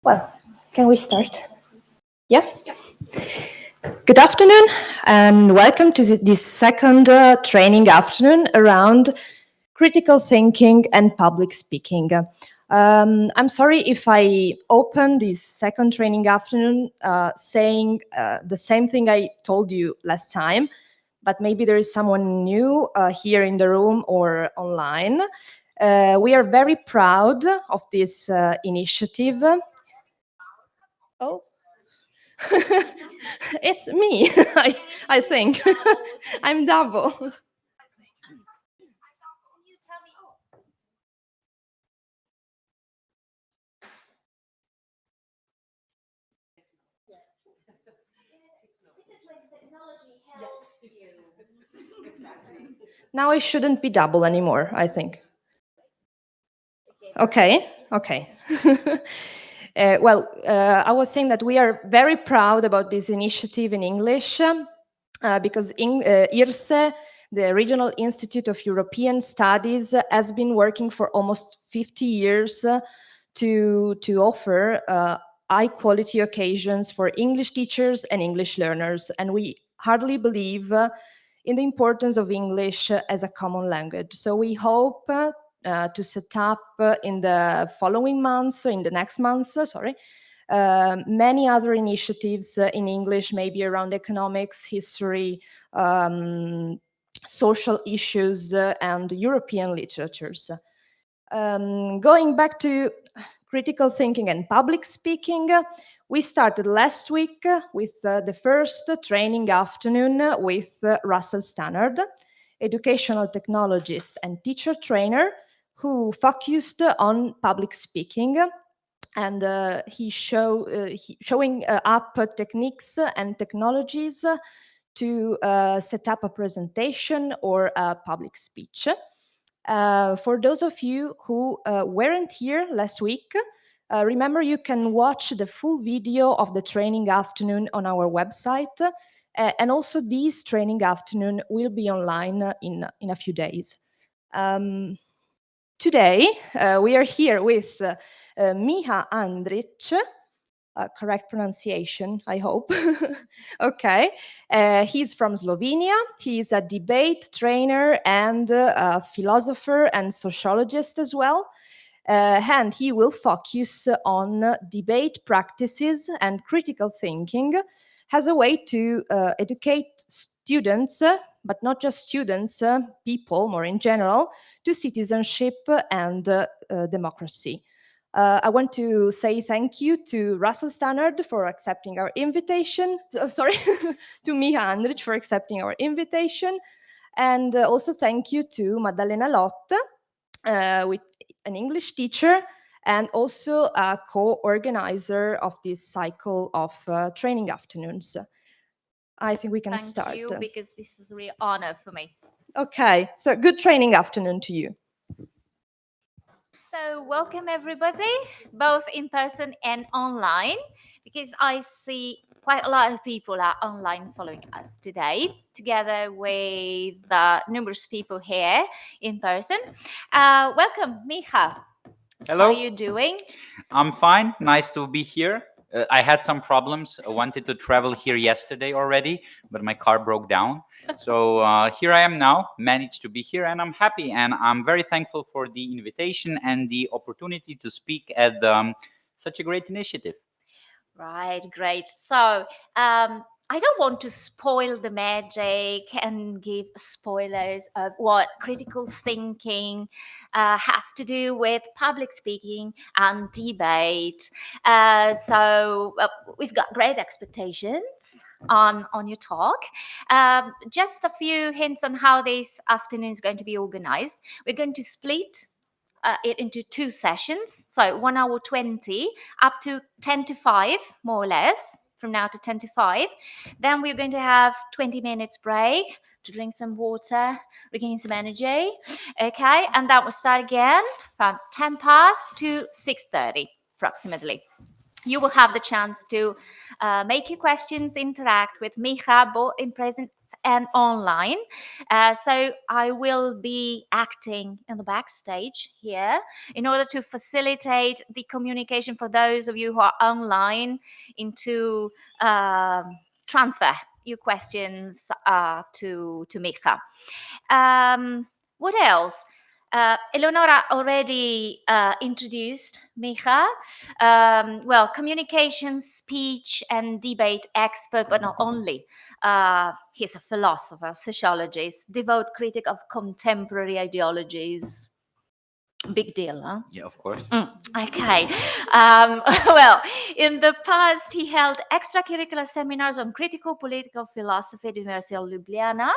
Well, can we start? Yeah? Good afternoon, and welcome to this second training afternoon around critical thinking and public speaking. I'm sorry if I open this second training afternoon saying the same thing I told you last time, but maybe there is someone new here in the room or online. We are very proud of this initiative. Oh, it's me, I think. I'm double. Now I shouldn't be double anymore, I think. Okay. I was saying that we are very proud about this initiative in English because IRSE, the Regional Institute of European Studies, has been working for almost 50 years to offer high quality occasions for English teachers and English learners. And we hardly believe in the importance of English as a common language. So we hope to set up in the following months, in the next months, many other initiatives in English, maybe around economics, history, social issues, and European literatures. Going back to critical thinking and public speaking, we started last week with the first training afternoon with Russell Stannard, educational technologist and teacher trainer who focused on public speaking, and showing up techniques and technologies to set up a presentation or a public speech. For those of you who weren't here last week, remember you can watch the full video of the training afternoon on our website, and also this training afternoon will be online in a few days. Today, we are here with Miha Andrič, correct pronunciation, I hope. Okay. He's from Slovenia. He's a debate trainer and a philosopher and sociologist as well. And he will focus on debate practices and critical thinking as a way to educate students, but not just students, people more in general, to citizenship and democracy. I want to say thank you to Russell Stannard for accepting our invitation. To Miha Andrič for accepting our invitation. And also thank you to Maddalena Lotte, with an English teacher and also a co-organizer of this cycle of training afternoons. I think we can start. Thank you, because this is a real honor for me. Okay, so good training afternoon to you. So welcome everybody, both in person and online, because I see quite a lot of people are online following us today, together with numerous people here in person. Welcome, Miha. Hello. How are you doing? I'm fine. Nice to be here. I had some problems. I wanted to travel here yesterday already, but my car broke down. So here I am now, managed to be here, and I'm happy. And I'm very thankful for the invitation and the opportunity to speak at such a great initiative. Right, great. So I don't want to spoil the magic and give spoilers of what critical thinking has to do with public speaking and debate. So we've got great expectations on your talk. Just a few hints on how this afternoon is going to be organized. We're going to split it into two sessions, so 1 hour 20 up to 10 to 5, more or less, from now to 10 to 5. Then we're going to have 20 minutes break to drink some water, regain some energy. Okay, and that will start again from 10 past to 6:30 approximately. You will have the chance to make your questions, interact with Miha, both in presence and online. So I will be acting in the backstage here in order to facilitate the communication for those of you who are online into transfer your questions to Miha. What else? Eleonora already introduced Miha. Well, communication, speech, and debate expert, but not only. He's a philosopher, sociologist, devout critic of contemporary ideologies. Big deal, huh? Yeah, of course. Okay. Well, in the past, he held extracurricular seminars on critical political philosophy at the University of Ljubljana,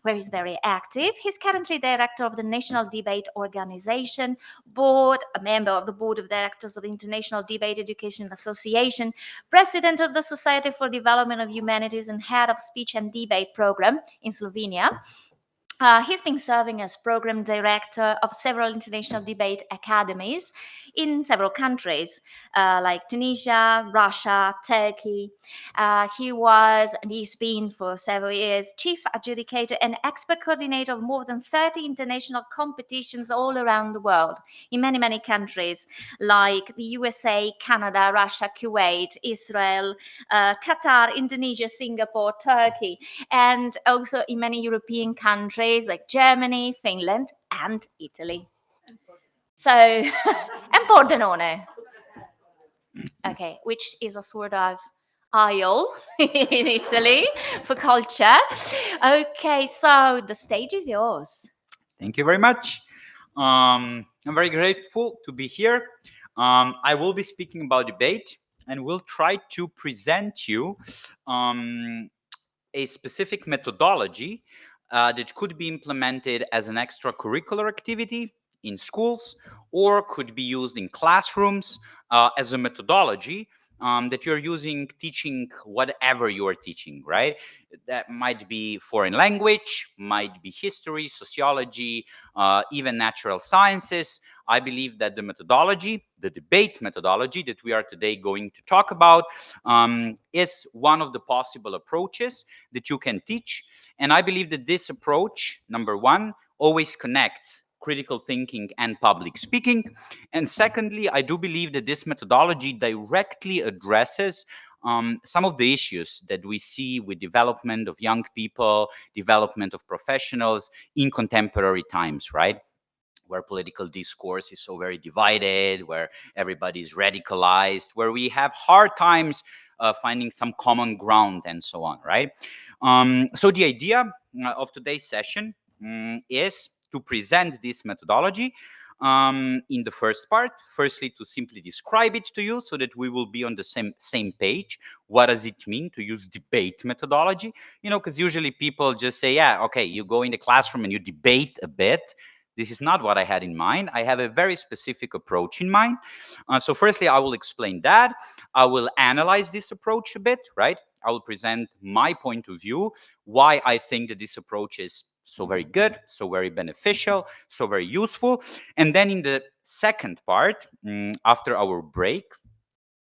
where he's very active. He's currently director of the National Debate Organization Board, a member of the Board of Directors of the International Debate Education Association, president of the Society for Development of Humanities, and head of speech and debate program in Slovenia. He's been serving as program director of several international debate academies in several countries like Tunisia, Russia, Turkey. He was, and he's been for several years, chief adjudicator and expert coordinator of more than 30 international competitions all around the world in many, many countries like the USA, Canada, Russia, Kuwait, Israel, Qatar, Indonesia, Singapore, Turkey, and also in many European countries like Germany, Finland, and Italy. So, and Pordenone. Okay, which is a sort of aisle in Italy for culture. Okay, so the stage is yours. Thank you very much. I'm very grateful to be here. I will be speaking about debate and will try to present you a specific methodology that could be implemented as an extracurricular activity in schools or could be used in classrooms as a methodology that you're using teaching whatever you are teaching, right? That might be foreign language, might be history, sociology, even natural sciences. I believe that the methodology, the debate methodology that we are today going to talk about, is one of the possible approaches that you can teach. And I believe that this approach, number one, always connects critical thinking and public speaking. And secondly, I do believe that this methodology directly addresses some of the issues that we see with development of young people, development of professionals in contemporary times, right? Where political discourse is so very divided, where everybody is radicalized, where we have hard times finding some common ground and so on, right? So the idea of today's session is to present this methodology in the first part. Firstly, to simply describe it to you so that we will be on the same page. What does it mean to use debate methodology? You know, because usually people just say, yeah, okay, you go in the classroom and you debate a bit. This is not what I had in mind. I have a very specific approach in mind. So firstly, I will explain that. I will analyze this approach a bit, right? I will present my point of view, why I think that this approach is so very good, so very beneficial, so very useful. And then in the second part, after our break,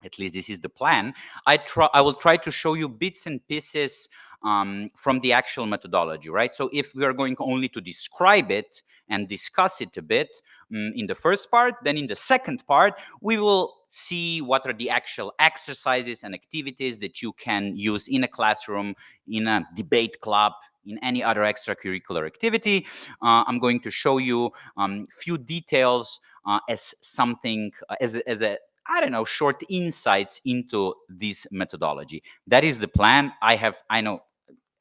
at least this is the plan, I will try to show you bits and pieces from the actual methodology, right? So if we are going only to describe it and discuss it a bit in the first part, then in the second part, we will see what are the actual exercises and activities that you can use in a classroom, in a debate club, in any other extracurricular activity. I'm going to show you few details as something, as a I don't know, short insights into this methodology. That is the plan. I know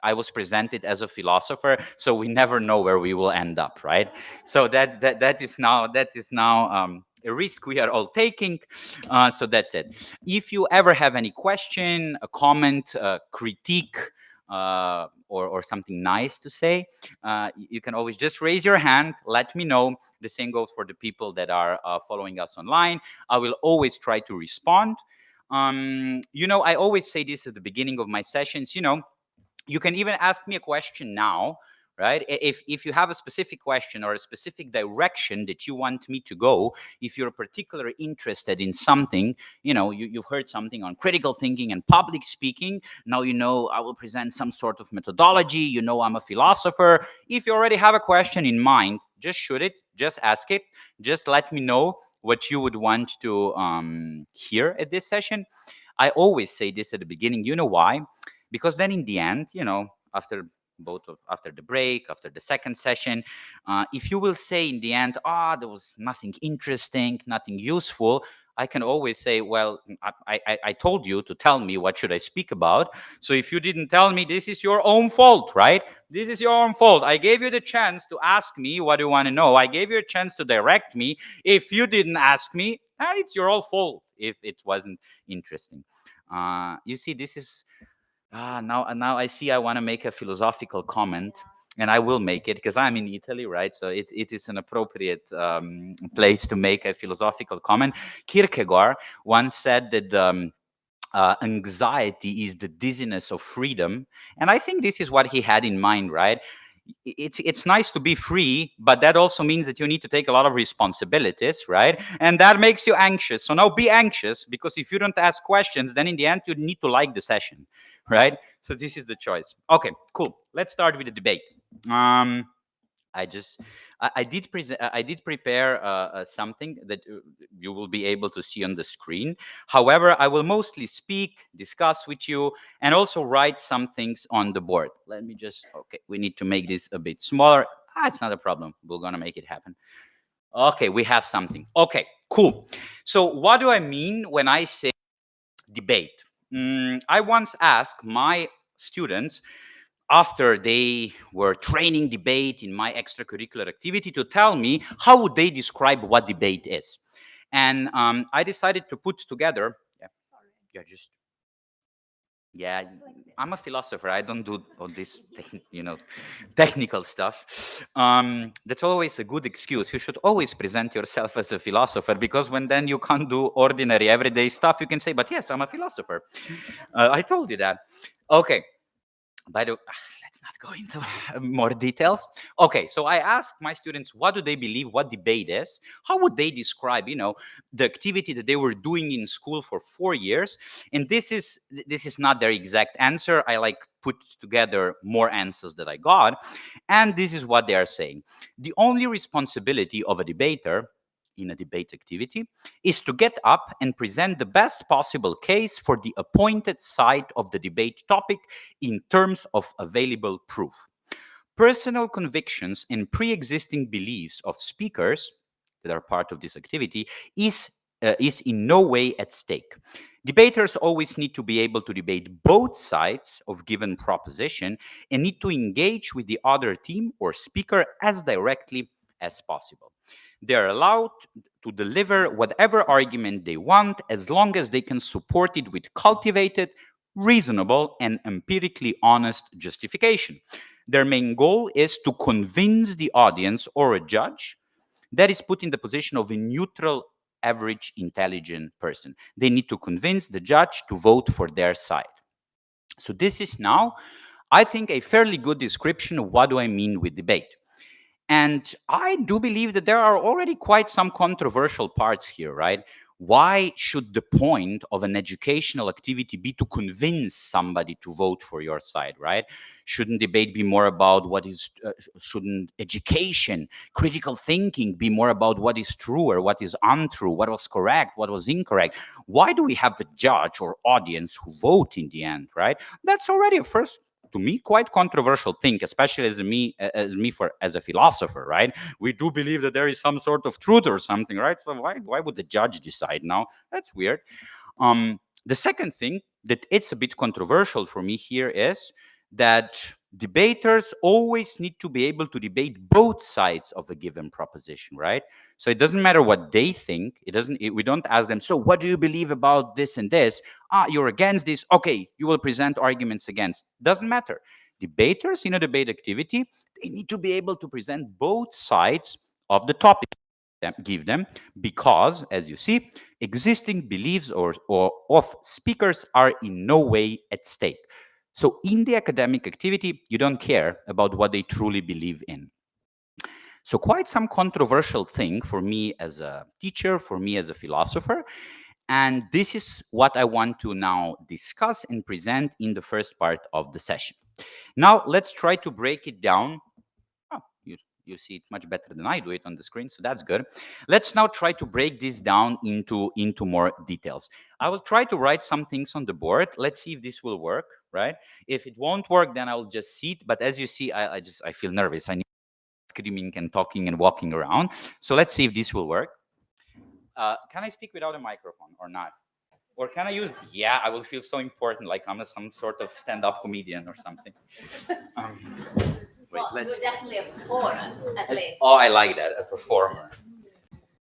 I was presented as a philosopher, so we never know where we will end up, right? So that is now a risk we are all taking. So that's it. If you ever have any question, a comment, a critique, or something nice to say, you can always just raise your hand. Let me know. The same goes for the people that are following us online. I will always try to respond. I always say this at the beginning of my sessions. You can even ask me a question now, right? If you have a specific question or a specific direction that you want me to go, if you're particularly interested in something, you've heard something on critical thinking and public speaking, now I will present some sort of methodology, I'm a philosopher. If you already have a question in mind, just shoot it, just ask it, just let me know what you would want to hear at this session. I always say this at the beginning. You know why? Because then in the end, after after the break, after the second session, if you will say in the end, there was nothing interesting, nothing useful, I can always say, well, I told you to tell me what should I speak about. So if you didn't tell me, this is your own fault, right? This is your own fault. I gave you the chance to ask me what you want to know. I gave you a chance to direct me. If you didn't ask me, it's your own fault if it wasn't interesting. You see, this is now I see I want to make a philosophical comment, and I will make it because I'm in Italy, right? So it is an appropriate place to make a philosophical comment. Kierkegaard once said that anxiety is the dizziness of freedom, and I think this is what he had in mind, right? It's nice to be free, but that also means that you need to take a lot of responsibilities, right? And that makes you anxious. So now be anxious, because if you don't ask questions, then in the end you need to like the session, right? So this is the choice. Okay, cool. Let's start with the debate. um I just I did present I did prepare something that you will be able to see on the screen. However, I will mostly speak, discuss with you, and also write some things on the board. Let me just okay. We need to make this a bit smaller. It's not a problem. We're gonna make it happen. Okay, we have something. Okay, cool. So what do I mean when I say debate? I once asked my students, after they were training debate in my extracurricular activity, to tell me how would they describe what debate is. And I decided to put together, yeah, just, yeah, I'm a philosopher. I don't do all this, technical stuff. That's always a good excuse. You should always present yourself as a philosopher, because when then you can't do ordinary everyday stuff, you can say, but yes, I'm a philosopher. I told you that. Okay. By the way, let's not go into more details. Okay, so I asked my students, what do they believe what debate is? How would they describe, the activity that they were doing in school for 4 years? And this is not their exact answer. I put together more answers that I got, and this is what they are saying. The only responsibility of a debater in a debate activity is to get up and present the best possible case for the appointed side of the debate topic in terms of available proof. Personal convictions and pre-existing beliefs of speakers that are part of this activity is in no way at stake. Debaters always need to be able to debate both sides of given proposition and need to engage with the other team or speaker as directly as possible. They are allowed to deliver whatever argument they want as long as they can support it with cultivated, reasonable, and empirically honest justification. Their main goal is to convince the audience or a judge that is put in the position of a neutral, average, intelligent person. They need to convince the judge to vote for their side. So this is now, I think, a fairly good description of what do I mean with debate. And I do believe that there are already quite some controversial parts here, right? Why should the point of an educational activity be to convince somebody to vote for your side, right? Shouldn't debate be more about shouldn't education, critical thinking be more about what is true or what is untrue, what was correct, what was incorrect? Why do we have a judge or audience who vote in the end, right? That's already a first, to me, quite controversial thing, especially as a philosopher, right? We do believe that there is some sort of truth or something, right? So why would the judge decide now? That's weird. The second thing that it's a bit controversial for me here is that debaters always need to be able to debate both sides of a given proposition, right? So it doesn't matter what they think. We don't ask them, so what do you believe about this and this? You're against this. Okay, you will present arguments against. Doesn't matter. Debaters in a debate activity, they need to be able to present both sides of the topic. Give them, because, as you see, existing beliefs or of speakers are in no way at stake. So in the academic activity, you don't care about what they truly believe in. So quite some controversial thing for me as a teacher, for me as a philosopher. And this is what I want to now discuss and present in the first part of the session. Now, let's try to break it down. Oh, you see it much better than I do it on the screen, so that's good. Let's now try to break this down into more details. I will try to write some things on the board. Let's see if this will work, right? If it won't work, then I'll just see it. But as you see, I feel nervous. I need screaming and talking and walking around. So let's see if this will work. Can I speak without a microphone or not? Or can I use, yeah, I will feel so important, like I'm some sort of stand-up comedian or something. Wait, Well, you're definitely a performer, at least. Oh, I like that, a performer.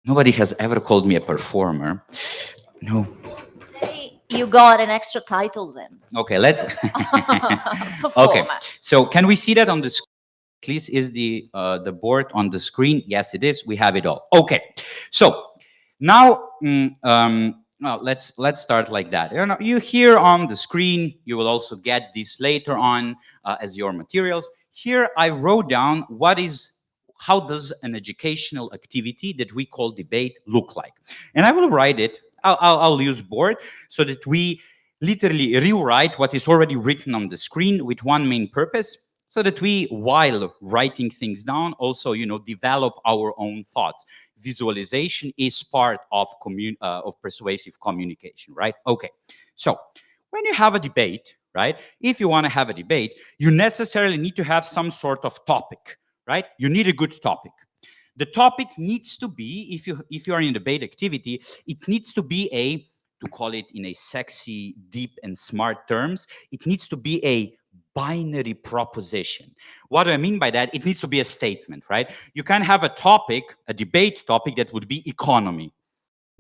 Nobody has ever called me a performer. No. Today you got an extra title then. Okay, okay. So can we see that on the screen? Please, is the board on the screen? Yes, it is. We have it all. Okay. So now let's start like that. You hear on the screen. You will also get this later on as your materials. Here I wrote down how does an educational activity that we call debate look like, and I will write it. I'll use board so that we literally rewrite what is already written on the screen with one main purpose, so that we, while writing things down, also develop our own thoughts. Visualization is part of persuasive communication, right? Okay, so when you have a debate, right, if you want to have a debate, you necessarily need to have some sort of topic, right? You need a good topic. The topic needs to be, if you are in a debate activity, it needs to be to call it in a sexy, deep, and smart terms, it needs to be a binary proposition. What do I mean by that? It needs to be a statement, right? You can have a topic, a debate topic that would be economy,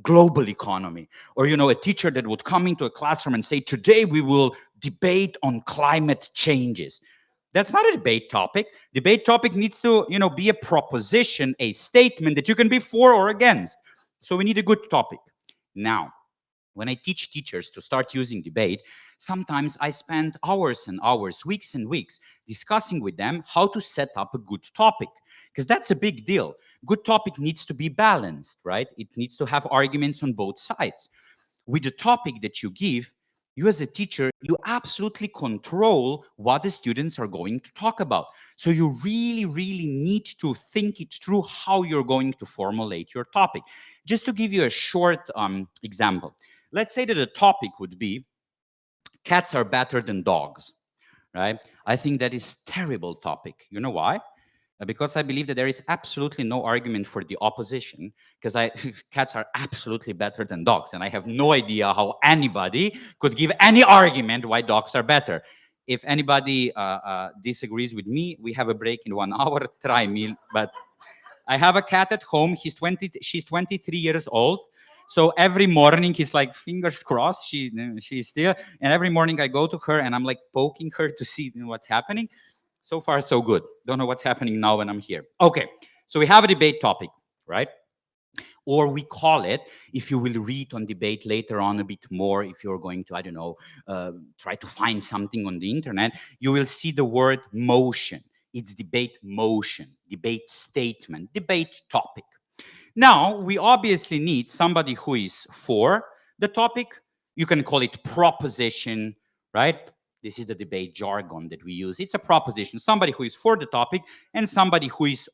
global economy, or a teacher that would come into a classroom and say, today we will debate on climate changes. That's not a debate topic. Debate topic needs to be a proposition, a statement that you can be for or against. So we need a good topic. Now, when I teach teachers to start using debate, sometimes I spend hours and hours, weeks and weeks, discussing with them how to set up a good topic. Because that's a big deal. Good topic needs to be balanced, right? It needs to have arguments on both sides. With the topic that you give, you as a teacher, you absolutely control what the students are going to talk about. So you really, really need to think it through how you're going to formulate your topic. Just to give you a short example. Let's say that the topic would be, cats are better than dogs, right? I think that is terrible topic. You know why? Because I believe that there is absolutely no argument for the opposition, because cats are absolutely better than dogs, and I have no idea how anybody could give any argument why dogs are better. If anybody disagrees with me, we have a break in 1 hour. Try me, but I have a cat at home. She's 23 years old. So every morning he's like, fingers crossed, she's still. And every morning I go to her and I'm like poking her to see what's happening. So far, so good. Don't know what's happening now when I'm here. Okay, so we have a debate topic, right? Or we call it, if you will read on debate later on a bit more, if you're going to, I don't know, try to find something on the internet, you will see the word motion. It's debate motion, debate statement, debate topic. Now, we obviously need somebody who is for the topic. You can call it proposition, right? This is the debate jargon that we use. It's a proposition, somebody who is for the topic and somebody who is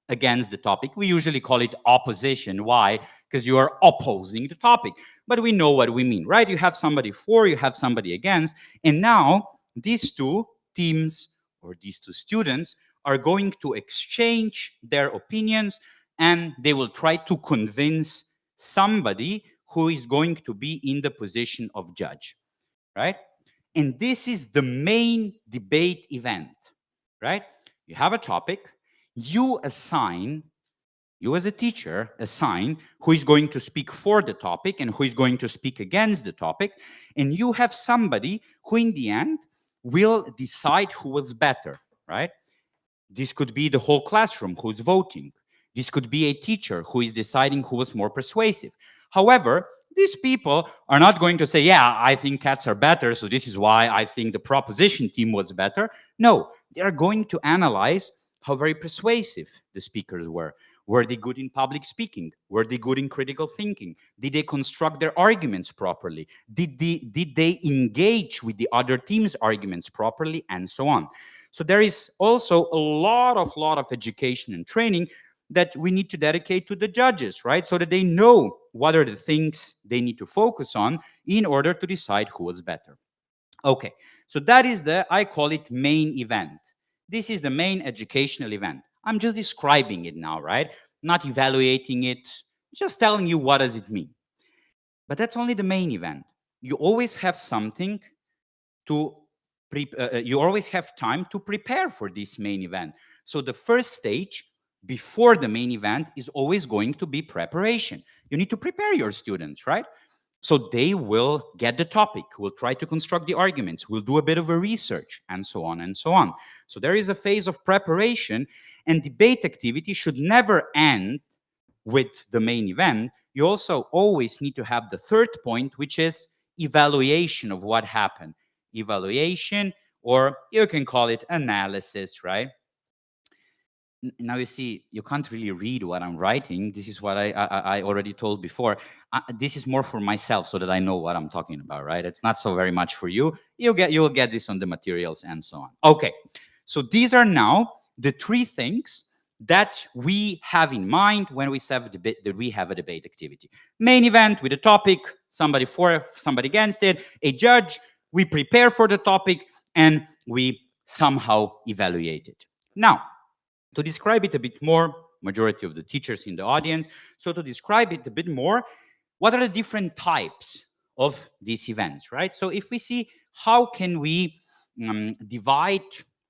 against the topic. We usually call it opposition. Why? Because you are opposing the topic. But we know what we mean, right? You have somebody for, you have somebody against. And now these two teams or these two students are going to exchange their opinions, and they will try to convince somebody who is going to be in the position of judge, right? And this is the main debate event, right? You have a topic, you as a teacher, assign who is going to speak for the topic and who is going to speak against the topic, and you have somebody who in the end will decide who was better, right? This could be the whole classroom who's voting. This could be a teacher who is deciding who was more persuasive. However, These people are not going to say, yeah, I think cats are better, so this is why I think the proposition team was better. No, they are going to analyze how very persuasive the speakers were. Were they good in public speaking? Were they good in critical thinking? Did they construct their arguments properly? Did they engage with the other team's arguments properly? And so on. So there is also a lot of education and training that we need to dedicate to the judges, right? So that they know what are the things they need to focus on in order to decide who was better. Okay, so that is I call it main event. This is the main educational event. I'm just describing it now, right? Not evaluating it, just telling you what does it mean. But that's only the main event. You always have something to you always have time to prepare for this main event. So the first stage before the main event is always going to be preparation. You need to prepare your students, right? So they will get the topic, will try to construct the arguments, will do a bit of a research, and so on and so on. So there is a phase of preparation, and debate activity should never end with the main event. You also always need to have the third point, which is evaluation of what happened. Evaluation, or you can call it analysis, right? Now you see, you can't really read what I'm writing. This is what I already told before. This is more for myself so that I know what I'm talking about, right? It's not so very much for you. You'll get this on the materials and so on. Okay, so these are now the three things that we have in mind when we have a debate activity. Main event with a topic, somebody for, somebody against it, a judge, we prepare for the topic, and we somehow evaluate it. Now, to describe it a bit more, majority of the teachers in the audience, so to describe it a bit more, what are the different types of these events, right? So if we see how can we divide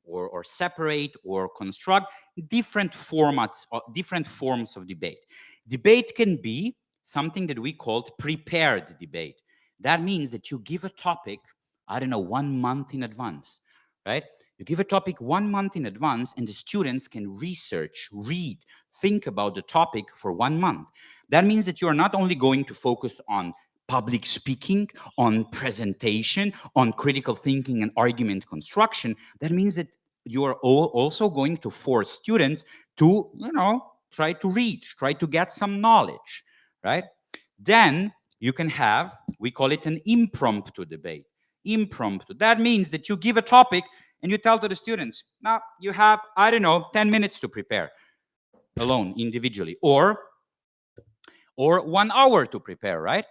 or separate or construct different formats or different forms of debate. Debate can be something that we called prepared debate. That means that you give a topic, I don't know, 1 month in advance, right? You give a topic 1 month in advance, and the students can research, read, think about the topic for 1 month. That means that you are not only going to focus on public speaking, on presentation, on critical thinking and argument construction. That means that you are also going to force students to, try to read, try to get some knowledge, right? Then you can have, we call it an impromptu debate. Impromptu. That means that you give a topic and you tell to the students, now you have, I don't know, 10 minutes to prepare alone, individually, or 1 hour to prepare, right?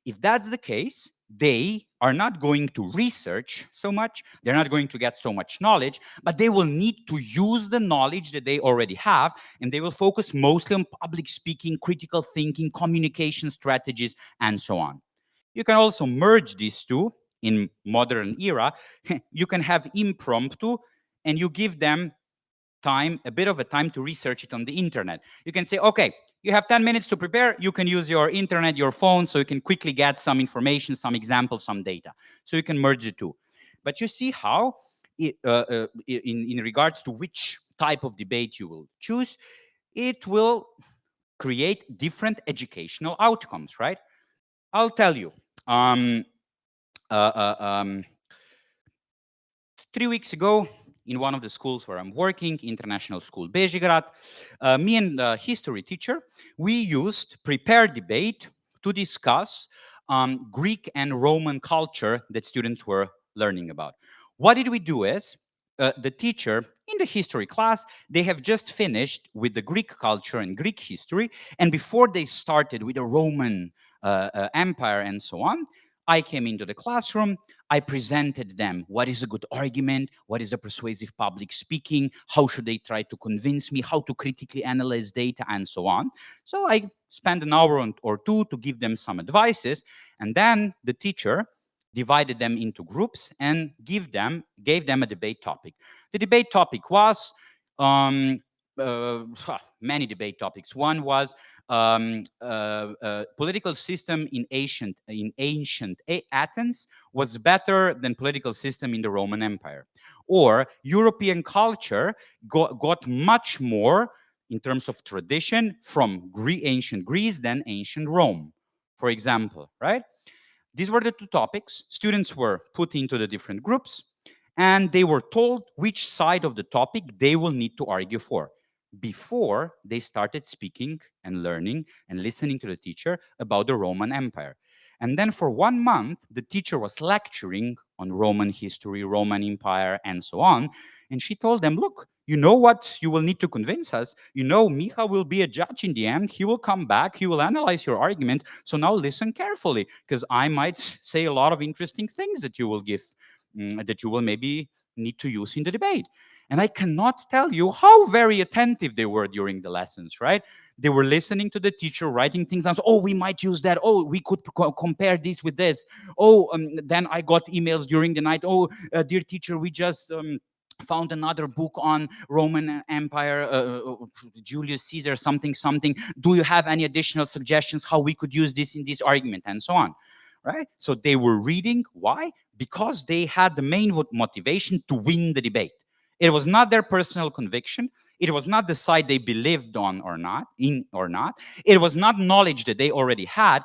If that's the case, they are not going to research so much, they're not going to get so much knowledge, but they will need to use the knowledge that they already have, and they will focus mostly on public speaking, critical thinking, communication strategies, and so on. You can also merge these two in modern era. You can have impromptu, and you give them time, a bit of a time to research it on the internet. You can say, okay, you have 10 minutes to prepare. You can use your internet, your phone, so you can quickly get some information, some examples, some data. So you can merge the two. But you see how, in regards to which type of debate you will choose, it will create different educational outcomes, right? I'll tell you. Um, uh, uh, um, 3 weeks ago, in one of the schools where I'm working, International School Bežigrad, me and the history teacher, we used prepared debate to discuss Greek and Roman culture that students were learning about. What did we do is, the teacher in the history class, they have just finished with the Greek culture and Greek history, and before they started with the Roman Empire and so on, I came into the classroom, I presented them what is a good argument, what is a persuasive public speaking, how should they try to convince me, how to critically analyze data, and so on. So I spent an hour or two to give them some advices, and then the teacher divided them into groups and gave them a debate topic. The debate topic was many debate topics. One was political system in ancient Athens was better than political system in the Roman Empire, or European culture got much more in terms of tradition from ancient Greece than ancient Rome. for example, right? These were the two topics. Students were put into the different groups and they were told which side of the topic they will need to argue for before they started speaking and learning and listening to the teacher about the Roman Empire. And then for 1 month, the teacher was lecturing on Roman history, Roman Empire, and so on. And she told them, look, you know what you will need to convince us. You know, Miha will be a judge in the end. He will come back. He will analyze your arguments. So now listen carefully, because I might say a lot of interesting things that you will give, that you will maybe need to use in the debate. And I cannot tell you how very attentive they were during the lessons, right? They were listening to the teacher, writing things down. Oh, we might use that. Oh, we could compare this with this. Oh, then I got emails during the night. Oh, dear teacher, we just found another book on Roman Empire, Julius Caesar, something, something. Do you have any additional suggestions how we could use this in this argument, and so on, right? So they were reading. Why? Because they had the main motivation to win the debate. It was not their personal conviction. It was not the side they believed on or not, in or not. It was not knowledge that they already had.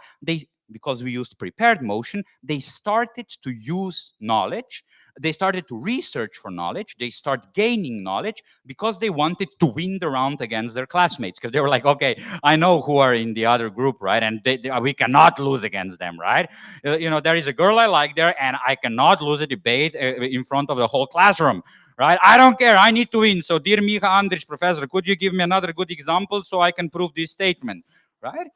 Because we used prepared motion, they started to use knowledge. They started to research for knowledge. They start gaining knowledge because they wanted to win the round against their classmates. Because they were like, okay, I know who are in the other group, right? And we cannot lose against them, right? There is a girl I like there, and I cannot lose a debate in front of the whole classroom, right? I don't care. I need to win. So, dear Miha Andrič, professor, could you give me another good example so I can prove this statement, right?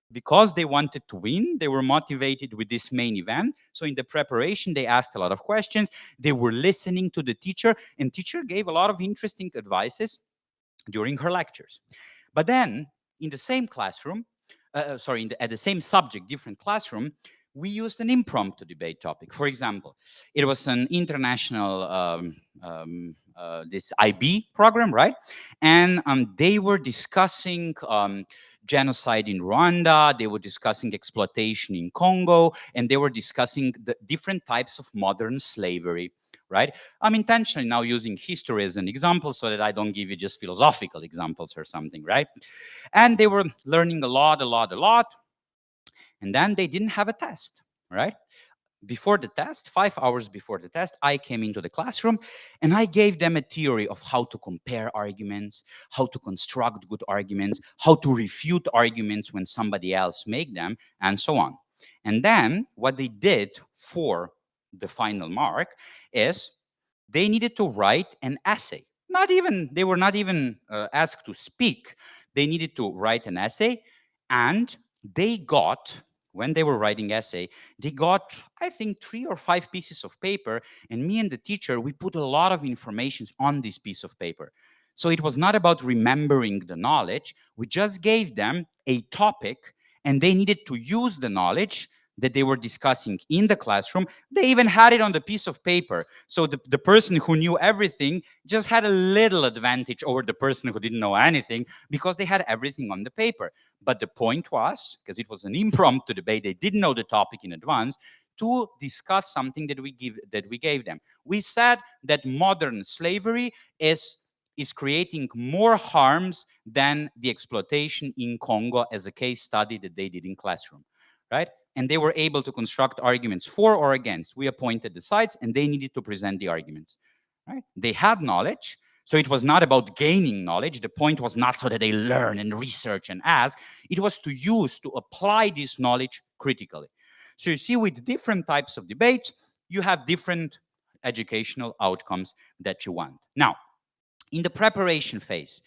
Because they wanted to win, they were motivated with this main event. So in the preparation, they asked a lot of questions. They were listening to the teacher, and teacher gave a lot of interesting advices during her lectures. But then in the same classroom, at the same subject, different classroom, we used an impromptu debate topic. For example, it was an international this IB program, right? And they were discussing genocide in Rwanda, they were discussing exploitation in Congo, and they were discussing the different types of modern slavery, right? I'm intentionally now using history as an example so that I don't give you just philosophical examples or something, right? And they were learning a lot. And then they didn't have a test, right? Before the test, 5 hours before the test, I came into the classroom and I gave them a theory of how to compare arguments, how to construct good arguments, how to refute arguments when somebody else make them, and so on. And then what they did for the final mark is they needed to write an essay. They were not even asked to speak. They needed to write an essay, and they got, when they were writing essay, they got, I think, 3 or 5 pieces of paper, and me and the teacher, we put a lot of information on this piece of paper. So it was not about remembering the knowledge. We just gave them a topic, and they needed to use the knowledge that they were discussing in the classroom. They even had it on the piece of paper. So the person who knew everything just had a little advantage over the person who didn't know anything because they had everything on the paper. But the point was, because it was an impromptu debate, they didn't know the topic in advance, to discuss something that we gave them. We said that modern slavery is creating more harms than the exploitation in Congo, as a case study that they did in classroom, right? And they were able to construct arguments for or against. We appointed the sides, and they needed to present the arguments, right? They had knowledge, so it was not about gaining knowledge. The point was not so that they learn and research and ask. It was to apply this knowledge critically. So you see, with different types of debates, you have different educational outcomes that you want. Now, in the preparation phase,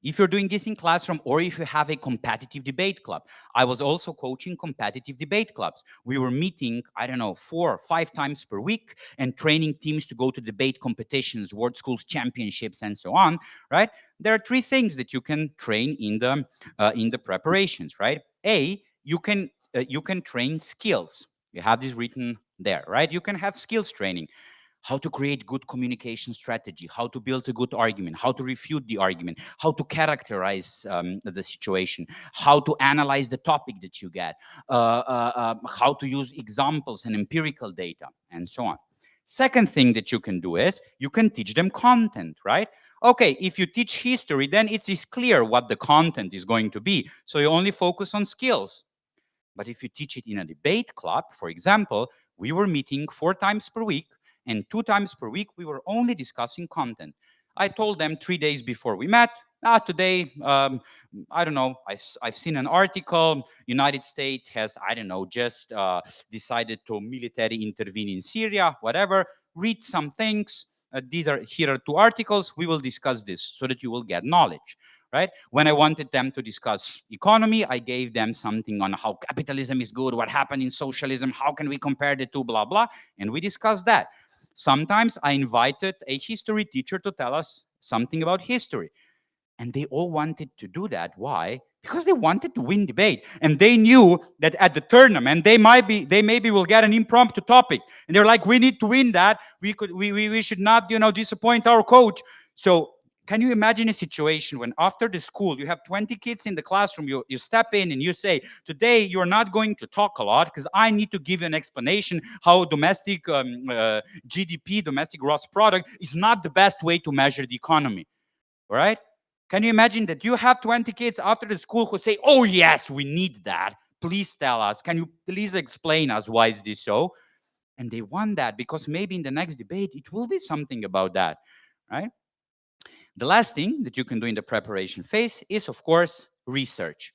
if you're doing this in classroom or if you have a competitive debate club. I was also coaching competitive debate clubs. We were meeting, I don't know, 4 or 5 times per week and training teams to go to debate competitions, World Schools Championships, and so on, right? There are 3 things that you can train in the preparations, right? You can train skills. You have this written there, right? You can have skills training. How to create good communication strategy, how to build a good argument, how to refute the argument, how to characterize the situation, how to analyze the topic that you get, how to use examples and empirical data, and so on. Second thing that you can do is you can teach them content, right? Okay, if you teach history, then it is clear what the content is going to be. So you only focus on skills. But if you teach it in a debate club, for example, we were meeting 4 times per week, and 2 times per week, we were only discussing content. I told them 3 days before we met, today, I don't know, I've seen an article, United States has, I don't know, just decided to military intervene in Syria, whatever, read some things. Here are 2 articles, we will discuss this so that you will get knowledge, right? When I wanted them to discuss economy, I gave them something on how capitalism is good, what happened in socialism, how can we compare the two, blah, blah, and we discussed that. Sometimes I invited a history teacher to tell us something about history. And they all wanted to do that. Why? Because they wanted to win debate. And they knew that at the tournament, they maybe will get an impromptu topic. And they're like, we need to win that. We should not, disappoint our coach. So can you imagine a situation when after the school, you have 20 kids in the classroom, you step in and you say, today you're not going to talk a lot because I need to give you an explanation how domestic GDP, domestic gross product, is not the best way to measure the economy, all right? Can you imagine that you have 20 kids after the school who say, oh yes, we need that. Please tell us. Can you please explain us why is this so? And they want that because maybe in the next debate, it will be something about that, right? The last thing that you can do in the preparation phase is, of course, research,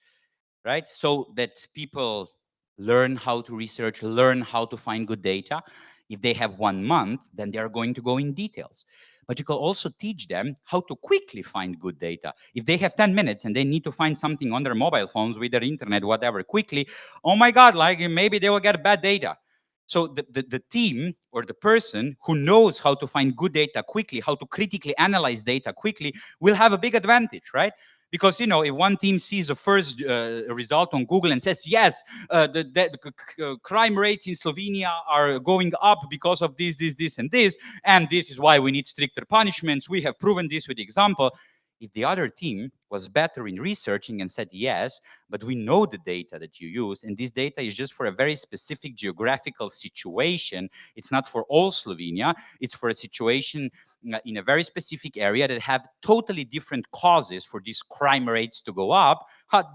right? So that people learn how to research, learn how to find good data. If they have 1 month, then they are going to go in details. But you can also teach them how to quickly find good data. If they have 10 minutes and they need to find something on their mobile phones with their internet, whatever, quickly, oh my God, like maybe they will get bad data. So the team or the person who knows how to find good data quickly, how to critically analyze data quickly, will have a big advantage, right? Because, if one team sees the first result on Google and says, yes, the crime rates in Slovenia are going up because of this, and this is why we need stricter punishments. We have proven this with the example. If the other team was better in researching and said, yes, but we know the data that you use, and this data is just for a very specific geographical situation. It's not for all Slovenia. It's for a situation in a very specific area that have totally different causes for these crime rates to go up.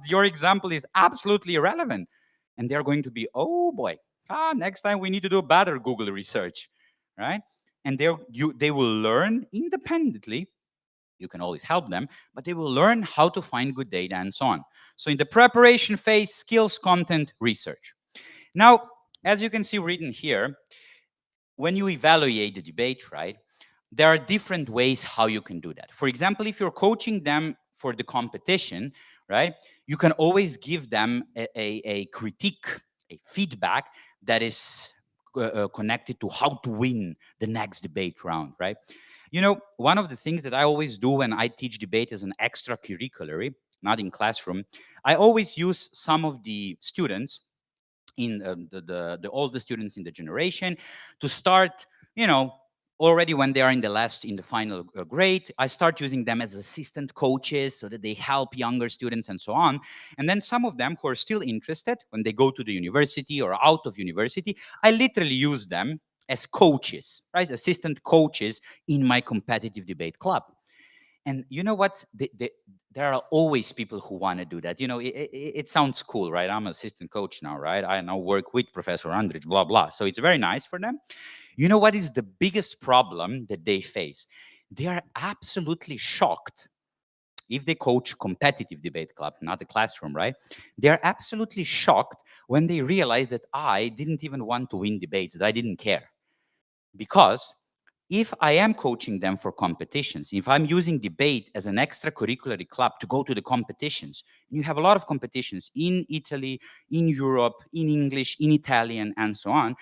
Your example is absolutely irrelevant. And they're going to be, oh boy, next time we need to do better Google research, right? And they will learn independently. You can always help them, but they will learn how to find good data and so on. So in the preparation phase, skills, content, research. Now, as you can see written here, when you evaluate the debate, right, there are different ways how you can do that. For example, if you're coaching them for the competition, right, you can always give them a critique, a feedback that is connected to how to win the next debate round, right? One of the things that I always do when I teach debate as an extracurricular, not in classroom, I always use some of the students in all the students in the generation to start, already when they are in the final grade. I start using them as assistant coaches so that they help younger students and so on. And then some of them who are still interested, when they go to the university or out of university, I literally use them as coaches, right? Assistant coaches in my competitive debate club. And you know what? There are always people who want to do that. It sounds cool, right? I'm an assistant coach now, right? I now work with Professor Andrič, blah, blah. So it's very nice for them. You know what is the biggest problem that they face? They are absolutely shocked if they coach competitive debate club, not a classroom, right? They're absolutely shocked when they realize that I didn't even want to win debates, that I didn't care. Because if I am coaching them for competitions, if I'm using debate as an extracurricular club to go to the competitions, and you have a lot of competitions in Italy, in Europe, in English, in Italian, and so on,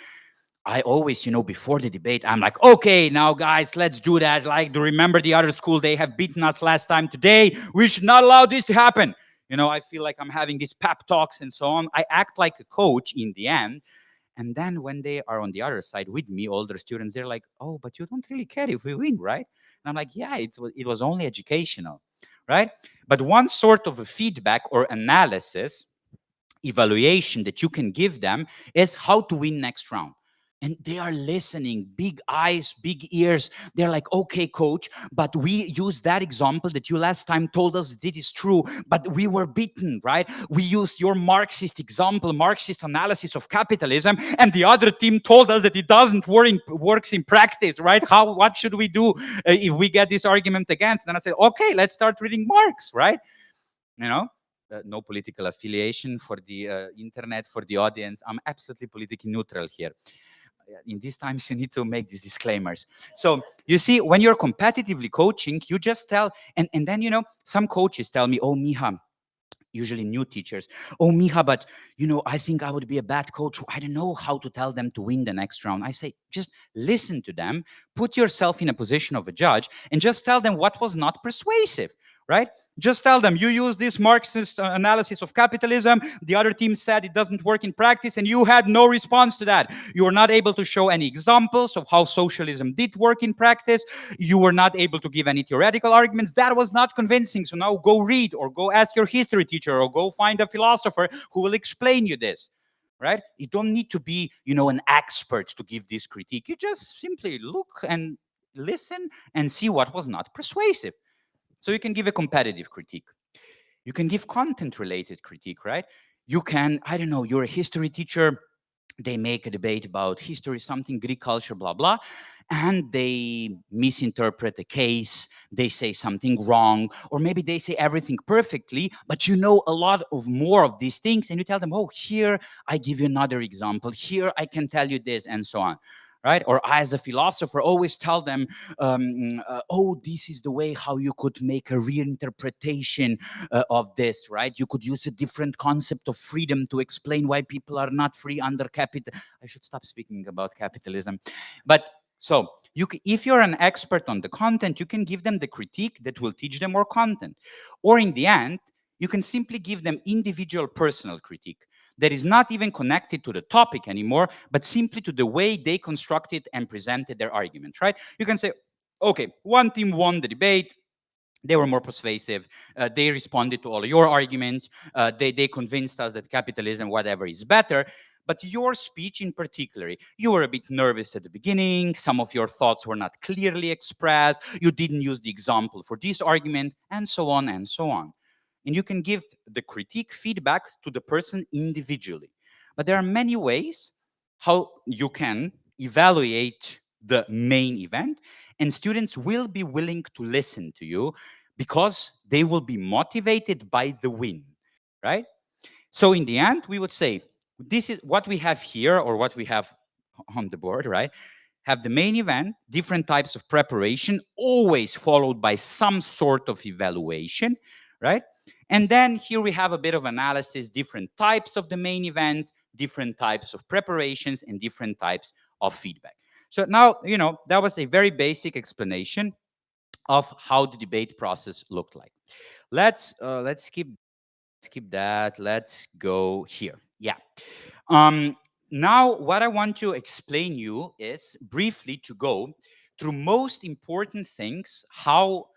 I always, before the debate, I'm like, okay, now guys, let's do that. Like, do you remember the other school? They have beaten us last time. Today, we should not allow this to happen. I feel like I'm having these pep talks and so on. I act like a coach in the end. And then when they are on the other side with me, older students, they're like, oh, but you don't really care if we win, right? And I'm like, yeah, it was only educational, right? But one sort of a feedback or analysis, evaluation that you can give them is how to win next round. and they are listening, big eyes, big ears. They're like, okay, coach, but we use that example that you last time told us that it is true, but we were beaten, right? We used your Marxist example, Marxist analysis of capitalism, and the other team told us that it doesn't works in practice, right? What should we do if we get this argument against? And I said, okay, let's start reading Marx, right? You know, no political affiliation for the internet, for the audience. I'm absolutely politically neutral here. In these times, you need to make these disclaimers. So you see, when you're competitively coaching, you just tell, and then, you know, some coaches tell me, oh, Miha, usually new teachers, oh, Miha, but, you know, I think I would be a bad coach. I don't know how to tell them to win the next round. I say, just listen to them, put yourself in a position of a judge, and just tell them what was not persuasive, right? Just tell them, you use this Marxist analysis of capitalism, the other team said it doesn't work in practice, and you had no response to that. You were not able to show any examples of how socialism did work in practice. You were not able to give any theoretical arguments. That was not convincing. So now go read, or go ask your history teacher, or go find a philosopher who will explain you this, right? You don't need to be, you know, an expert to give this critique. You just simply look and listen and see what was not persuasive. So you can give a competitive critique. You can give content-related critique, right? You can, I don't know, you're a history teacher, they make a debate about history, something, Greek culture, blah, blah, and they misinterpret the case, they say something wrong, or maybe they say everything perfectly, but you know a lot of more of these things, and you tell them, oh, here I give you another example, here I can tell you this, and so on. Right? Or as a philosopher, always tell them, oh, this is the way how you could make a reinterpretation of this, right? You could use a different concept of freedom to explain why people are not free under capital. I should stop speaking about capitalism. But so if you're an expert on the content, you can give them the critique that will teach them more content. Or in the end, you can simply give them individual personal critique that is not even connected to the topic anymore, but simply to the way they constructed and presented their argument, right? You can say, okay, one team won the debate, they were more persuasive, they responded to all of your arguments, they convinced us that capitalism, whatever, is better. But your speech in particular, you were a bit nervous at the beginning, some of your thoughts were not clearly expressed, you didn't use the example for this argument, and so on and so on. And you can give the critique feedback to the person individually. But there are many ways how you can evaluate the main event, and students will be willing to listen to you because they will be motivated by the win, right? So in the end, we would say, this is what we have here, or what we have on the board, right? Have the main event, different types of preparation, always followed by some sort of evaluation, right? And then here we have a bit of analysis, different types of the main events, different types of preparations, and different types of feedback. So now, you know, that was a very basic explanation of how the debate process looked like. Let's skip that. Let's go here. Yeah. Um, Now, what I want to explain you is briefly to go through most important things, how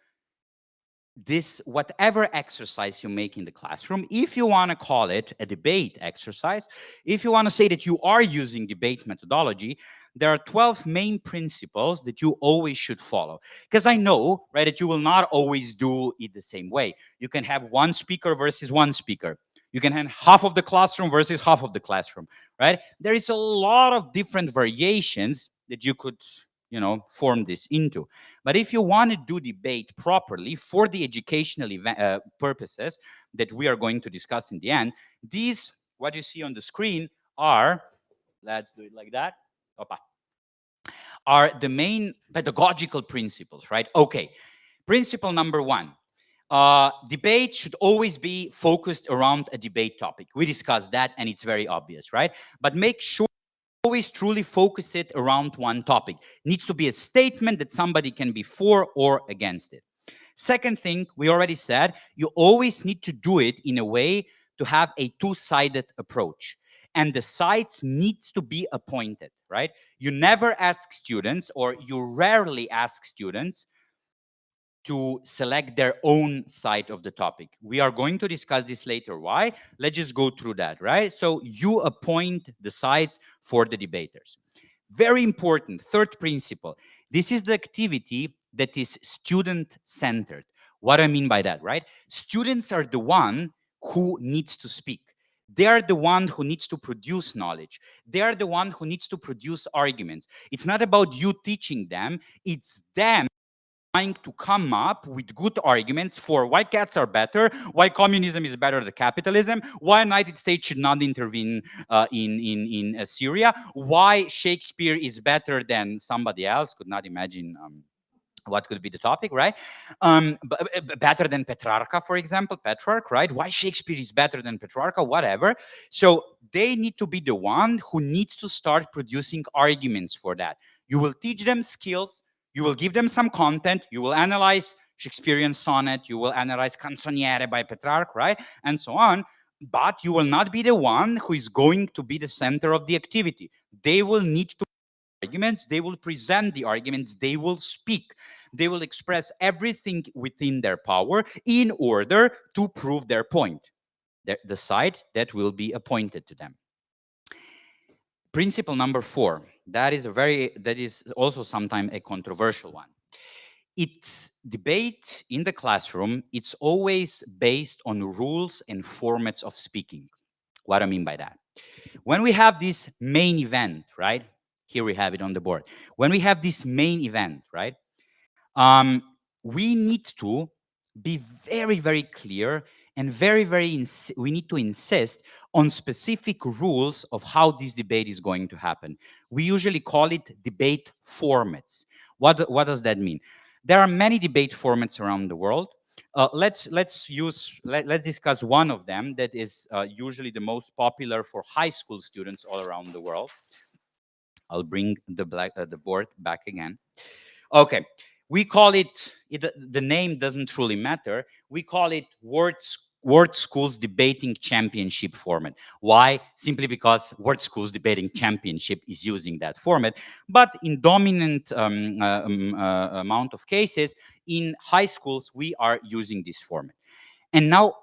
this, whatever exercise you make in the classroom, if you want to call it a debate exercise, if you want to say that you are using debate methodology, there are 12 main principles that you always should follow. Because I know, right, that you will not always do it the same way. You can have one speaker versus one speaker. You can have half of the classroom versus half of the classroom, right? There is a lot of different variations that you could, you know, form this into. But if you want to do debate properly for the educational purposes that we are going to discuss in the end, these, what you see on the screen, are, let's do it like that, Opa, are the main pedagogical principles, right? Okay, principle number one. Debate should always be focused around a debate topic. We discussed that, and it's very obvious, right? But make sure always truly focus it around one topic. It needs to be a statement that somebody can be for or against it. Second thing, we already said, you always need to do it in a way to have a two-sided approach. And the sides needs to be appointed, right? You never ask students, or you rarely ask students, to select their own side of the topic. We are going to discuss this later. Why? Let's just go through that, right? So you appoint the sides for the debaters. Very important, third principle. This is the activity that is student-centered. What I mean by that, right? Students are the one who needs to speak. They are the one who needs to produce knowledge. They are the one who needs to produce arguments. It's not about you teaching them, it's them trying to come up with good arguments for why cats are better, why communism is better than capitalism, why United States should not intervene in Syria, why Shakespeare is better than somebody else. Could not imagine what could be the topic, right? Better than Petrarca, for example, Petrarch, right? Why Shakespeare is better than Petrarca, whatever. So they need to be the one who needs to start producing arguments for that. You will teach them skills, you will give them some content, you will analyze Shakespearean sonnet, you will analyze Canzoniere by Petrarch, right? And so on. But you will not be the one who is going to be the center of the activity. They will need to arguments, they will present the arguments, they will speak, they will express everything within their power in order to prove their point, the side that will be appointed to them. Principle number 4, that is also sometimes a controversial one. It's debate in the classroom, it's always based on rules and formats of speaking. What I mean by that? When we have this main event, right? Here we have it on the board. When we have this main event, right? We need to be very, very clear and we need to insist on specific rules of how this debate is going to happen. We usually call it debate formats. What does that mean? There are many debate formats around the world. Let's discuss one of them that is usually the most popular for high school students all around the world. I'll bring the board back again. Okay, we call the name doesn't truly matter. We call it World Schools Debating Championship format. Why? Simply because World Schools Debating Championship is using that format. But in dominant amount of cases, in high schools, we are using this format. And now,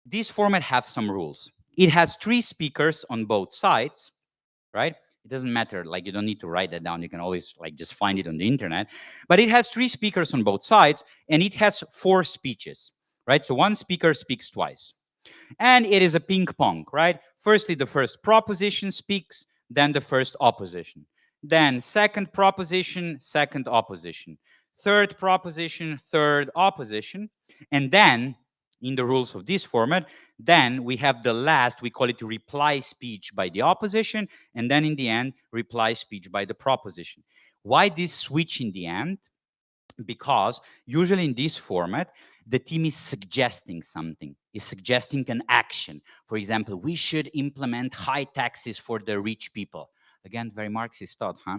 this format has some rules. It has 3 speakers on both sides, right? It doesn't matter, like you don't need to write that down. You can always like just find it on the internet. But it has 3 speakers on both sides, and it has 4 speeches, right? So one speaker speaks twice. And it is a ping pong, right? Firstly, the first proposition speaks, then the first opposition. Then second proposition, second opposition. Third proposition, third opposition. And then, in the rules of this format, then we have the last, we call it reply speech by the opposition, and then in the end, reply speech by the proposition. Why this switch in the end? Because usually in this format, the team is suggesting something, is suggesting an action. For example, we should implement high taxes for the rich people. Again, very Marxist thought, huh?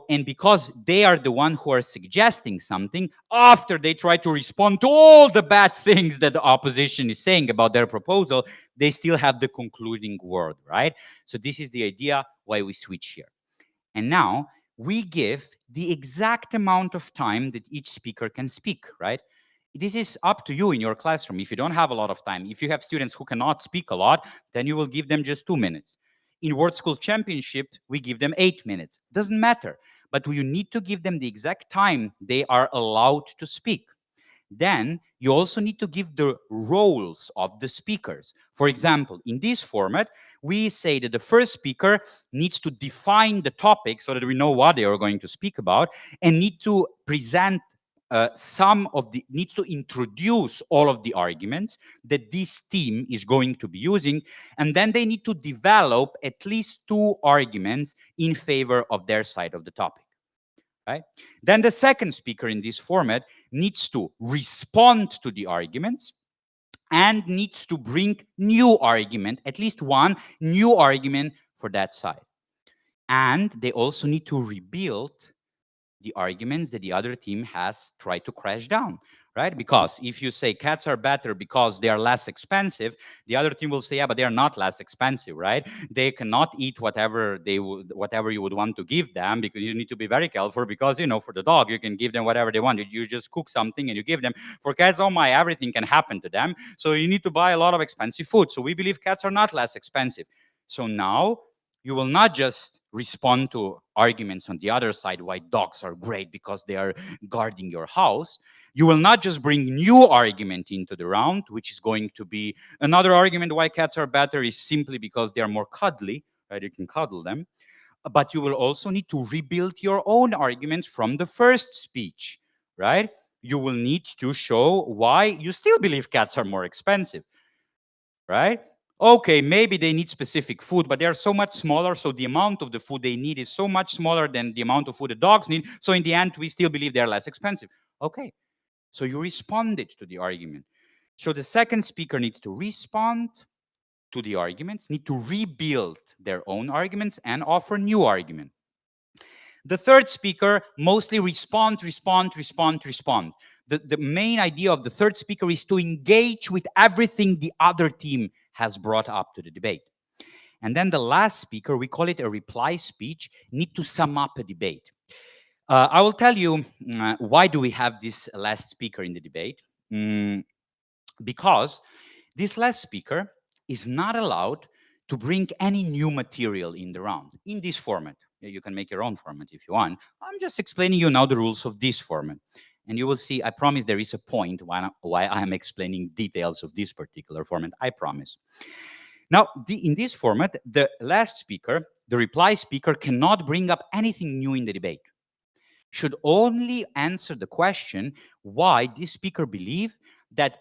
And because they are the one who are suggesting something, after they try to respond to all the bad things that the opposition is saying about their proposal, they still have the concluding word, right? So this is the idea why we switch here. And now we give the exact amount of time that each speaker can speak, right? This is up to you in your classroom. If you don't have a lot of time, if you have students who cannot speak a lot, then you will give them just 2 minutes. In World School Championship, we give them 8 minutes. Doesn't matter. But you need to give them the exact time they are allowed to speak. Then you also need to give the roles of the speakers. For example, in this format, we say that the first speaker needs to define the topic so that we know what they are going to speak about, and need to present needs to introduce all of the arguments that this team is going to be using, and then they need to develop at least 2 arguments in favor of their side of the topic. Right? Then the second speaker in this format needs to respond to the arguments and needs to bring new argument, at least one new argument for that side. And they also need to rebuild the arguments that the other team has tried to crash down, right? Because if you say cats are better because they are less expensive, the other team will say, yeah, but they are not less expensive, right? They cannot eat whatever you would want to give them, because you need to be very careful, because, for the dog, you can give them whatever they want. You just cook something and you give them. For cats, oh my, everything can happen to them. So you need to buy a lot of expensive food. So we believe cats are not less expensive. So now you will not just respond to arguments on the other side why dogs are great because they are guarding your house, you will not just bring new argument into the round, which is going to be another argument why cats are better is simply because they are more cuddly, right? You can cuddle them. But you will also need to rebuild your own arguments from the first speech, right? You will need to show why you still believe cats are more expensive, right? Okay, maybe they need specific food, but they are so much smaller, so the amount of the food they need is so much smaller than the amount of food the dogs need. So in the end, we still believe they're less expensive. Okay, so you responded to the argument. So the second speaker needs to respond to the arguments, need to rebuild their own arguments and offer new argument. The third speaker mostly respond. The main idea of the third speaker is to engage with everything the other team has brought up to the debate. And then the last speaker, we call it a reply speech, need to sum up a debate. I will tell you why do we have this last speaker in the debate. Because this last speaker is not allowed to bring any new material in the round in this format. You can make your own format if you want. I'm just explaining you now the rules of this format. And you will see, I promise there is a point why I'm explaining details of this particular format, I promise. Now, in this format, the last speaker, the reply speaker, cannot bring up anything new in the debate. Should only answer the question why this speaker believe that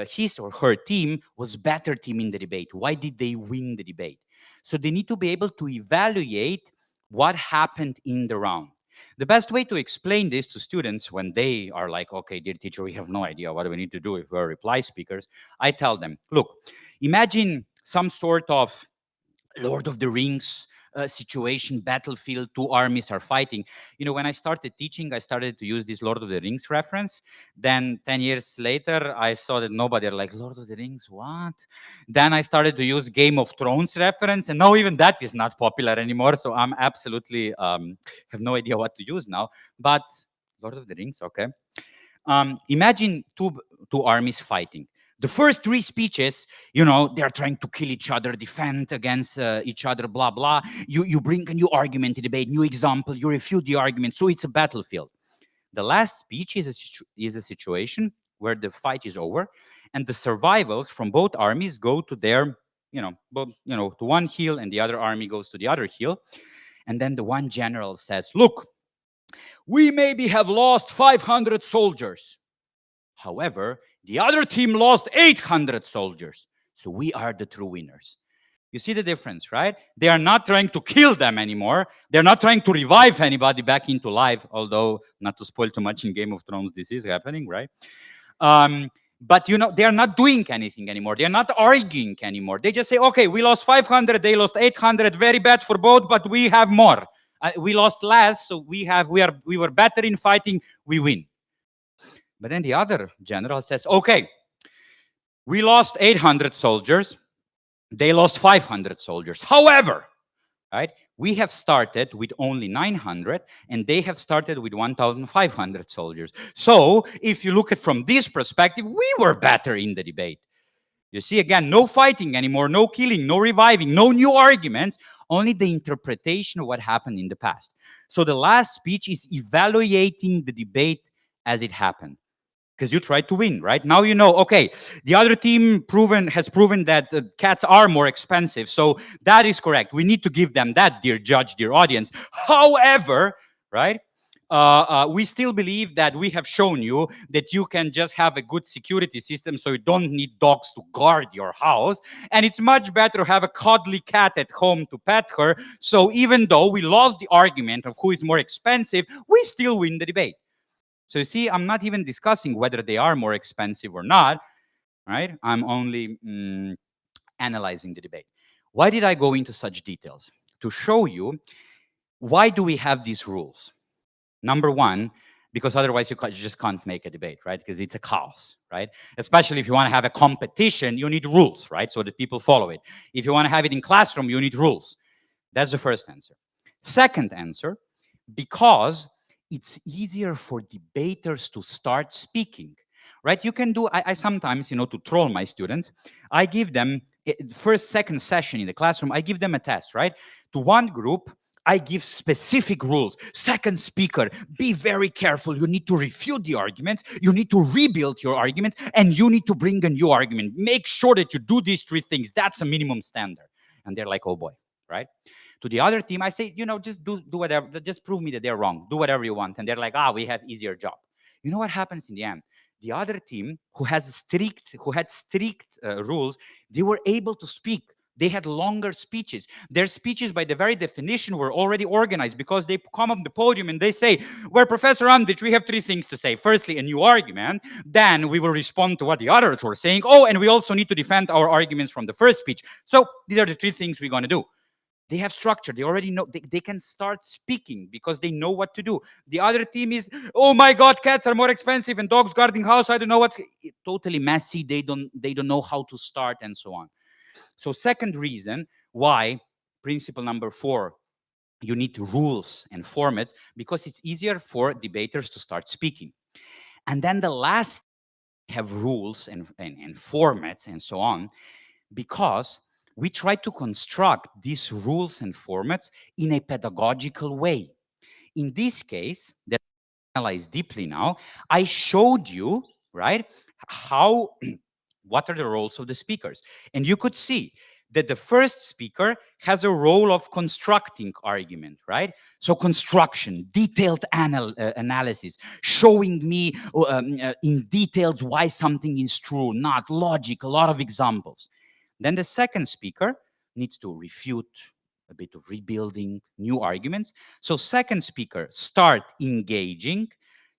his or her team was better team in the debate. Why did they win the debate? So they need to be able to evaluate what happened in the round. The best way to explain this to students when they are like, okay, dear teacher, we have no idea what do we need to do if we're reply speakers. I tell them, look, imagine some sort of Lord of the Rings situation, battlefield, two armies are fighting. You know, when I started teaching, I started to use this Lord of the Rings reference. Then 10 years later, I saw that nobody are like, Lord of the Rings, what? Then I started to use Game of Thrones reference, and now even that is not popular anymore. So I'm absolutely have no idea what to use now. But Lord of the Rings, okay. Imagine two armies fighting. The first three speeches, you know, they're trying to kill each other, defend against each other, blah, blah. You bring a new argument to debate, new example, you refute the argument. So it's a battlefield. The last speech is a situation where the fight is over and the survivors from both armies go to their, to one hill and the other army goes to the other hill. And then the one general says, look, we maybe have lost 500 soldiers. However, the other team lost 800 soldiers. So we are the true winners. You see the difference, right? They are not trying to kill them anymore. They're not trying to revive anybody back into life, although, not to spoil too much in Game of Thrones, this is happening, right? But, you know, they are not doing anything anymore. They're not arguing anymore. They just say, okay, we lost 500, they lost 800, very bad for both, but we have more. We lost less, so we were better in fighting, we win. But then the other general says, okay, we lost 800 soldiers. They lost 500 soldiers. However, right, we have started with only 900 and they have started with 1,500 soldiers. So if you look at from this perspective, we were better in the debate. You see, again, no fighting anymore, no killing, no reviving, no new arguments, only the interpretation of what happened in the past. So the last speech is evaluating the debate as it happened. Because you tried to win, right? Now you know, okay, the other team has proven that cats are more expensive. So that is correct. We need to give them that, dear judge, dear audience. However, right, we still believe that we have shown you that you can just have a good security system so you don't need dogs to guard your house. And it's much better to have a cuddly cat at home to pet her. So even though we lost the argument of who is more expensive, we still win the debate. So you see, I'm not even discussing whether they are more expensive or not, right? I'm only analyzing the debate. Why did I go into such details? To show you why do we have these rules? Number one, because otherwise you just can't make a debate, right? Because it's a chaos, right? Especially if you want to have a competition, you need rules, right? So that people follow it. If you want to have it in classroom, you need rules. That's the first answer. Second answer, because it's easier for debaters to start speaking, right? You can do, I sometimes, to troll my students, I give them first, second session in the classroom, I give them a test, right? To one group, I give specific rules. Second speaker, be very careful. You need to refute the arguments. You need to rebuild your arguments, and you need to bring a new argument. Make sure that you do these three things. That's a minimum standard. And they're like, oh boy, right? To the other team, I say, just do whatever. Just prove me that they're wrong. Do whatever you want. And they're like, we have easier job. You know what happens in the end? The other team who had strict rules, they were able to speak. They had longer speeches. Their speeches, by the very definition, were already organized because they come on the podium and they say, we're Professor Andrič, we have three things to say. Firstly, a new argument. Then we will respond to what the others were saying. Oh, and we also need to defend our arguments from the first speech. So these are the three things we're going to do. They have structure. They already know. They can start speaking because they know what to do. The other team is, oh my God, cats are more expensive and dogs guarding house. I don't know what's totally messy. They don't know how to start and so on. So second reason why, principle number 4, you need rules and formats, because it's easier for debaters to start speaking. And then the last have rules and formats and so on, because we try to construct these rules and formats in a pedagogical way. In this case, that I analyze deeply now, I showed you, right, how what are the roles of the speakers. And you could see that the first speaker has a role of constructing argument, right? So construction, detailed analysis, showing me in details why something is true, not logic, a lot of examples. Then the second speaker needs to refute, a bit of rebuilding, new arguments. So second speaker, start engaging.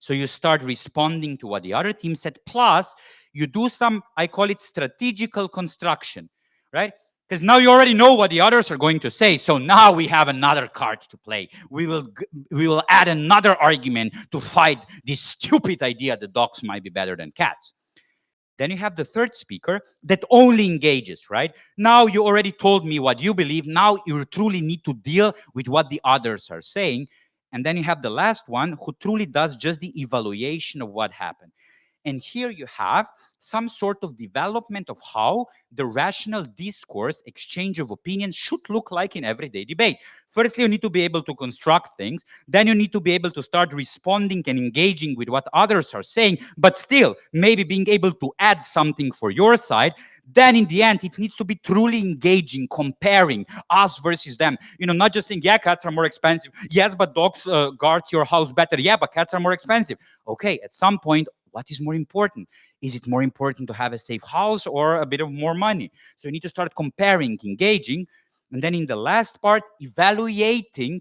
So you start responding to what the other team said, plus you do some, I call it strategical construction, right? Because now you already know what the others are going to say. So now we have another card to play. We will add another argument to fight this stupid idea that dogs might be better than cats. Then you have the third speaker that only engages, right? Now you already told me what you believe. Now you truly need to deal with what the others are saying. And then you have the last one who truly does just the evaluation of what happened. And here you have some sort of development of how the rational discourse, exchange of opinions should look like in everyday debate. Firstly, you need to be able to construct things. Then you need to be able to start responding and engaging with what others are saying, but still maybe being able to add something for your side. Then in the end, it needs to be truly engaging, comparing us versus them. Not just saying, yeah, cats are more expensive. Yes, but dogs guard your house better. Yeah, but cats are more expensive. Okay, at some point, what is more important? Is it more important to have a safe house or a bit of more money? So you need to start comparing, engaging, and then in the last part, evaluating,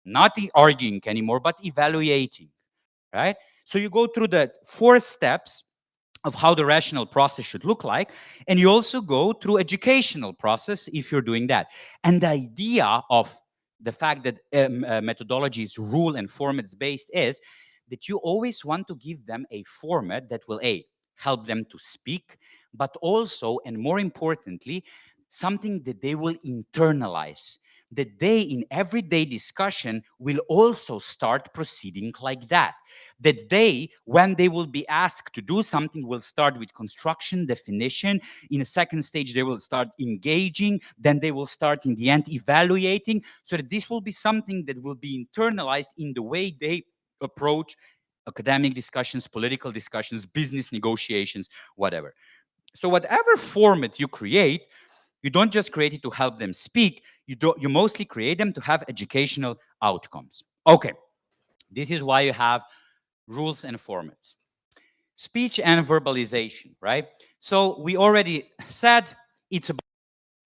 not arguing anymore, but evaluating, right? So you go through the 4 steps of how the rational process should look like, and you also go through educational process if you're doing that. And the idea of the fact that methodology is rule and formats based is that you always want to give them a format that will help them to speak, but also, and more importantly, something that they will internalize, that they in everyday discussion will also start proceeding like that. That they, when they will be asked to do something, will start with construction, definition. In a second stage, they will start engaging. Then they will start in the end evaluating, so that this will be something that will be internalized in the way they approach academic discussions, political discussions, business negotiations, whatever. So whatever format you create, you don't just create it to help them speak, you mostly create them to have educational outcomes. Okay, this is why you have rules and formats. Speech and verbalization, right? So we already said it's about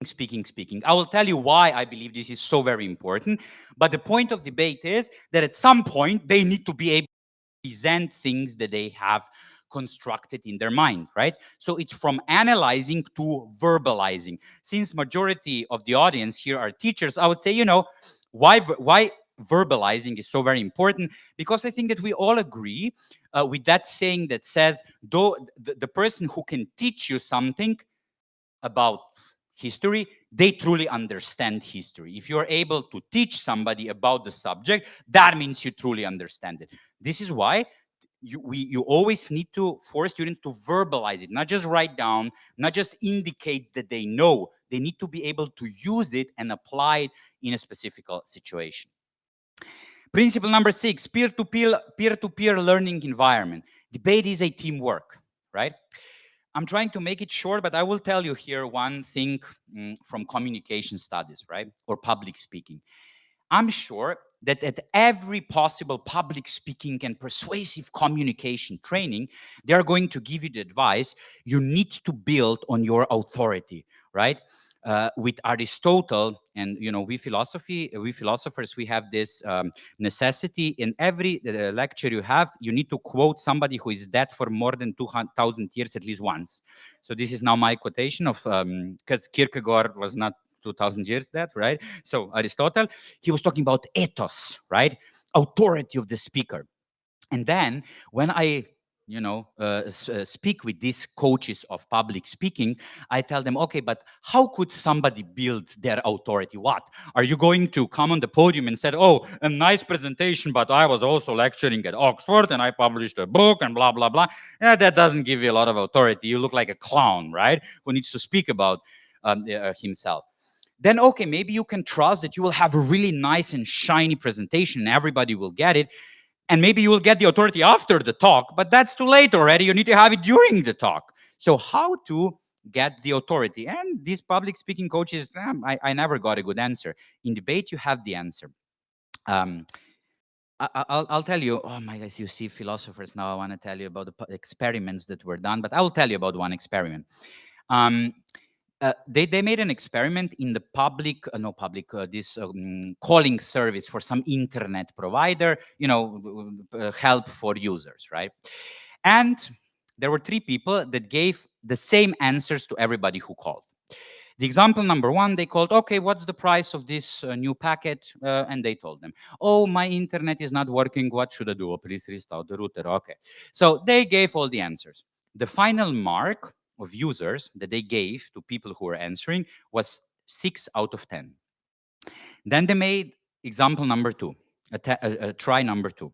speaking. I will tell you why I believe this is so very important, but the point of debate is that at some point they need to be able to present things that they have constructed in their mind, right? So it's from analyzing to verbalizing. Since majority of the audience here are teachers, I would say, why verbalizing is so very important, because I think that we all agree with that saying that says, though the person who can teach you something about history, they truly understand history. If you're able to teach somebody about the subject, that means you truly understand it. This is why you always need to force students to verbalize it, not just write down, not just indicate that they know. They need to be able to use it and apply it in a specific situation. Principle number 6, peer-to-peer learning environment. Debate is a teamwork, right? I'm trying to make it short, but I will tell you here one thing from communication studies, right? Or public speaking. I'm sure that at every possible public speaking and persuasive communication training, they are going to give you the advice you need to build on your authority, right? With Aristotle, and we philosophers, we have this necessity. In every lecture you have, you need to quote somebody who is dead for more than 2,000 years at least once. So this is now my quotation of, because Kierkegaard was not 2,000 years dead, right? So Aristotle, he was talking about ethos, right? Authority of the speaker. And then when I speak with these coaches of public speaking, I tell them, okay, but how could somebody build their authority? What? Are you going to come on the podium and say, oh, a nice presentation, but I was also lecturing at Oxford and I published a book and blah, blah, blah. Yeah, that doesn't give you a lot of authority. You look like a clown, right? Who needs to speak about himself. Then, okay, maybe you can trust that you will have a really nice and shiny presentation and everybody will get it. And maybe you will get the authority after the talk, but that's too late already. You need to have it during the talk. So how to get the authority? And these public speaking coaches, I never got a good answer. In debate, you have the answer. I'll tell you, oh my gosh, you see philosophers now, I want to tell you about the experiments that were done, but I will tell you about one experiment. They made an experiment in the this calling service for some internet provider, help for users, right? And there were 3 people that gave the same answers to everybody who called. The example number 1, they called, okay, what's the price of this new packet? And they told them, oh, my internet is not working. What should I do? Oh, please restart the router. Okay. So they gave all the answers. The final mark of users that they gave to people who were answering was 6 out of 10. Then they made example number 2, try number 2.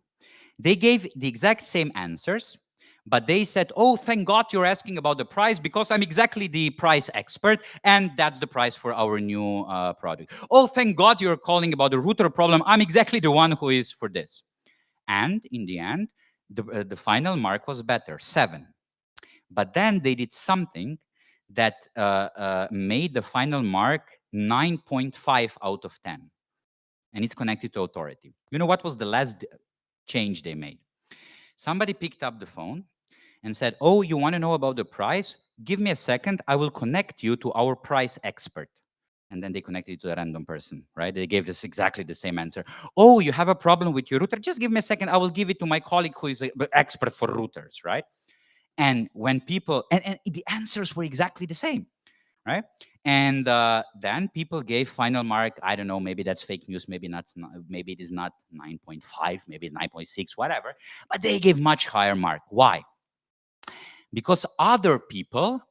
They gave the exact same answers, but they said, oh, thank God you're asking about the price because I'm exactly the price expert and that's the price for our new product. Oh, thank God you're calling about the router problem. I'm exactly the one who is for this. And in the end, the final mark was better, 7. But then they did something that made the final mark 9.5 out of 10. And it's connected to authority. You know what was the last change they made? Somebody picked up the phone and said, oh, you want to know about the price? Give me a second. I will connect you to our price expert. And then they connected to a random person, right? They gave us exactly the same answer. Oh, you have a problem with your router? Just give me a second. I will give it to my colleague who is an expert for routers, right? And when people, and the answers were exactly the same, right? And then people gave final mark, I don't know, maybe that's fake news, maybe not, maybe it is not 9.5, maybe 9.6, whatever, but they gave much higher mark. Why? Because other people,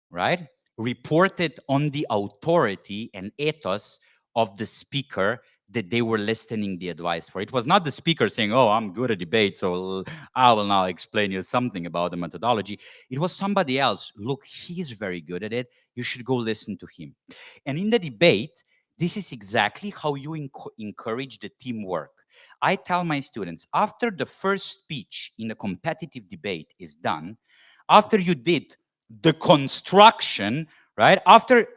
right, reported on the authority and ethos of the speaker that they were listening the advice for. It was not the speaker saying, oh, I'm good at debate, so I will now explain you something about the methodology. It was somebody else. Look, he's very good at it. You should go listen to him. And in the debate, this is exactly how you encourage the teamwork. I tell my students, after the first speech in a competitive debate is done, after you did the construction, right? After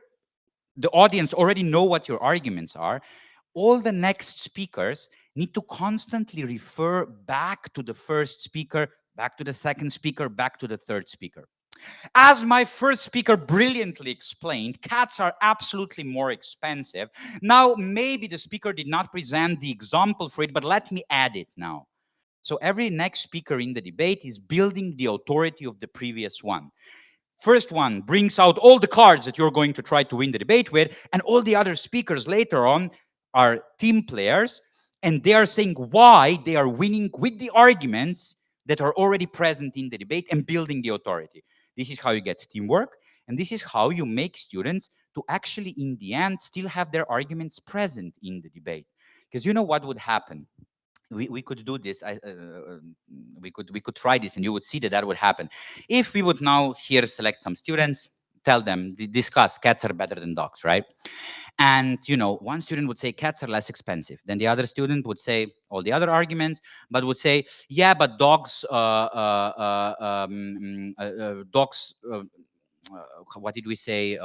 the audience already know what your arguments are, all the next speakers need to constantly refer back to the first speaker, back to the second speaker, back to the third speaker. As my first speaker brilliantly explained, cats are absolutely more expensive. Now, maybe the speaker did not present the example for it, but let me add it now. So every next speaker in the debate is building the authority of the previous one. First one brings out all the cards that you're going to try to win the debate with, and all the other speakers later on are team players, and they are saying why they are winning with the arguments that are already present in the debate and building the authority. This is how you get teamwork, and this is how you make students to actually, in the end, still have their arguments present in the debate. Because you know what would happen? we could do this. We could try this, and you would see that that would happen. If we would now here select some students, tell them, discuss cats are better than dogs, right? And one student would say cats are less expensive. Then the other student would say all the other arguments, but would say, yeah, but dogs, dogs. What did we say?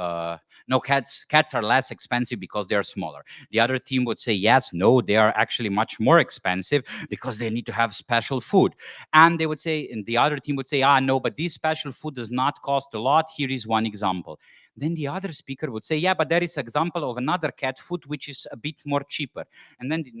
No, cats are less expensive because they are smaller. The other team would say yes, no, they are actually much more expensive because they need to have special food. And they would say, and the other team would say, ah, no, but this special food does not cost a lot. Here is one example. Then the other speaker would say, yeah, but there is example of another cat food which is a bit more cheaper. And then the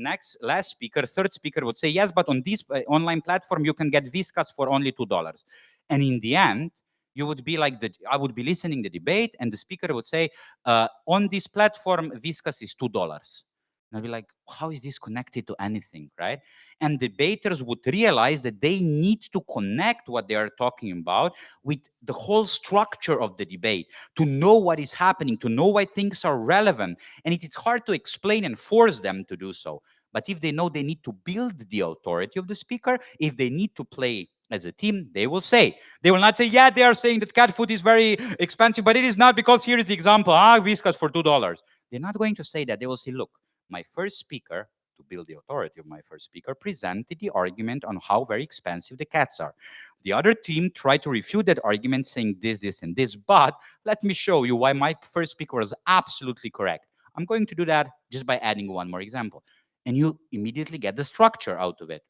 last speaker, third speaker would say, yes, but on this online platform you can get Viscas for only $2. And in the end, you would be like, I would be listening the debate, and the speaker would say, on this platform Viscas is $2. And I'd be like, how is this connected to anything, right? And debaters would realize that they need to connect what they are talking about with the whole structure of the debate, to know what is happening, to know why things are relevant. And it is hard to explain and force them to do so. But if they know they need to build the authority of the speaker, if they need to play as a team, they will say. They will not say, yeah, they are saying that cat food is very expensive, but it is not because here is the example. Whiskas for $2. They're not going to say that. They will say, look, my first speaker, to build the authority of my first speaker, presented the argument on how very expensive the cats are. The other team tried to refute that argument saying this, this, and this, but let me show you why my first speaker was absolutely correct. I'm going to do that just by adding one more example. And you immediately get the structure out of it,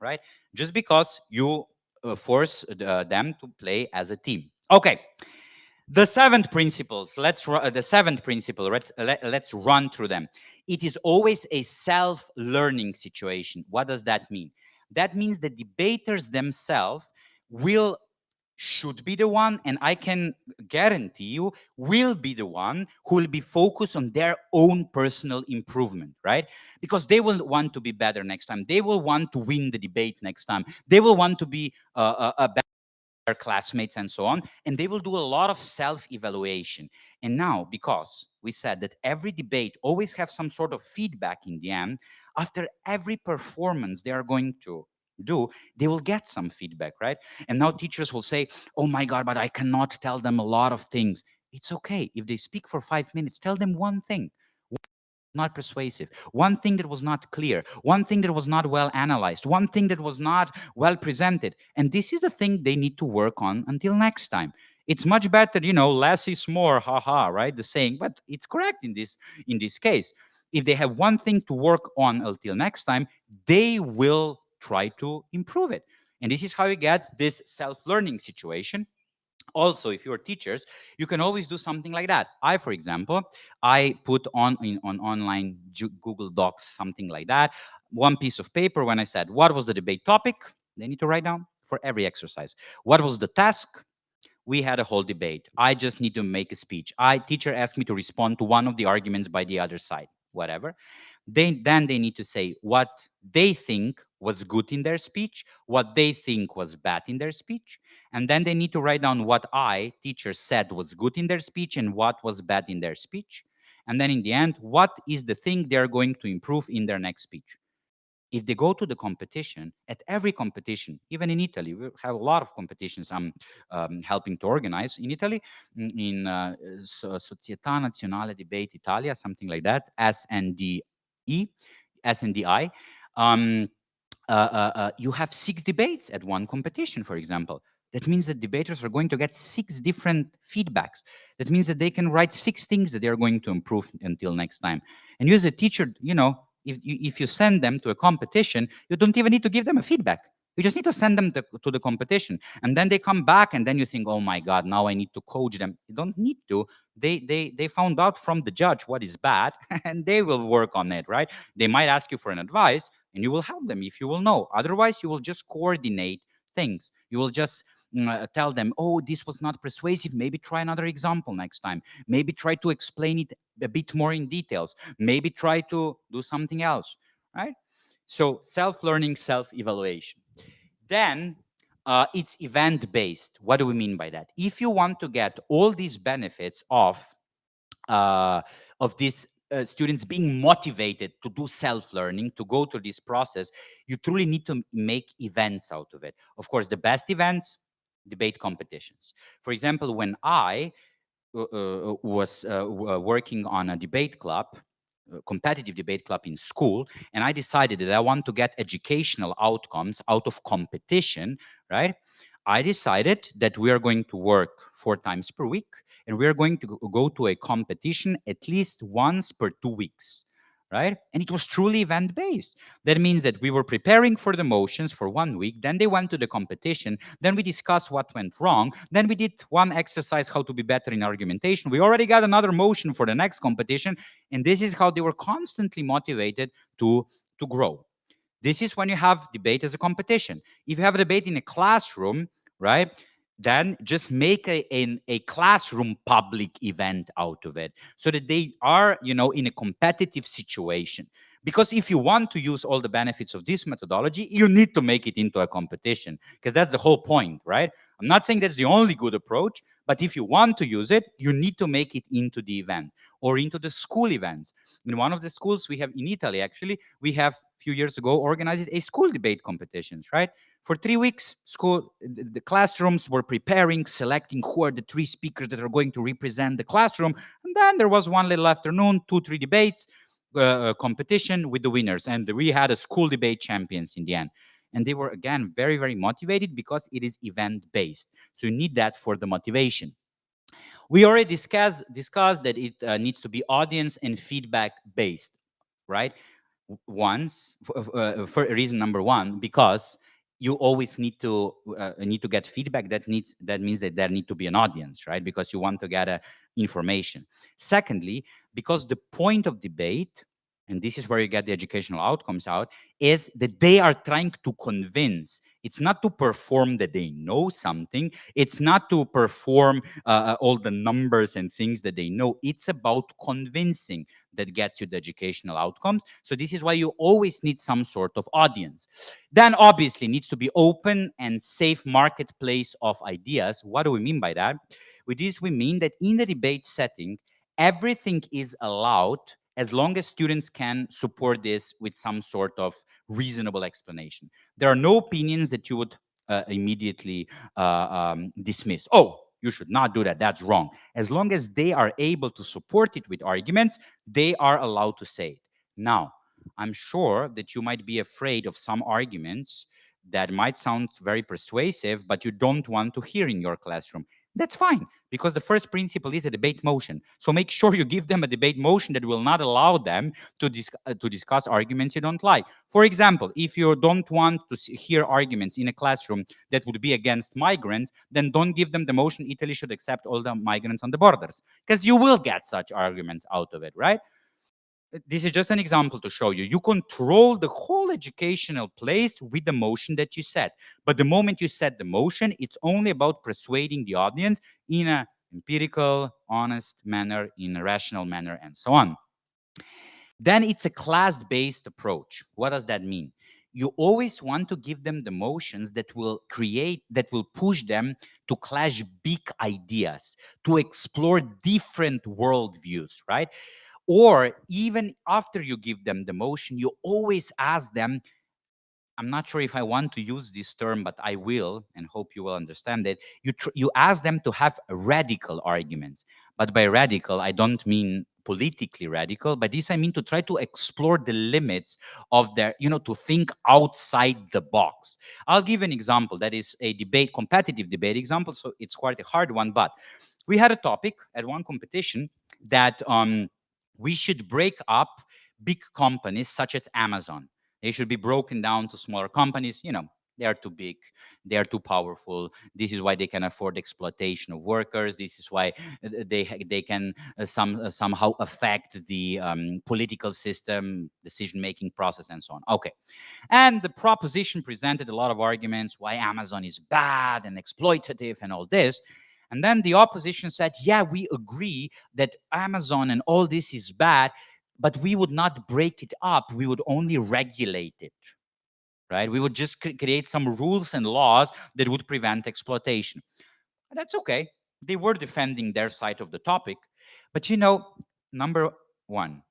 right? Just because you force them to play as a team. Okay. The seventh principles. The seventh principle. Let's run through them. It is always a self-learning situation. What does that mean? That means the debaters themselves will should be the one, and I can guarantee you will be the one who will be focused on their own personal improvement, right? Because they will want to be better next time. They will want to win the debate next time. They will want to be a better their classmates and so on, and they will do a lot of self-evaluation. And now, because we said that every debate always have some sort of feedback in the end, after every performance they are going to do, they will get some feedback, right? And now teachers will say, oh my god, but I cannot tell them a lot of things. It's okay if they speak for 5 minutes, tell them one thing not persuasive, one thing that was not clear, one thing that was not well analyzed, one thing that was not well presented. And this is the thing they need to work on until next time. It's much better, less is more, haha, right? The saying, but it's correct in this case. If they have one thing to work on until next time, they will try to improve it. And this is how you get this self-learning situation. Also, if you're teachers, you can always do something like that. For example, I put on online Google Docs, something like that, one piece of paper. When I said what was the debate topic, they need to write down for every exercise. What was the task? We had a whole debate. I just need to make a speech. Teacher asked me to respond to one of the arguments by the other side, whatever. Then they need to say what they think was good in their speech, what they think was bad in their speech, and then they need to write down what teacher, said was good in their speech and what was bad in their speech. And then in the end, what is the thing they're going to improve in their next speech? If they go to the competition, at every competition, even in Italy, we have a lot of competitions I'm helping to organize in Italy, in Società Nazionale Debate Italia, something like that, SNDI. SNDI. Um, you have 6 debates at one competition, for example. That means that debaters are going to get 6 different feedbacks. That means that they can write 6 things that they are going to improve until next time. And you as a teacher, if you send them to a competition, you don't even need to give them a feedback. You just need to send them to the competition. And then they come back and then you think, oh my God, now I need to coach them. You don't need to. They found out from the judge what is bad and they will work on it, right? They might ask you for an advice and you will help them if you will know. Otherwise, you will just coordinate things. You will just tell them, oh, this was not persuasive. Maybe try another example next time. Maybe try to explain it a bit more in details. Maybe try to do something else, right? So self-learning, self-evaluation. Then it's event-based. What do we mean by that? If you want to get all these benefits of this students being motivated to do self-learning, to go through this process, you truly need to make events out of it. Of course, the best events, debate competitions. For example, when I was working on a debate club, competitive debate club in school, and I decided that I want to get educational outcomes out of competition, right? I decided that we are going to work 4 times per week, and we are going to go to a competition at least once per 2 weeks, right? And it was truly event based. That means that we were preparing for the motions for 1 week, then they went to the competition, then we discussed what went wrong, then we did one exercise how to be better in argumentation. We already got another motion for the next competition, and this is how they were constantly motivated to grow. This is when you have debate as a competition. If you have a debate in a classroom, right, then just make a classroom public event out of it so that they are, in a competitive situation. Because if you want to use all the benefits of this methodology, you need to make it into a competition, because that's the whole point, right? I'm not saying that's the only good approach, but if you want to use it, you need to make it into the event or into the school events. In one of the schools we have in Italy, actually, we have a few years ago organized a school debate competitions, right? For 3 weeks, the classrooms were preparing, selecting who are the 3 speakers that are going to represent the classroom. And then there was one little afternoon, 2, 3 debates, competition with the winners. And we had a school debate champions in the end. And they were, again, very, very motivated because it is event-based. So you need that for the motivation. We already discussed that it needs to be audience and feedback based, right? Once for reason number one, because you always need to get feedback. That means that there need to be an audience, right? Because you want to get information. Secondly, because the point of debate, and this is where you get the educational outcomes out, is that they are trying to convince. It's not to perform that they know something. It's not to perform all the numbers and things that they know. It's about convincing that gets you the educational outcomes. So this is why you always need some sort of audience. Then obviously needs to be open and safe marketplace of ideas. What do we mean by that? With this, we mean that in the debate setting, everything is allowed as long as students can support this with some sort of reasonable explanation. There are no opinions that you would immediately dismiss. Oh, you should not do that. That's wrong. As long as they are able to support it with arguments, they are allowed to say it. Now, I'm sure that you might be afraid of some arguments that might sound very persuasive, but you don't want to hear in your classroom. That's fine, because the first principle is a debate motion. So make sure you give them a debate motion that will not allow them to discuss arguments you don't like. For example, if you don't want to hear arguments in a classroom that would be against migrants, then don't give them the motion Italy should accept all the migrants on the borders, because you will get such arguments out of it, right? This is just an example to show you. You control the whole educational place with the motion that you set. But the moment you set the motion, it's only about persuading the audience in an empirical, honest manner, in a rational manner, and so on. Then it's a class-based approach. What does that mean? You always want to give them the motions that will push them to clash big ideas, to explore different worldviews, right? Or even after you give them the motion, you always ask them, I'm not sure if I want to use this term, but I will, and hope you will understand it. You ask them to have radical arguments. But by radical, I don't mean politically radical. By this, I mean to try to explore the limits of their, to think outside the box. I'll give an example that is a competitive debate example, so it's quite a hard one. But we had a topic at one competition that we should break up big companies such as Amazon. They should be broken down to smaller companies. They are too big, they are too powerful. This is why they can afford exploitation of workers. This is why they can somehow affect the political system, decision-making process, and so on. Okay. And the proposition presented a lot of arguments why Amazon is bad and exploitative and all this. And then the opposition said, yeah, we agree that Amazon and all this is bad, but we would not break it up. We would only regulate it, right? We would just create some rules and laws that would prevent exploitation. And that's okay. They were defending their side of the topic. But number one,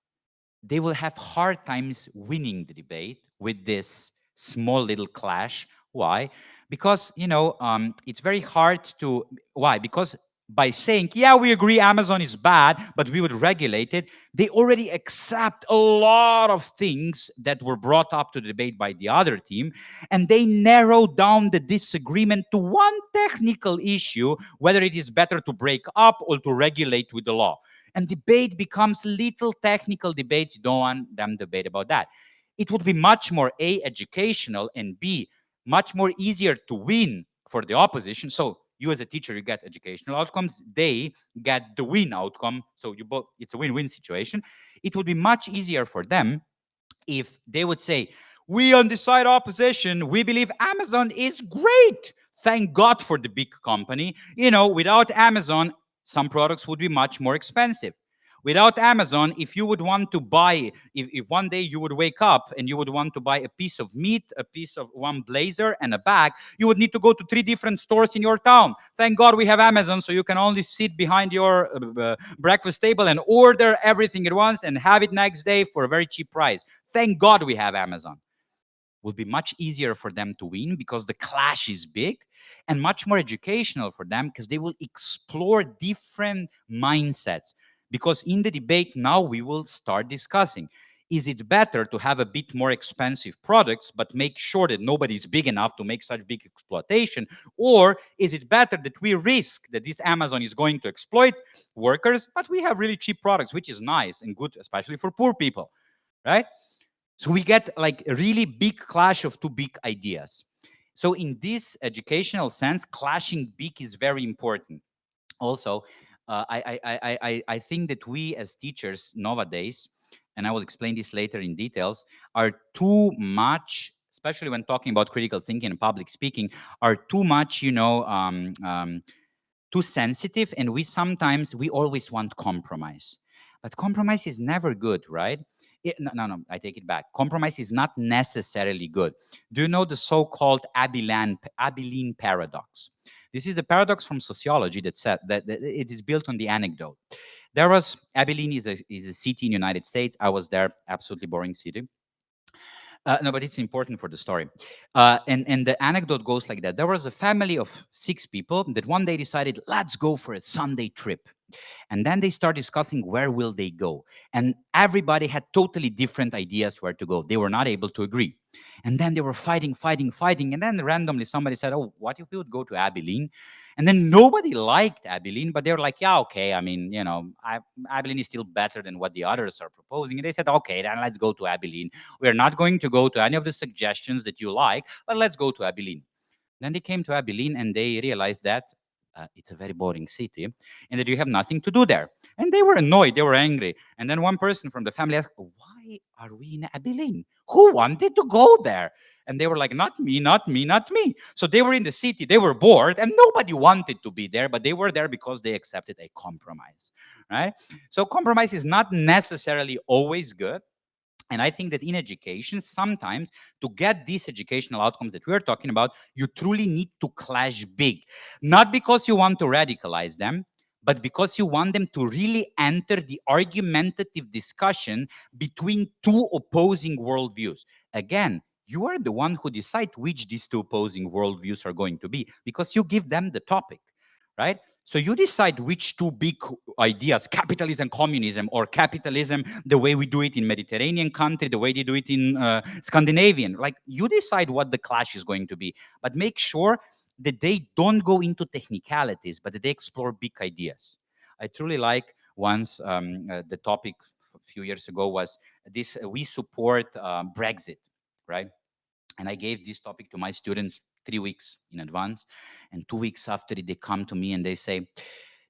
they will have hard times winning the debate with this small little clash. Why? Because it's very hard to. Why? Because by saying, yeah, we agree Amazon is bad, but we would regulate it, they already accept a lot of things that were brought up to the debate by the other team, and they narrow down the disagreement to one technical issue, whether it is better to break up or to regulate with the law. And debate becomes little technical debates. You don't want them to debate about that. It would be much more A, educational, and B, much more easier to win for the opposition. So you as a teacher, you get educational outcomes. They get the win outcome. So you both, it's a win-win situation. It would be much easier for them if they would say, we on the side opposition, we believe Amazon is great. Thank God for the big company. Without Amazon, some products would be much more expensive. Without Amazon, if you would want to buy, if one day you would wake up and you would want to buy a piece of meat, a piece of one blazer, and a bag, you would need to go to 3 different stores in your town. Thank God we have Amazon, so you can only sit behind your breakfast table and order everything at once and have it next day for a very cheap price. Thank God we have Amazon. Will be much easier for them to win because the clash is big, and much more educational for them because they will explore different mindsets. Because in the debate now we will start discussing, is it better to have a bit more expensive products but make sure that nobody's big enough to make such big exploitation, or is it better that we risk that this Amazon is going to exploit workers, but we have really cheap products, which is nice and good, especially for poor people, right? So we get like a really big clash of two big ideas. So in this educational sense, clashing big is very important. Also, I think that we as teachers nowadays, and I will explain this later in details, are too much, especially when talking about critical thinking and public speaking, are too much, too sensitive, and we always want compromise. But compromise is never good, right? No, I take it back. Compromise is not necessarily good. Do you know the so-called Abilene paradox? This is the paradox from sociology that said that it is built on the anecdote. There was Abilene is a city in the United States. I was there, absolutely boring city. No, but it's important for the story. And the anecdote goes like that. There was a family of 6 people that one day decided, let's go for a Sunday trip. And then they start discussing where will they go. And everybody had totally different ideas where to go. They were not able to agree. And then they were fighting. And then randomly somebody said, oh, what if we would go to Abilene? And then nobody liked Abilene, but they were like, yeah, okay. I mean, Abilene is still better than what the others are proposing. And they said, okay, then let's go to Abilene. We're not going to go to any of the suggestions that you like, but let's go to Abilene. Then they came to Abilene and they realized that it's a very boring city and that you have nothing to do there. And they were annoyed, they were angry. And then one person from the family asked, why are we in Abilene? Who wanted to go there? And they were like, not me, not me, not me. So they were in the city, they were bored, and nobody wanted to be there, but they were there because they accepted a compromise, right? So compromise is not necessarily always good. And I think that in education, sometimes to get these educational outcomes that we're talking about, you truly need to clash big. Not because you want to radicalize them, but because you want them to really enter the argumentative discussion between two opposing worldviews. Again, you are the one who decide which these two opposing worldviews are going to be, because you give them the topic, right? So you decide which two big ideas, capitalism, communism, or capitalism the way we do it in Mediterranean country, the way they do it in Scandinavian. Like, you decide what the clash is going to be, but make sure that they don't go into technicalities, but that they explore big ideas. I truly like once the topic a few years ago was this: we support Brexit, right? And I gave this topic to my students 3 weeks in advance, and 2 weeks after it, they come to me and they say,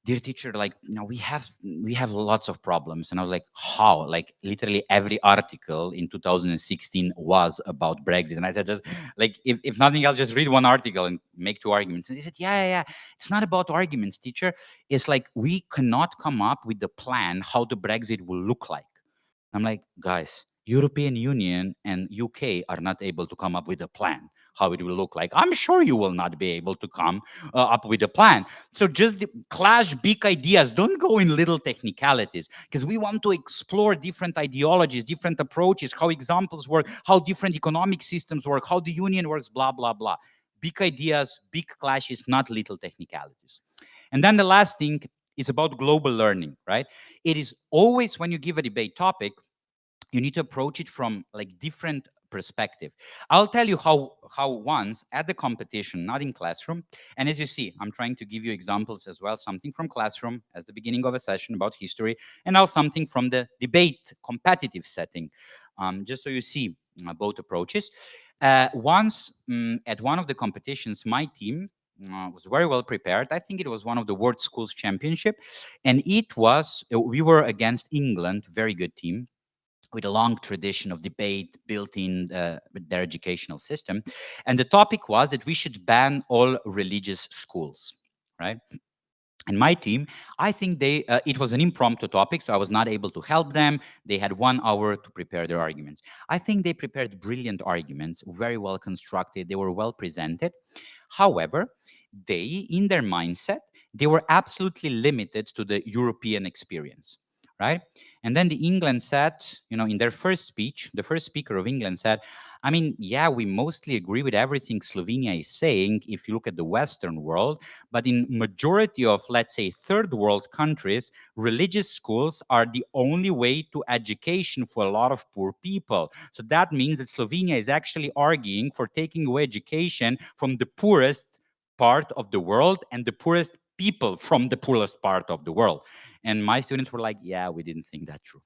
dear teacher, like, we have lots of problems. And I was like, how? Like, literally every article in 2016 was about Brexit. And I said, just like, if nothing else, just read one article and make 2 arguments. And they said, yeah, it's not about arguments, teacher. It's like, we cannot come up with the plan how the Brexit will look like. I'm like, guys, European Union and UK are not able to come up with a plan. how it will look like. I'm sure you will not be able to come up with a plan. So just clash big ideas. Don't go in little technicalities, because we want to explore different ideologies, different approaches, how examples work, how different economic systems work, how the union works, blah, blah, blah. Big ideas, big clashes, not little technicalities. And then the last thing is about global learning, right? It is always, when you give a debate topic, you need to approach it from like different perspective. I'll tell you how once at the competition, not in classroom, and as you see, I'm trying to give you examples as well, something from classroom as the beginning of a session about history, and now something from the debate competitive setting, just so you see both approaches. Once at one of the competitions, my team was very well prepared. I think it was one of the World Schools Championship, and it was we were against England, very good team with a long tradition of debate built in their educational system. And the topic was that we should ban all religious schools, right? And my team, I think it was an impromptu topic, so I was not able to help them. They had 1 hour to prepare their arguments. I think they prepared brilliant arguments, very well constructed. They were well presented. However, they, in their mindset, they were absolutely limited to the European experience, right? And then the England said, in their first speech, the first speaker of England said, I mean, yeah, we mostly agree with everything Slovenia is saying if you look at the Western world, but in majority of, let's say, third world countries, religious schools are the only way to education for a lot of poor people. So that means that Slovenia is actually arguing for taking away education from the poorest part of the world and the poorest people from the poorest part of the world. And my students were like, yeah, we didn't think that true.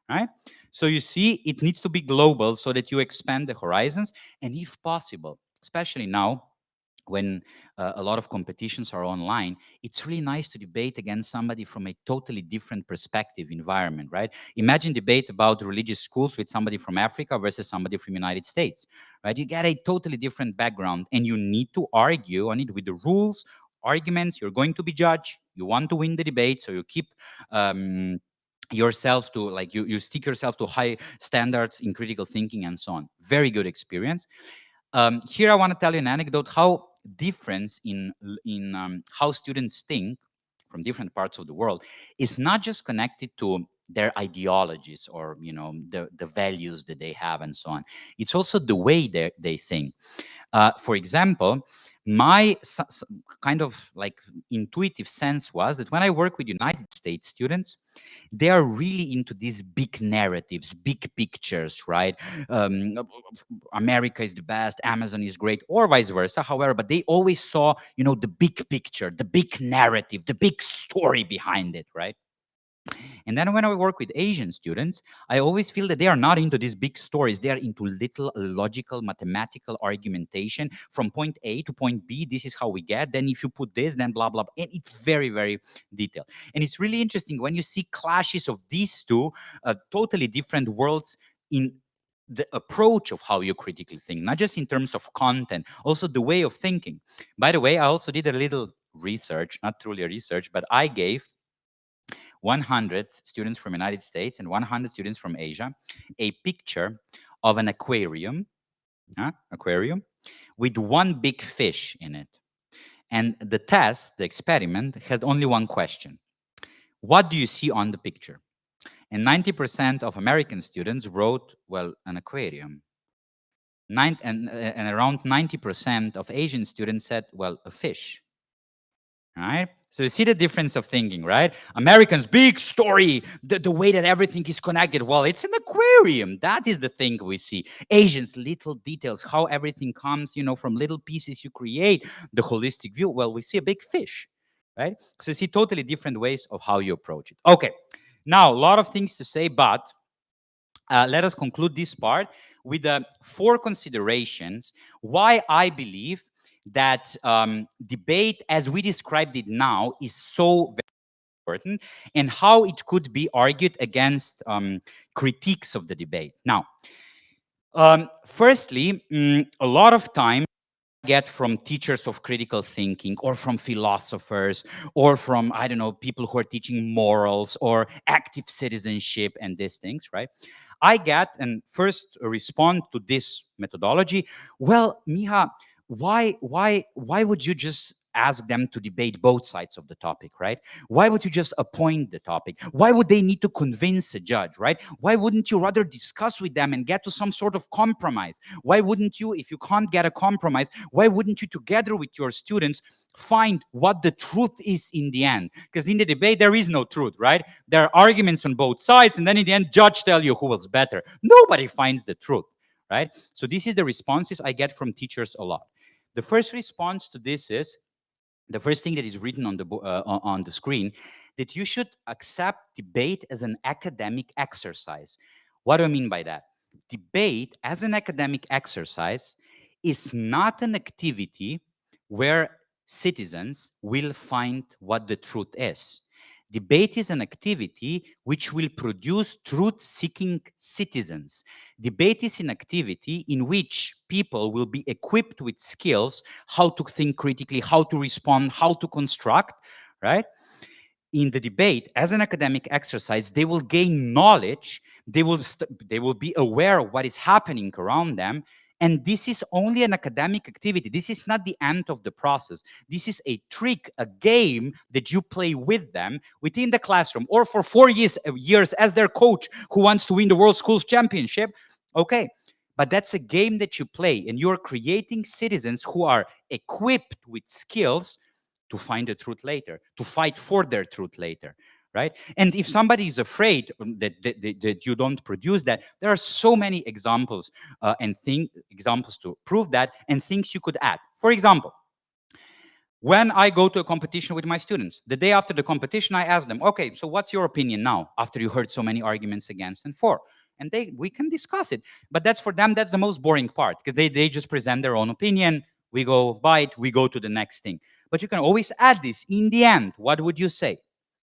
Right? So you see, it needs to be global so that you expand the horizons. And if possible, especially now, when a lot of competitions are online, it's really nice to debate against somebody from a totally different perspective environment, right? Imagine debate about religious schools with somebody from Africa versus somebody from United States, right? You get a totally different background, and you need to argue on it with the rules, arguments. You're going to be judged. You want to win the debate, so you keep yourself to, like, you stick yourself to high standards in critical thinking and so on. Very good experience. Here I want to tell you an anecdote how difference in how students think from different parts of the world is not just connected to their ideologies or the values that they have and so on. It's also the way they think. For example, my kind of like intuitive sense was that when I work with United States students, they are really into these big narratives, big pictures, right? Um, America is the best, Amazon is great, or vice versa. However, but they always saw, the big picture, the big narrative, the big story behind it, right? And then when I work with Asian students, I always feel that they are not into these big stories. They are into little logical, mathematical argumentation from point A to point B. This is how we get. Then if you put this, then blah, blah. And it's very, very detailed. And it's really interesting when you see clashes of these two totally different worlds in the approach of how you critically think, not just in terms of content, also the way of thinking. By the way, I also did a little research, not truly a research, but I gave 100 students from United States and 100 students from Asia a picture of an aquarium with one big fish in it. And the test, the experiment, had only one question. What do you see on the picture? And 90% of American students wrote, well, an aquarium. And around 90% of Asian students said, well, a fish. Right? So you see the difference of thinking, right? Americans, big story, the way that everything is connected. Well, it's an aquarium. That is the thing we see. Asians, little details, how everything comes, from little pieces you create, the holistic view. Well, we see a big fish, right? So you see totally different ways of how you approach it. Okay, now a lot of things to say, but let us conclude this part with 4 considerations why I believe that debate, as we described it now, is so very important, and how it could be argued against critiques of the debate. Now, firstly, a lot of time get from teachers of critical thinking or from philosophers or from, I don't know, people who are teaching morals or active citizenship and these things, right? I get and first respond to this methodology. Well, Miha, why would you just ask them to debate both sides of the topic, right? Why would you just appoint the topic? Why would they need to convince a judge, right? Why wouldn't you rather discuss with them and get to some sort of compromise? Why wouldn't you, if you can't get a compromise, why wouldn't you together with your students find what the truth is in the end? Because in the debate there is no truth, right? There are arguments on both sides, and then in the end judge tell you who was better. Nobody finds the truth, right? So this is the responses I get from teachers a lot. The first response to this is the first thing that is written on on the screen, that you should accept debate as an academic exercise. What do I mean by that? Debate as an academic exercise is not an activity where citizens will find what the truth is. Debate is an activity which will produce truth-seeking citizens. Debate is an activity in which people will be equipped with skills, how to think critically, how to respond, how to construct, right? In the debate, as an academic exercise, they will gain knowledge, they will be aware of what is happening around them, and this is only an academic activity. This is not the end of the process. This is a trick, a game that you play with them within the classroom, or for 4 years as their coach who wants to win the World Schools Championship. Okay, but that's a game that you play, and you're creating citizens who are equipped with skills to find the truth later, to fight for their truth later, right? And if somebody is afraid that you don't produce that, there are so many examples examples to prove that, and things you could add. For example, when I go to a competition with my students, the day after the competition, I ask them, okay, so what's your opinion now after you heard so many arguments against and for? And we can discuss it. But that's for them, that's the most boring part, because they just present their own opinion. We go by it, we go to the next thing. But you can always add this in the end. What would you say,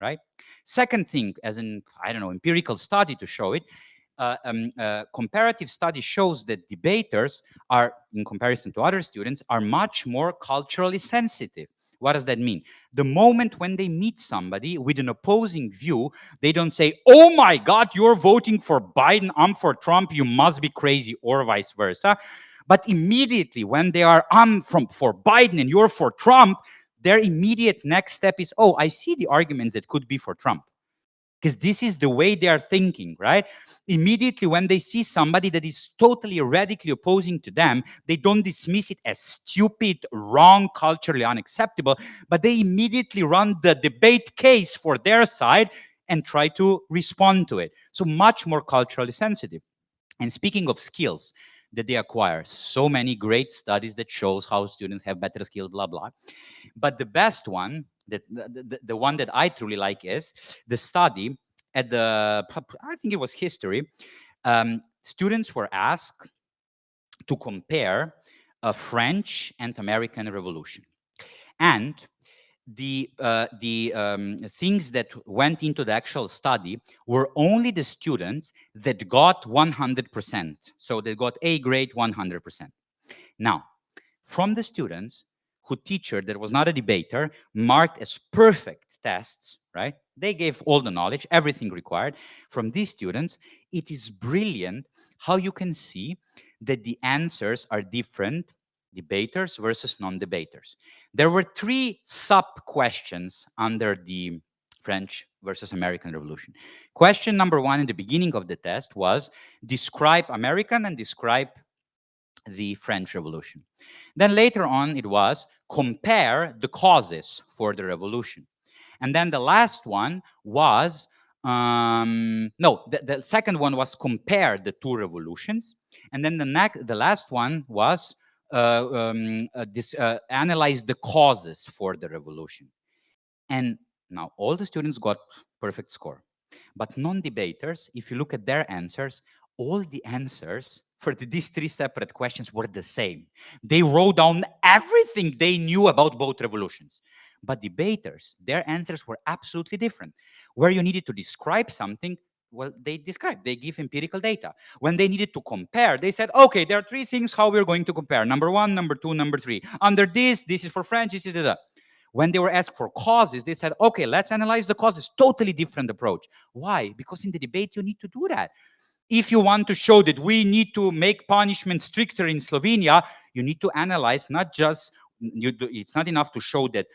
right? Second thing, as an, I don't know, empirical study to show it, comparative study shows that debaters are, in comparison to other students, are much more culturally sensitive. What does that mean? The moment when they meet somebody with an opposing view, they don't say, oh my God, you're voting for Biden, I'm for Trump, you must be crazy, or vice versa. But immediately when they are, for Biden and you're for Trump, their immediate next step is, oh, I see the arguments that could be for Trump. Because this is the way they are thinking, right? Immediately when they see somebody that is totally radically opposing to them, they don't dismiss it as stupid, wrong, culturally unacceptable, but they immediately run the debate case for their side and try to respond to it. So much more culturally sensitive. And speaking of skills that they acquire, so many great studies that shows how students have better skills, blah, blah. But the best one, the one that I truly like, is the study at the, I think it was history. Students were asked to compare a French and American Revolution. And the things that went into the actual study were only the students that got 100%. So they got A grade 100%. Now, from the students who teacher that was not a debater marked as perfect tests, right? They gave all the knowledge, everything required. From these students, it is brilliant how you can see that the answers are different, debaters versus non-debaters. There were 3 sub-questions under the French versus American Revolution. Question number 1 in the beginning of the test was, describe American and describe the French Revolution. Then later on, it was compare the causes for the revolution. And then the last one was, the second one was compare the 2 revolutions. And then the last one was analyze the causes for the revolution. And now all the students got perfect score. But non-debaters, if you look at their answers, all the answers for these 3 separate questions were the same. They wrote down everything they knew about both revolutions. But debaters, their answers were absolutely different. Where you needed to describe something, well, they described, they give empirical data. When they needed to compare, they said, okay, there are 3 things how we're going to compare. Number 1, number 2, number 3. Under this is for French, this is the. When they were asked for causes, they said, okay, let's analyze the causes. Totally different approach. Why? Because in the debate, you need to do that. if you want to show that we need to make punishment stricter in Slovenia, you need to analyze not just, it's not enough to show that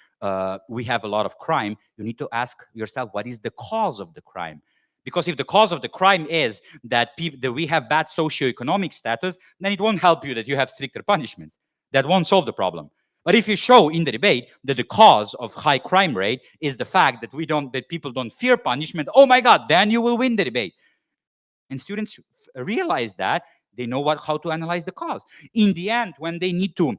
we have a lot of crime. You need to ask yourself, what is the cause of the crime? Because if the cause of the crime is that, that we have bad socioeconomic status, then it won't help you that you have stricter punishments. That won't solve the problem. But if you show in the debate that the cause of high crime rate is the fact that that people don't fear punishment, oh my God, then you will win the debate. And students realize that, they know how to analyze the cause. In the end, when they need to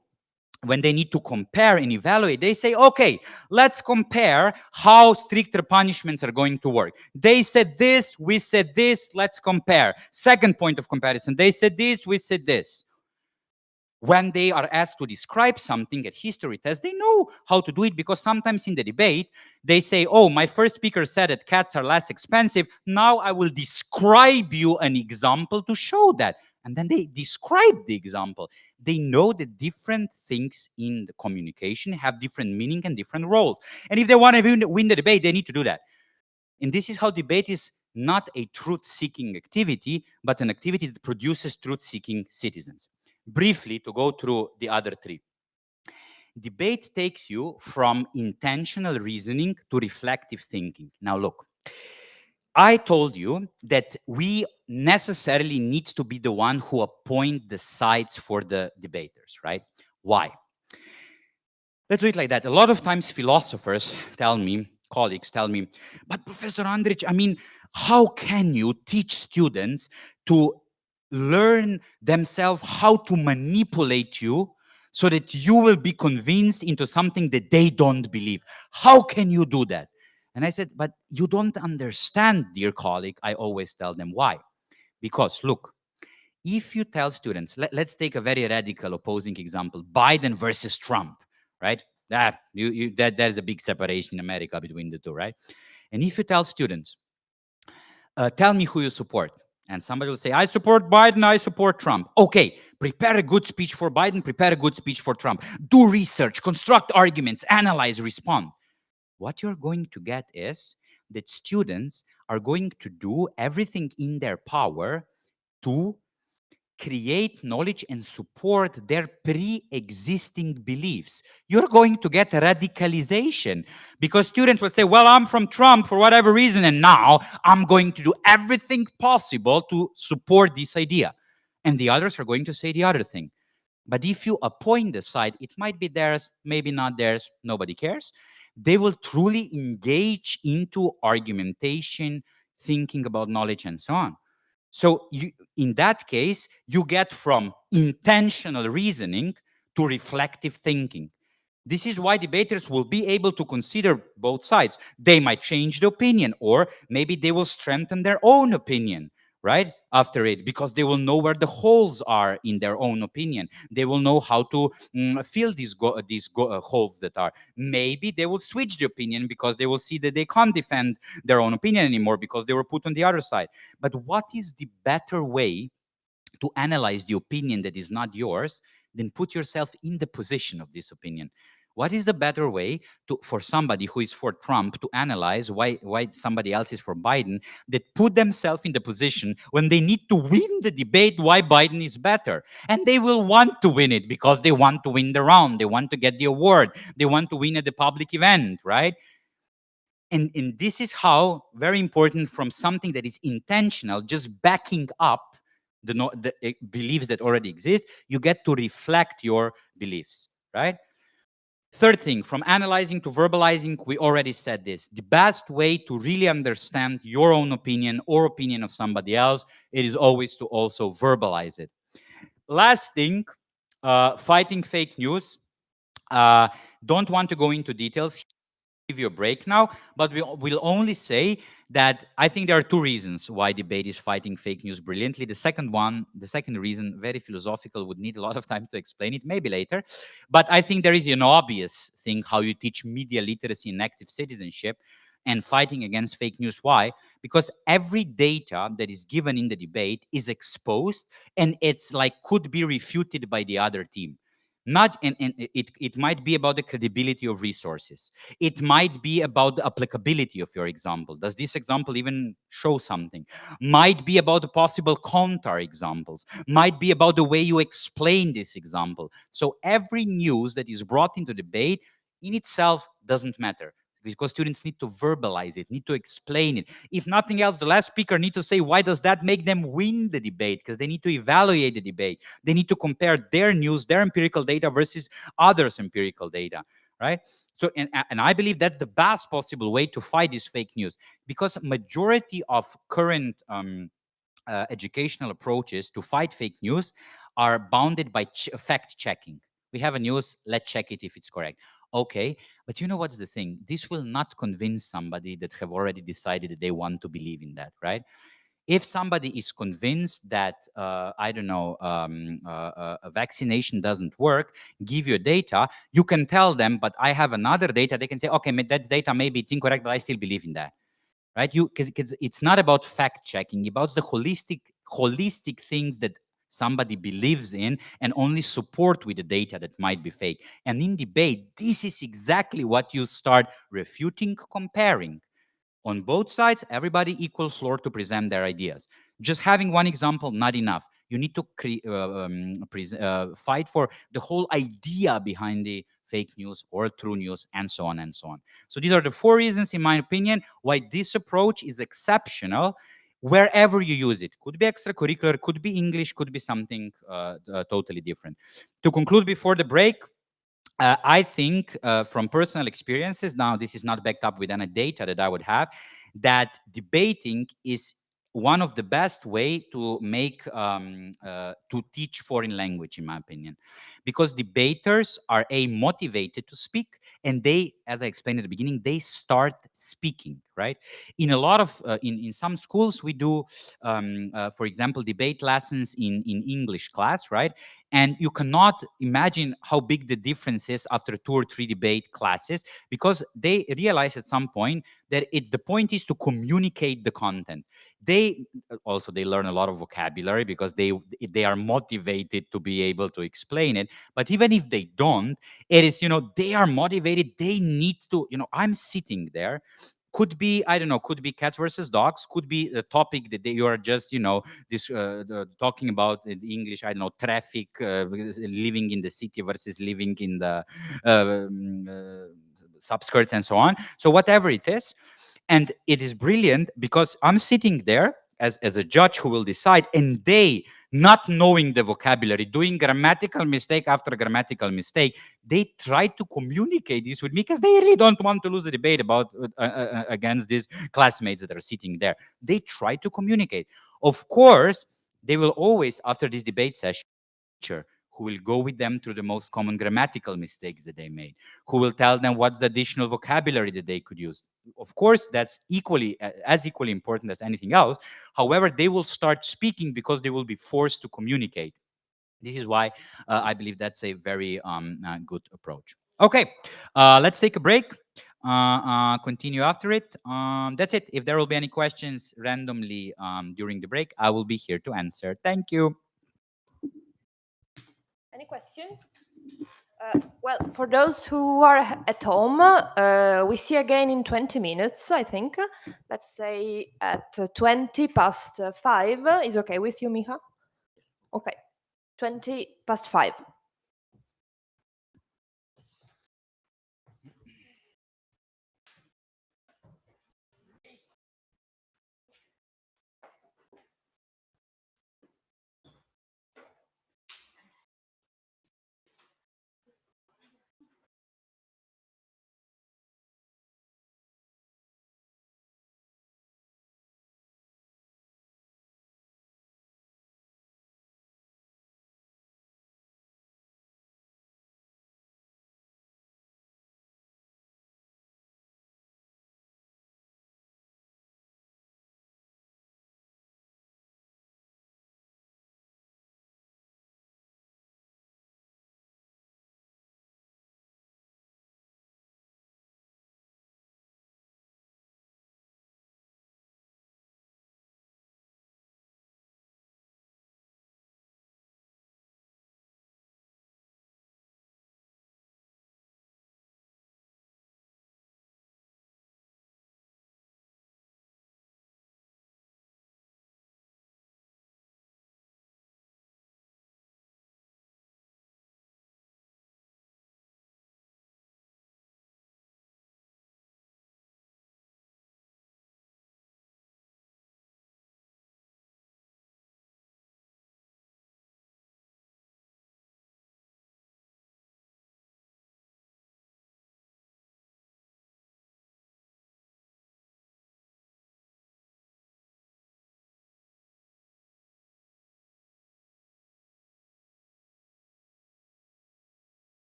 compare and evaluate, they say, okay, let's compare how stricter punishments are going to work. They said this, we said this, let's compare. Second point of comparison, they said this, we said this. When they are asked to describe something at history test, they know how to do it, because sometimes in the debate, they say, oh, my first speaker said that cats are less expensive. Now I will describe you an example to show that. And then they describe the example. They know that different things in the communication have different meaning and different roles. And if they want to win the debate, they need to do that. And this is how debate is not a truth-seeking activity, but an activity that produces truth-seeking citizens. Briefly, to go through the other three. Debate takes you from intentional reasoning to reflective thinking. Now look, I told you that we necessarily need to be the one who appoint the sides for the debaters, right? Why? Let's do it like that. A lot of times philosophers tell me, colleagues tell me, but Professor Andrič, I mean, how can you teach students to learn themselves how to manipulate you so that you will be convinced into something that they don't believe? How can you do that? And I said, but you don't understand, dear colleague. I always tell them why. Because look, if you tell students, let's take a very radical opposing example, Biden versus Trump, right? There's a big separation in America between the two, right? And if you tell students, tell me who you support, and somebody will say, I support Biden, I support Trump. Okay, prepare a good speech for Biden, prepare a good speech for Trump. Do research, construct arguments, analyze, respond. What you're going to get is that students are going to do everything in their power to create knowledge and support their pre-existing beliefs. You're going to get radicalization, because students will say, well, I'm from Trump for whatever reason, and now I'm going to do everything possible to support this idea. And the others are going to say the other thing. But if you appoint the side, it might be theirs, maybe not theirs, nobody cares. They will truly engage into argumentation, thinking about knowledge, and so on. So in that case, you get from intentional reasoning to reflective thinking. This is why debaters will be able to consider both sides. They might change the opinion, or maybe they will strengthen their own opinion, right? After it, because they will know where the holes are in their own opinion. They will know how to fill these holes that are. Maybe they will switch the opinion because they will see that they can't defend their own opinion anymore because they were put on the other side. But what is the better way to analyze the opinion that is not yours than put yourself in the position of this opinion? What is the better way for somebody who is for Trump to analyze why somebody else is for Biden, that put themselves in the position when they need to win the debate why Biden is better? And they will want to win it because they want to win the round. They want to get the award. They want to win at the public event, right? And this is how, very important, from something that is intentional, just backing up the beliefs that already exist, you get to reflect your beliefs, right? Third thing, from analyzing to verbalizing, we already said this. The best way to really understand your own opinion or opinion of somebody else, it is always to also verbalize it. Last thing, fighting fake news. Don't want to go into details. Give you a break now, but we'll only say that I think there are two reasons why debate is fighting fake news brilliantly. The second reason, very philosophical, would need a lot of time to explain it, maybe later. But I think there is an obvious thing how you teach media literacy and active citizenship and fighting against fake news. Why? Because every data that is given in the debate is exposed, and it's like could be refuted by the other team. Not and it might be about the credibility of resources. It might be about the applicability of your example. Does this example even show something? Might be about the possible counter examples. Might be about the way you explain this example. So every news that is brought into debate in itself doesn't matter, because students need to verbalize it, need to explain it. If nothing else, the last speaker need to say why does that make them win the debate, because they need to evaluate the debate. They need to compare their news, their empirical data versus others' empirical data, right? So, and I believe that's the best possible way to fight this fake news, because majority of current educational approaches to fight fake news are bounded by fact checking. We have a news, let's check it if it's correct. Okay, but you know what's the thing? This will not convince somebody that have already decided that they want to believe in that, right? If somebody is convinced that I don't know, a vaccination doesn't work, give you data, you can tell them, but I have another data. They can say, okay, that's data, maybe it's incorrect, but I still believe in that, right? You, because it's not about fact checking, about the holistic things that somebody believes in and only support with the data that might be fake. And in debate, this is exactly what you start refuting, comparing. On both sides, everybody equal floor to present their ideas. Just having one example, not enough. You need to fight for the whole idea behind the fake news or true news, and so on and so on. So these are the 4 reasons, in my opinion, why this approach is exceptional wherever you use it. Could be extracurricular, could be English, could be something totally different. To conclude before the break, I think from personal experiences, now this is not backed up with any data that I would have, that debating is one of the best way to make to teach foreign language, in my opinion, because debaters are motivated to speak, and they, as I explained at the beginning, they start speaking, right? In a lot of in some schools we do for example, debate lessons in English class, right? And you cannot imagine how big the difference is after 2 or 3 debate classes, because they realize at some point that the point is to communicate the content. They also, they learn a lot of vocabulary because they are motivated to be able to explain it. But even if they don't, it is, they are motivated. They need to, I'm sitting there. Could be, I don't know, could be cats versus dogs, could be a topic that you are just, this talking about in English, I don't know, traffic, living in the city versus living in the subskirts and so on. So whatever it is, and it is brilliant because I'm sitting there as a judge who will decide, and they, not knowing the vocabulary, doing grammatical mistake after grammatical mistake, they try to communicate this with me because they really don't want to lose the debate about against these classmates that are sitting there. They try to communicate. Of course, they will always, after this debate session, teacher who will go with them through the most common grammatical mistakes that they made, who will tell them what's the additional vocabulary that they could use. Of course, that's as equally important as anything else. However, they will start speaking because they will be forced to communicate. This is why I believe that's a very good approach. Okay, let's take a break. Continue after it. That's it. If there will be any questions randomly during the break, I will be here to answer. Thank you. Any question? Well, for those who are at home, we see again in 20 minutes, I think. Let's say at 20 past 5. Is okay with you, Miha? Okay, 20 past 5.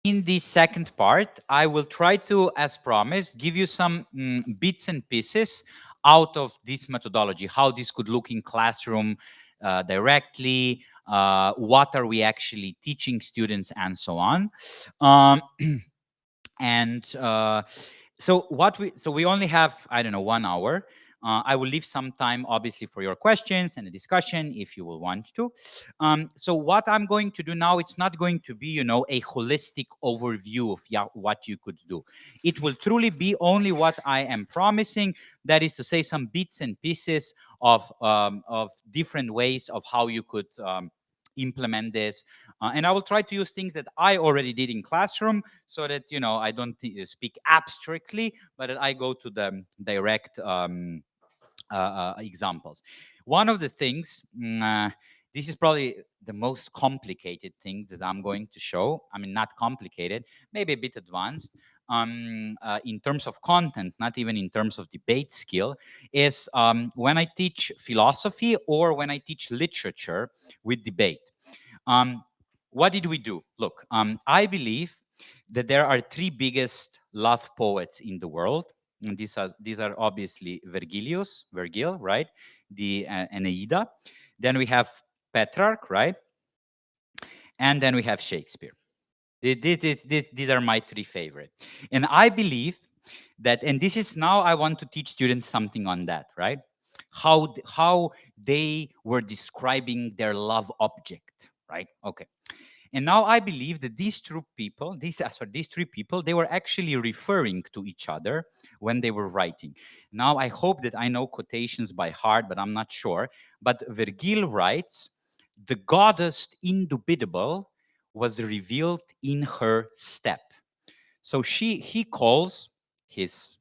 In the second part, I will try to, as promised, give you some bits and pieces out of this methodology, how this could look in classroom directly, what are we actually teaching students, and so on. And so we only have, I don't know, 1 hour. I will leave some time, obviously, for your questions and a discussion if you will want to. So what I'm going to do now, it's not going to be, a holistic overview of what you could do. It will truly be only what I am promising. That is to say, some bits and pieces of different ways of how you could implement this. And I will try to use things that I already did in classroom, so that I don't speak abstractly, but that I go to the direct examples. One of the things, this is probably the most complicated thing that I'm going to show. I mean, not complicated, maybe a bit advanced in terms of content, not even in terms of debate skill, is when I teach philosophy or when I teach literature with debate. Um, what did we do? Look, I believe that there are three biggest love poets in the world. And these are obviously Virgil, right? The Aeneida. Then we have Petrarch, right? And then we have Shakespeare. These are my three favorite. And I believe that, and this is now I want to teach students something on that, right? How they were describing their love object, right? Okay. And now I believe that these three people, they were actually referring to each other when they were writing. Now I hope that I know quotations by heart, but I'm not sure. But Virgil writes, "The goddess indubitable was revealed in her step." So he calls his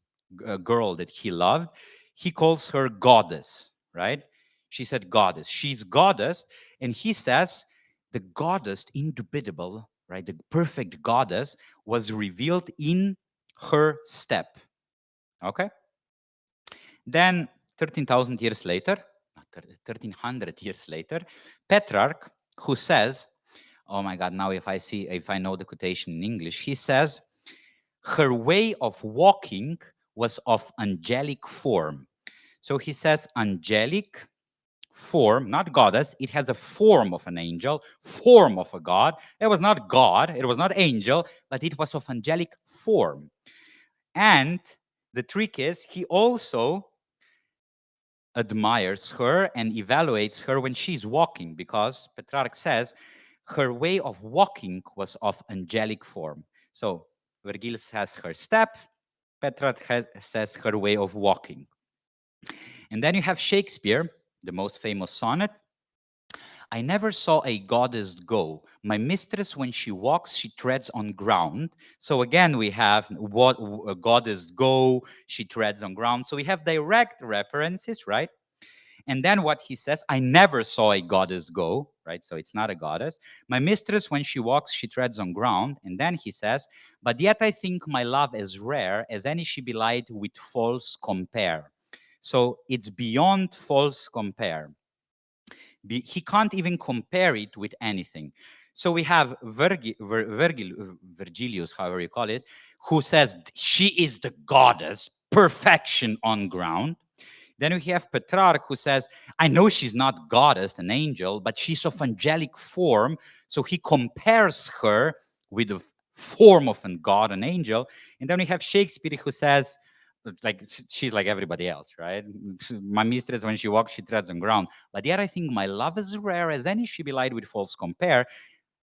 girl that he loved, he calls her goddess, right? She said goddess. She's goddess, and he says the goddess indubitable, right? The perfect goddess was revealed in her step. Okay? Then 13,000 years later, not 1300 years later, Petrarch, who says, oh my God, now if I know the quotation in English, he says, her way of walking was of angelic form. So he says angelic form, not goddess. It has a form of an angel, form of a god. It was not God, it was not angel, but it was of angelic form. And the trick is, he also admires her and evaluates her when she's walking, because Petrarch says her way of walking was of angelic form. So Virgil says her step, Petrarch says her way of walking. And then you have Shakespeare, the most famous sonnet. I never saw a goddess go. My mistress, when she walks, she treads on ground. So again, we have what a goddess go, she treads on ground. So we have direct references, right? And then what he says, I never saw a goddess go, right? So it's not a goddess. My mistress, when she walks, she treads on ground. And then he says, but yet I think my love as rare as any she belied with false compare. So it's beyond false compare. He can't even compare it with anything. So we have Virgilius, however you call it, who says she is the goddess, perfection on ground. Then we have Petrarch, who says, I know she's not goddess, an angel, but she's of angelic form. So he compares her with the form of a god, an angel. And then we have Shakespeare, who says, like, she's like everybody else, right? My mistress, when she walks, she treads on ground. But yet I think my love is rare as any she belied with false compare.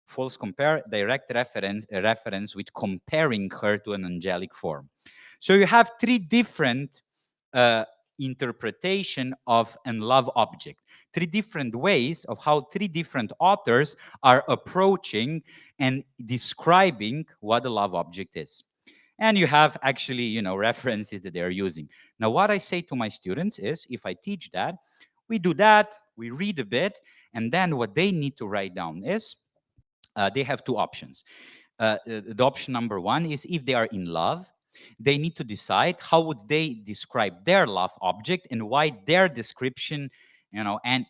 False compare, direct reference with comparing her to an angelic form. So you have three different interpretation of an love object, three different ways of how three different authors are approaching and describing what a love object is. And you have actually, references that they're using. Now, what I say to my students is, if I teach that, we do that, we read a bit, and then what they need to write down is, they have two options. The option number one is, if they are in love, they need to decide how would they describe their love object and why their description, and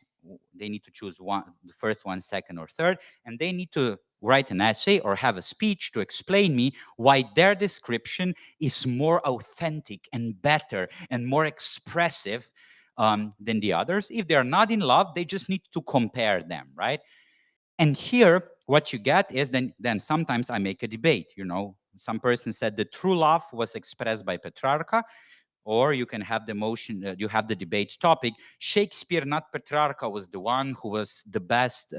they need to choose one, the first one, second, or third, and they need to write an essay or have a speech to explain me why their description is more authentic and better and more expressive than the others. If they're not in love, they just need to compare them, right? And here, what you get is then sometimes I make a debate. Some person said the true love was expressed by Petrarca, or you can have the motion, you have the debate topic. Shakespeare, not Petrarca, was the one who was the best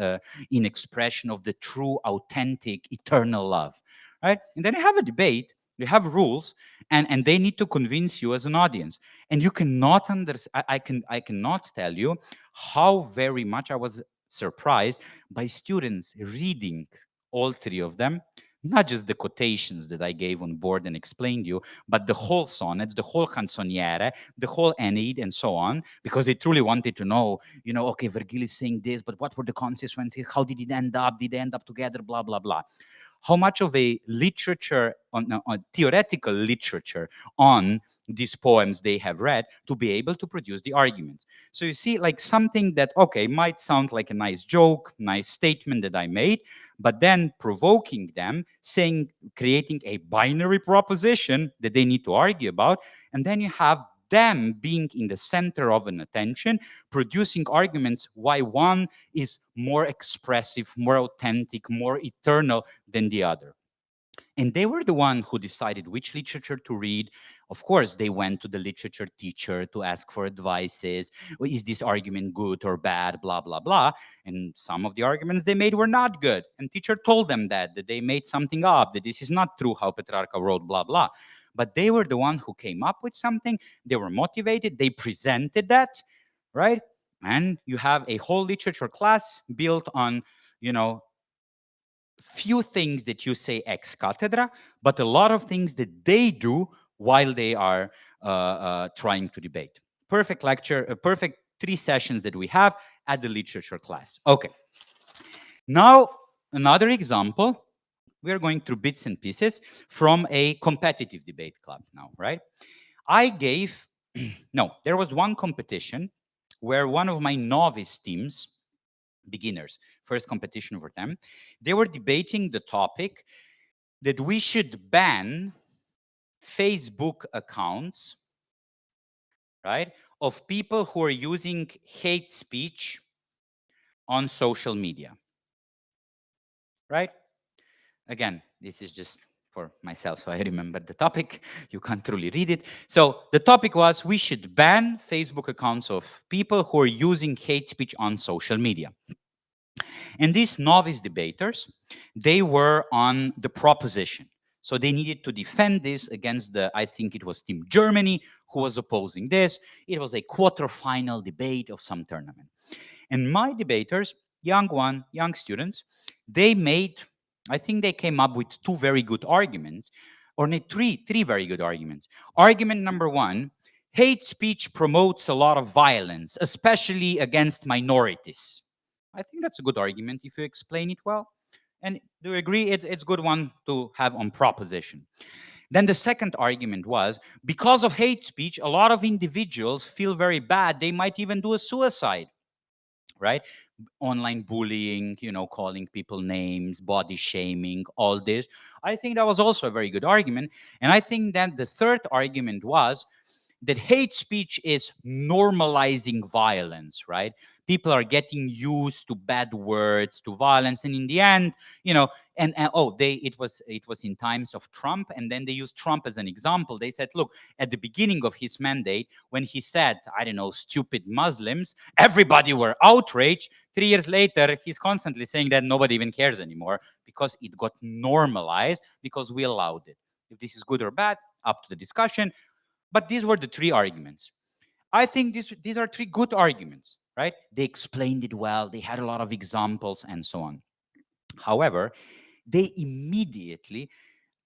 in expression of the true, authentic, eternal love, right? And then you have a debate, you have rules, and they need to convince you as an audience. And you cannot understand, I cannot tell you how very much I was surprised by students reading all three of them, not just the quotations that I gave on board and explained you, but the whole sonnet, the whole canzoniere, the whole Aeneid, and so on, because they truly wanted to know, okay, Virgil is saying this, but what were the consequences? How did it end up? Did they end up together? Blah, blah, blah. How much of a literature, on theoretical literature on these poems they have read to be able to produce the arguments. So you see, like something that, okay, might sound like a nice joke, nice statement that I made, but then provoking them, saying, creating a binary proposition that they need to argue about, and then you have them being in the center of an attention, producing arguments why one is more expressive, more authentic, more eternal than the other. And they were the one who decided which literature to read. Of course, they went to the literature teacher to ask for advices. Is this argument good or bad? Blah, blah, blah. And some of the arguments they made were not good. And teacher told them that they made something up, that this is not true how Petrarca wrote, blah, blah. But they were the one who came up with something. They were motivated. They presented that, right? And you have a whole literature class built on, few things that you say ex cathedra, but a lot of things that they do while they are trying to debate. Perfect lecture, a perfect 3 sessions that we have at the literature class. Okay. Now, another example, we are going through bits and pieces from a competitive debate club now, right? I gave, no, there was one competition where one of my novice teams, beginners, first competition for them, they were debating the topic that we should ban Facebook accounts, right, of people who are using hate speech on social media, right? Again, this is just for myself, so I remember the topic. You can't truly read it. So the topic was we should ban Facebook accounts of people who are using hate speech on social media. And these novice debaters, they were on the proposition. So they needed to defend this against I think it was Team Germany who was opposing this. It was a quarterfinal debate of some tournament. And my debaters, young students, they made, I think they came up with 2 very good arguments, or three very good arguments. Argument number 1, hate speech promotes a lot of violence, especially against minorities. I think that's a good argument if you explain it well. And do you agree it's a good one to have on proposition? Then the second argument was, because of hate speech, a lot of individuals feel very bad. They might even do a suicide, right? Online bullying, calling people names, body shaming, all this. I think that was also a very good argument. And I think that the third argument was that hate speech is normalizing violence, right? People are getting used to bad words, to violence, and in the end, it was in times of Trump, and then they used Trump as an example. They said, look, at the beginning of his mandate, when he said, I don't know, stupid Muslims, everybody were outraged. 3 years later, he's constantly saying that nobody even cares anymore because it got normalized because we allowed it. If this is good or bad, up to the discussion. But these were the 3 arguments. I think these are 3 good arguments, right? They explained it well. They had a lot of examples and so on. However, they immediately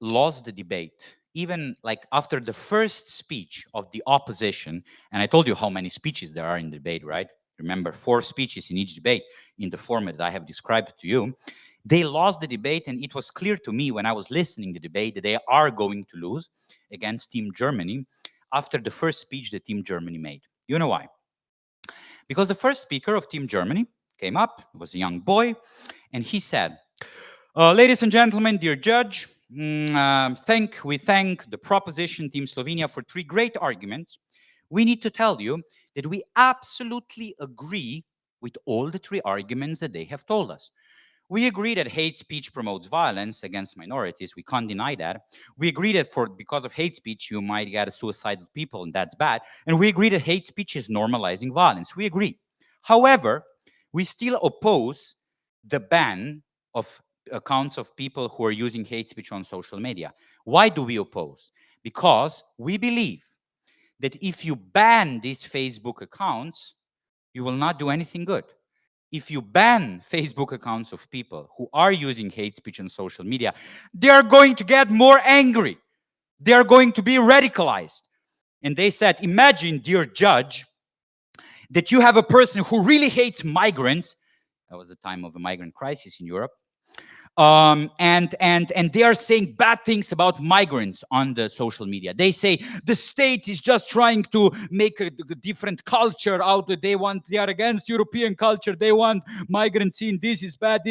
lost the debate. Even like after the first speech of the opposition, and I told you how many speeches there are in the debate, right? Remember, 4 speeches in each debate in the format that I have described to you. They lost the debate, and it was clear to me when I was listening to the debate that they are going to lose against Team Germany after the first speech that Team Germany made. You know why? Because the first speaker of Team Germany came up, was a young boy, and he said, Ladies and gentlemen, dear judge, we thank the proposition team Slovenia for 3 great arguments. We need to tell you that we absolutely agree with all the 3 arguments that they have told us. We agree that hate speech promotes violence against minorities. We can't deny that. We agree that because of hate speech, you might get suicidal people, and that's bad. And we agree that hate speech is normalizing violence. We agree. However, we still oppose the ban of accounts of people who are using hate speech on social media. Why do we oppose? Because we believe that if you ban these Facebook accounts, you will not do anything good. If you ban Facebook accounts of people who are using hate speech on social media, they are going to get more angry. They are going to be radicalized. And they said, imagine, dear judge, that you have a person who really hates migrants. That was the time of a migrant crisis in Europe. And they are saying bad things about migrants on the social media. They say the state is just trying to make a different culture out. They are against European culture. They want migrants in. This is bad.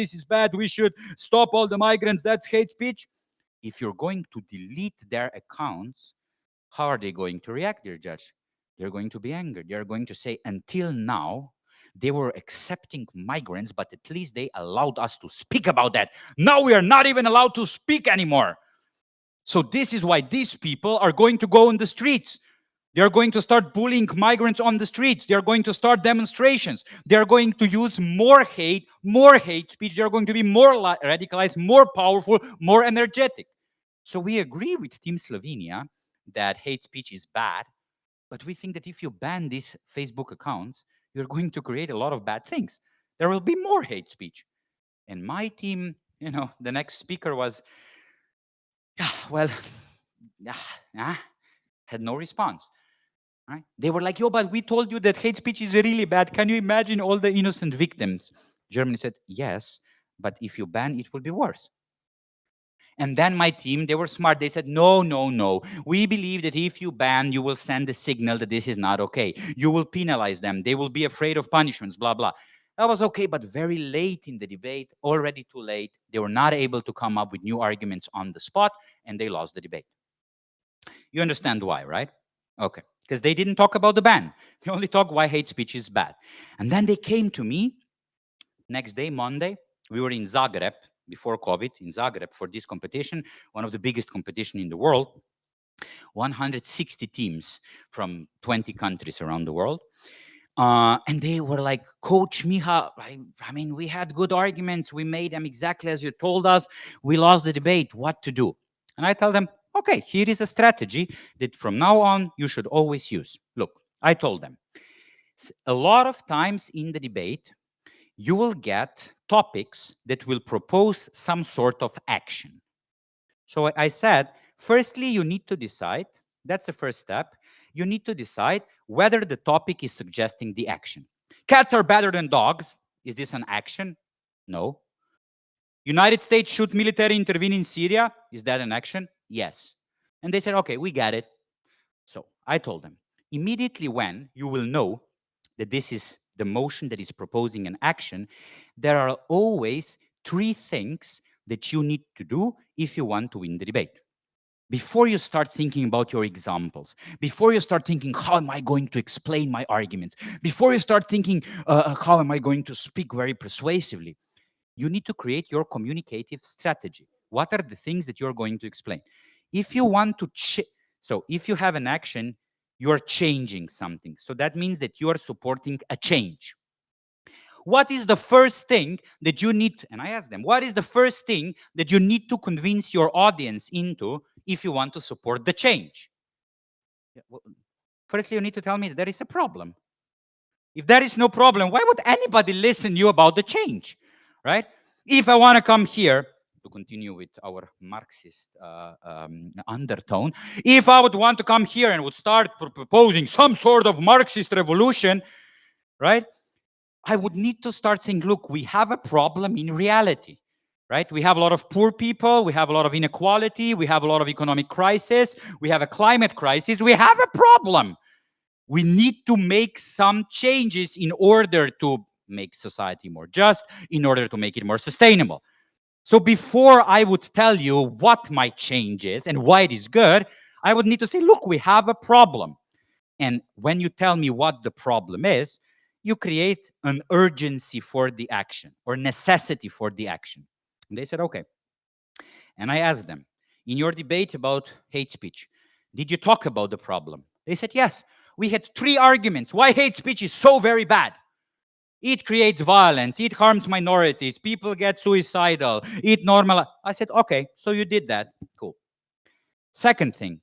We should stop all the migrants. That's hate speech. If you're going to delete their accounts, how are they going to react, dear judge? They're going to be angry. They're going to say, until now, they were accepting migrants, but at least they allowed us to speak about that. Now we are not even allowed to speak anymore. So this is why these people are going to go on the streets. They are going to start bullying migrants on the streets. They are going to start demonstrations. They are going to use more hate speech. They are going to be more radicalized, more powerful, more energetic. So we agree with Team Slovenia that hate speech is bad, but we think that if you ban these Facebook accounts, you're going to create a lot of bad things. There will be more hate speech. And my team, the next speaker was, had no response. Right? They were like, yo, but we told you that hate speech is really bad. Can you imagine all the innocent victims? Germany said, yes, but if you ban, it will be worse. And then my team, they were smart. They said, no. We believe that if you ban, you will send a signal that this is not okay. You will penalize them. They will be afraid of punishments, blah, blah. That was okay, but very late in the debate, already too late, they were not able to come up with new arguments on the spot, and they lost the debate. You understand why, right? Okay, because they didn't talk about the ban. They only talked why hate speech is bad. And then they came to me next day, Monday. We were in Zagreb before COVID, in Zagreb for this competition, one of the biggest competition in the world. 160 teams from 20 countries around the world. And they were like, Coach Miha, I mean, we had good arguments. We made them exactly as you told us. We lost the debate. What to do? And I tell them, okay, here is a strategy that from now on you should always use. Look, I told them, a lot of times in the debate, you will get topics that will propose some sort of action. So I said, firstly, you need to decide, that's the first step, you need to decide whether the topic is suggesting the action. Cats are better than dogs. Is this an action? No. United States should military intervene in Syria. Is that an action? Yes. And they said, okay, we get it. So I told them, immediately when you will know that this is the motion that is proposing an action, there are always 3 things that you need to do if you want to win the debate. Before you start thinking about your examples, before you start thinking, how am I going to explain my arguments? Before you start thinking, how am I going to speak very persuasively? You need to create your communicative strategy. What are the things that you're going to explain? If you want to, so if you have an action, you're changing something. So that means that you are supporting a change. What is the first thing that you need, and I asked them, what is the first thing that you need to convince your audience into if you want to support the change? Firstly, you need to tell me that there is a problem. If there is no problem, why would anybody listen to you about the change, right? If I want to come here, to continue with our Marxist undertone, if I would want to come here and would start proposing some sort of Marxist revolution, right? I would need to start saying, look, we have a problem in reality, right? We have a lot of poor people, we have a lot of inequality, we have a lot of economic crisis, we have a climate crisis, we have a problem. We need to make some changes in order to make society more just, in order to make it more sustainable. So before I would tell you what my change is and why it is good, I would need to say, look, we have a problem. And when you tell me what the problem is, you create an urgency for the action or necessity for the action. And they said, okay. And I asked them, in your debate about hate speech, did you talk about the problem? They said, yes. We had 3 arguments why hate speech is so very bad. It creates violence, it harms minorities, people get suicidal, it normal. I said, okay, so you did that. Cool. Second thing,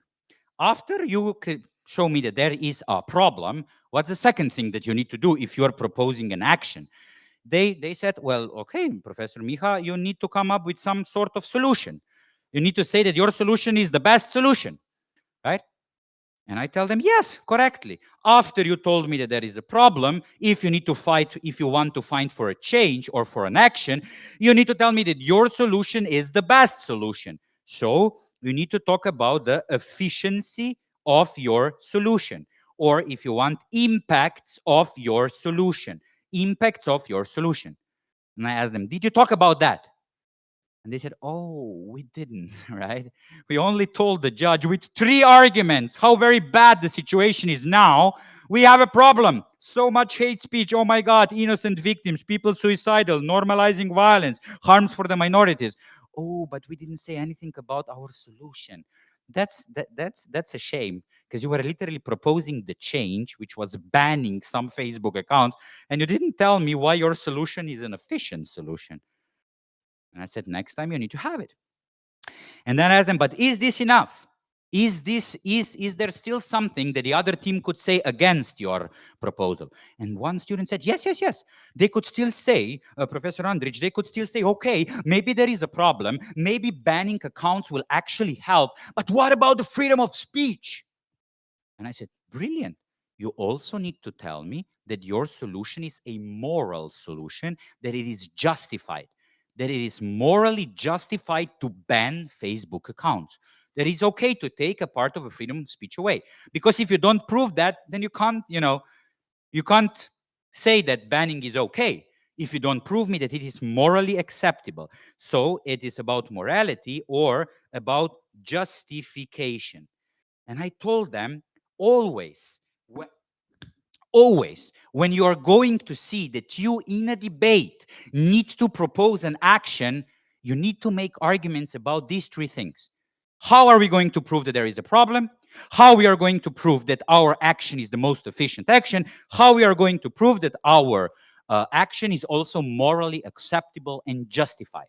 after you could show me that there is a problem, what's the second thing that you need to do if you're proposing an action? They said, well, okay, Professor Miha, you need to come up with some sort of solution. You need to say that your solution is the best solution, right? And I tell them, yes, correctly. After you told me that there is a problem, if you need to fight, if you want to fight for a change or for an action, you need to tell me that your solution is the best solution. So you need to talk about the efficiency of your solution. Or if you want, impacts of your solution. Impacts of your solution. And I asked them, did you talk about that? And they said, oh, we didn't, right? We only told the judge with 3 arguments how very bad the situation is now. We have a problem. So much hate speech. Oh my God, innocent victims, people suicidal, normalizing violence, harms for the minorities. Oh, but we didn't say anything about our solution. That's a shame, because you were literally proposing the change, which was banning some Facebook accounts, and you didn't tell me why your solution is an efficient solution. And I said, next time you need to have it. And then I asked them, but is this enough? Is there still something that the other team could say against your proposal? And one student said, yes, yes, yes. They could still say, Professor Andrič, they could still say, okay, maybe there is a problem. Maybe banning accounts will actually help. But what about the freedom of speech? And I said, brilliant. You also need to tell me that your solution is a moral solution, that it is justified, that it is morally justified to ban Facebook accounts, that it's okay to take a part of a freedom of speech away. Because if you don't prove that, then you can't say that banning is okay if you don't prove me that it is morally acceptable. So it is about morality or about justification. And I told them, always, always, when you are going to see that you in a debate need to propose an action, you need to make arguments about these 3 things. How are we going to prove that there is a problem? How we are going to prove that our action is the most efficient action? How we are going to prove that our action is also morally acceptable and justified,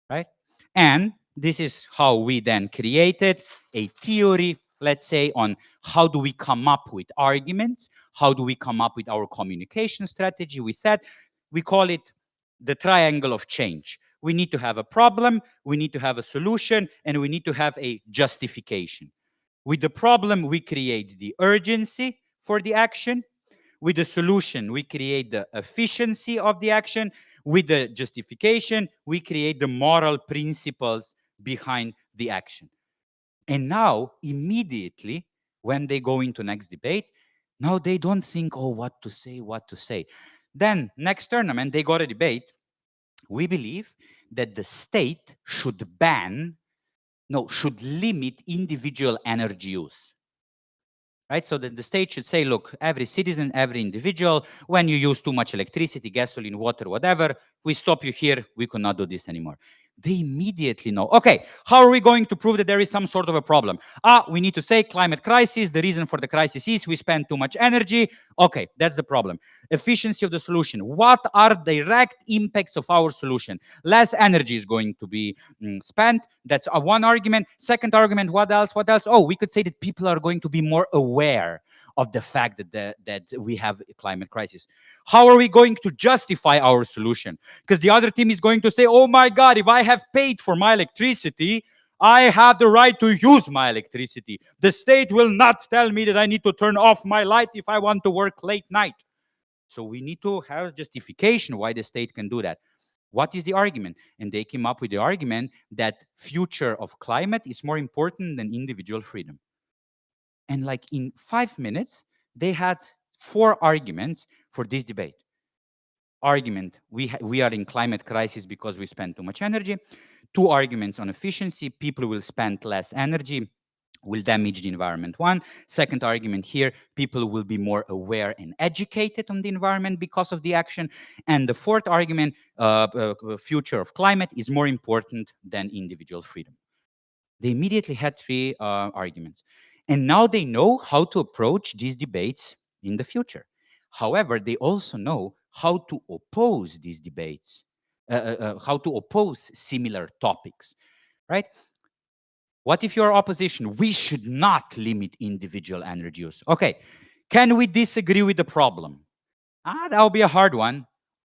right? And this is how we then created a theory, let's say, on how do we come up with arguments, how do we come up with our communication strategy. We said, we call it the triangle of change. We need to have a problem, we need to have a solution, and we need to have a justification. With the problem, we create the urgency for the action. With the solution, we create the efficiency of the action. With the justification, we create the moral principles behind the action. And now, immediately, when they go into next debate, now they don't think, oh, what to say, what to say. Then, next tournament, they got a debate. We believe that the state should should limit individual energy use. Right? So that the state should say, look, every citizen, every individual, when you use too much electricity, gasoline, water, whatever, we stop you here, we cannot do this anymore. They immediately know, okay, how are we going to prove that there is some sort of a problem? We need to say climate crisis. The reason for the crisis is we spend too much energy. Okay, that's the problem. Efficiency of the solution. What are direct impacts of our solution? Less energy is going to be spent. That's one argument. Second argument, what else? What else? Oh, we could say that people are going to be more aware of the fact that we have a climate crisis. How are we going to justify our solution? Because the other team is going to say, oh my God, if I have paid for my electricity, I have the right to use my electricity. The state will not tell me that I need to turn off my light if I want to work late night. So we need to have justification why the state can do that. What is the argument? And they came up with the argument that future of climate is more important than individual freedom. And like in 5 minutes, they had 4 arguments for this debate. argument, we are in climate crisis because we spend too much energy. Two arguments on efficiency, people will spend less energy, will damage the environment. One second argument here, people will be more aware and educated on the environment because of the action. And the fourth argument, future of climate is more important than individual freedom. They immediately had three arguments. And now they know how to approach these debates in the future. However, they also know how to oppose these debates, how to oppose similar topics, right? What if you're opposition? We should not limit individual energy use. Okay, can we disagree with the problem? That'll be a hard one.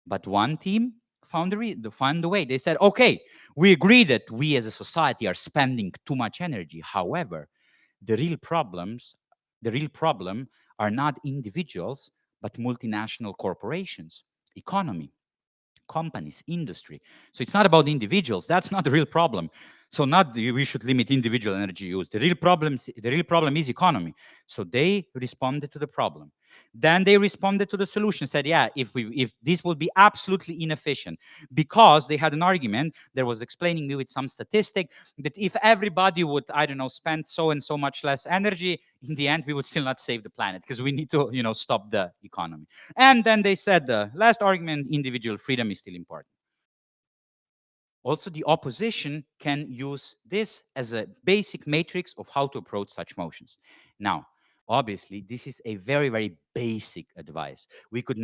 But one team found a way. They said, okay, we agree that we as a society are spending too much energy. However, the real problems, the real problem are not individuals, but multinational corporations, economy, companies, industry. So it's not about individuals. That's not the real problem. So not we should limit individual energy use. The real problem is economy. So they responded to the problem. Then they responded to the solution, said, yeah, if this will be absolutely inefficient, because they had an argument that was explaining me with some statistic that if everybody would, I don't know, spend so and so much less energy, in the end we would still not save the planet because we need to, stop the economy. And then they said the last argument, individual freedom is still important. Also, the opposition can use this as a basic matrix of how to approach such motions. Now, obviously, this is a very, very basic advice. We could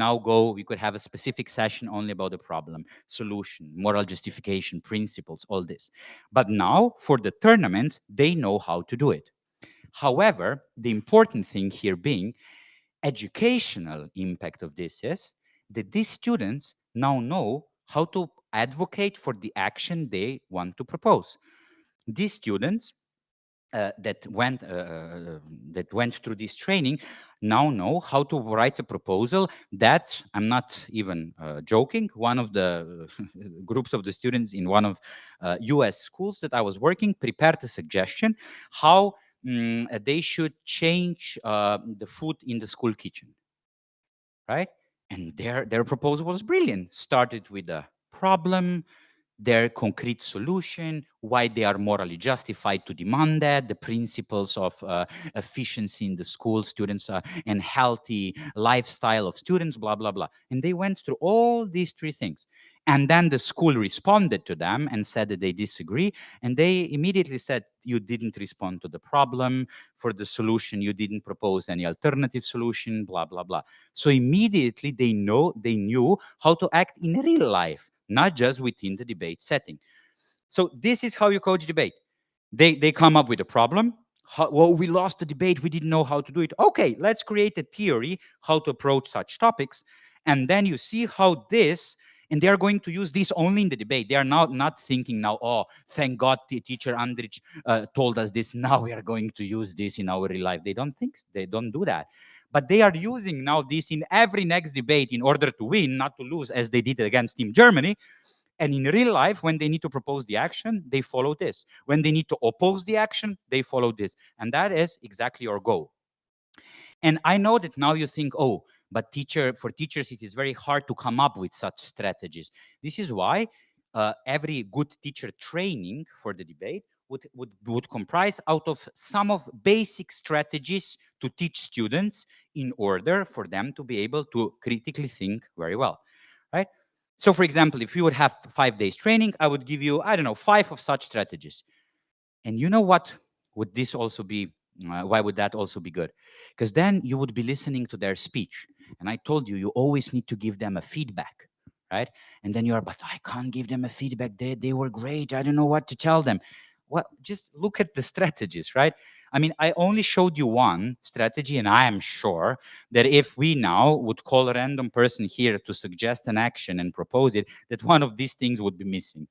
have a specific session only about the problem, solution, moral justification, principles, all this. But now, for the tournaments, they know how to do it. However, the important thing here being educational impact of this is that these students now know how to advocate for the action they want to propose. These students that went through this training now know how to write a proposal that, I'm not even joking, one of the groups of the students in one of US schools that I was working prepared a suggestion how they should change the food in the school kitchen, right? And their proposal was brilliant. Started with a problem, their concrete solution, why they are morally justified to demand that, the principles of efficiency in the school, students, and healthy lifestyle of students, blah, blah, blah. And they went through all these three things. And then the school responded to them and said that they disagree. And they immediately said, you didn't respond to the problem. For the solution, you didn't propose any alternative solution, blah, blah, blah. So immediately they knew how to act in real life, not just within the debate setting. So this is how you coach debate. They come up with a problem. Well, we lost the debate. We didn't know how to do it. Okay, let's create a theory how to approach such topics. And then you see how this, and they are going to use this only in the debate. They are not thinking now, oh, thank God teacher Andrič told us this. Now we are going to use this in our real life. They don't do that. But they are using now this in every next debate in order to win, not to lose, as they did against Team Germany. And in real life, when they need to propose the action, they follow this. When they need to oppose the action, they follow this. And that is exactly your goal. And I know that now you think, oh, but for teachers, it is very hard to come up with such strategies. This is why every good teacher training for the debate would comprise out of some of basic strategies to teach students in order for them to be able to critically think very well, right? So, for example, if you would have 5 days training, I would give you, I don't know, 5 of such strategies. And you know what would this also be? Why would that also be good? Because then you would be listening to their speech. And I told you, you always need to give them a feedback, right? And then you're, but I can't give them a feedback. They were great. I don't know what to tell them. Well, just look at the strategies, right? I mean, I only showed you one strategy, and I am sure that if we now would call a random person here to suggest an action and propose it, that one of these things would be missing.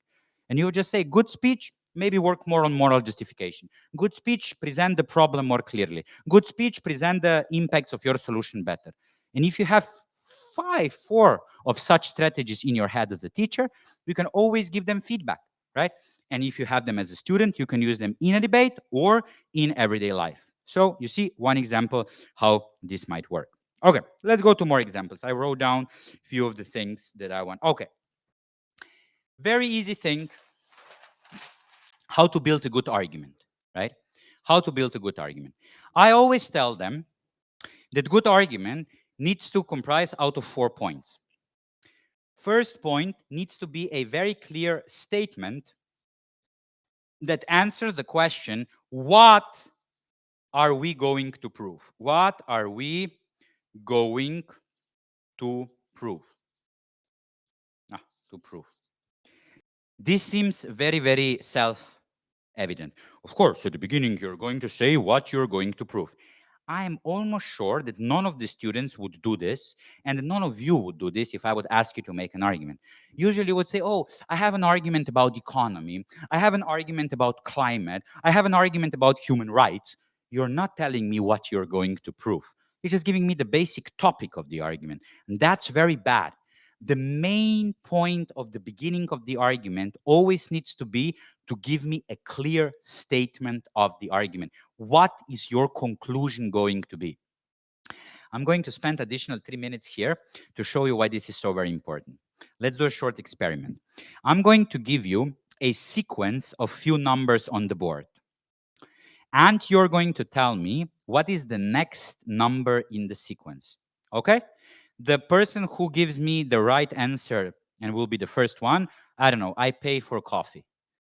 And you would just say, good speech, maybe work more on moral justification. Good speech, present the problem more clearly. Good speech, present the impacts of your solution better. And if you have 4 of such strategies in your head as a teacher, you can always give them feedback, right? And if you have them as a student, you can use them in a debate or in everyday life. So you see one example how this might work. Okay, let's go to more examples. I wrote down a few of the things that I want. Okay. Very easy thing, how to build a good argument, right? How to build a good argument. I always tell them that good argument needs to comprise out of 4 points. First point needs to be a very clear statement that answers the question, what are we going to prove? What are we going to prove? To prove. This seems very, very self-evident. Of course, at the beginning, you're going to say what you're going to prove. I am almost sure that none of the students would do this, and none of you would do this if I would ask you to make an argument. Usually you would say, oh, I have an argument about economy. I have an argument about climate. I have an argument about human rights. You're not telling me what you're going to prove. You're just giving me the basic topic of the argument. And that's very bad. The main point of the beginning of the argument always needs to be to give me a clear statement of the argument. What is your conclusion going to be? I'm going to spend additional 3 minutes here to show you why this is so very important. Let's do a short experiment. I'm going to give you a sequence of few numbers on the board. And you're going to tell me what is the next number in the sequence. Okay? The person who gives me the right answer and will be the first one, I don't know, I pay for coffee,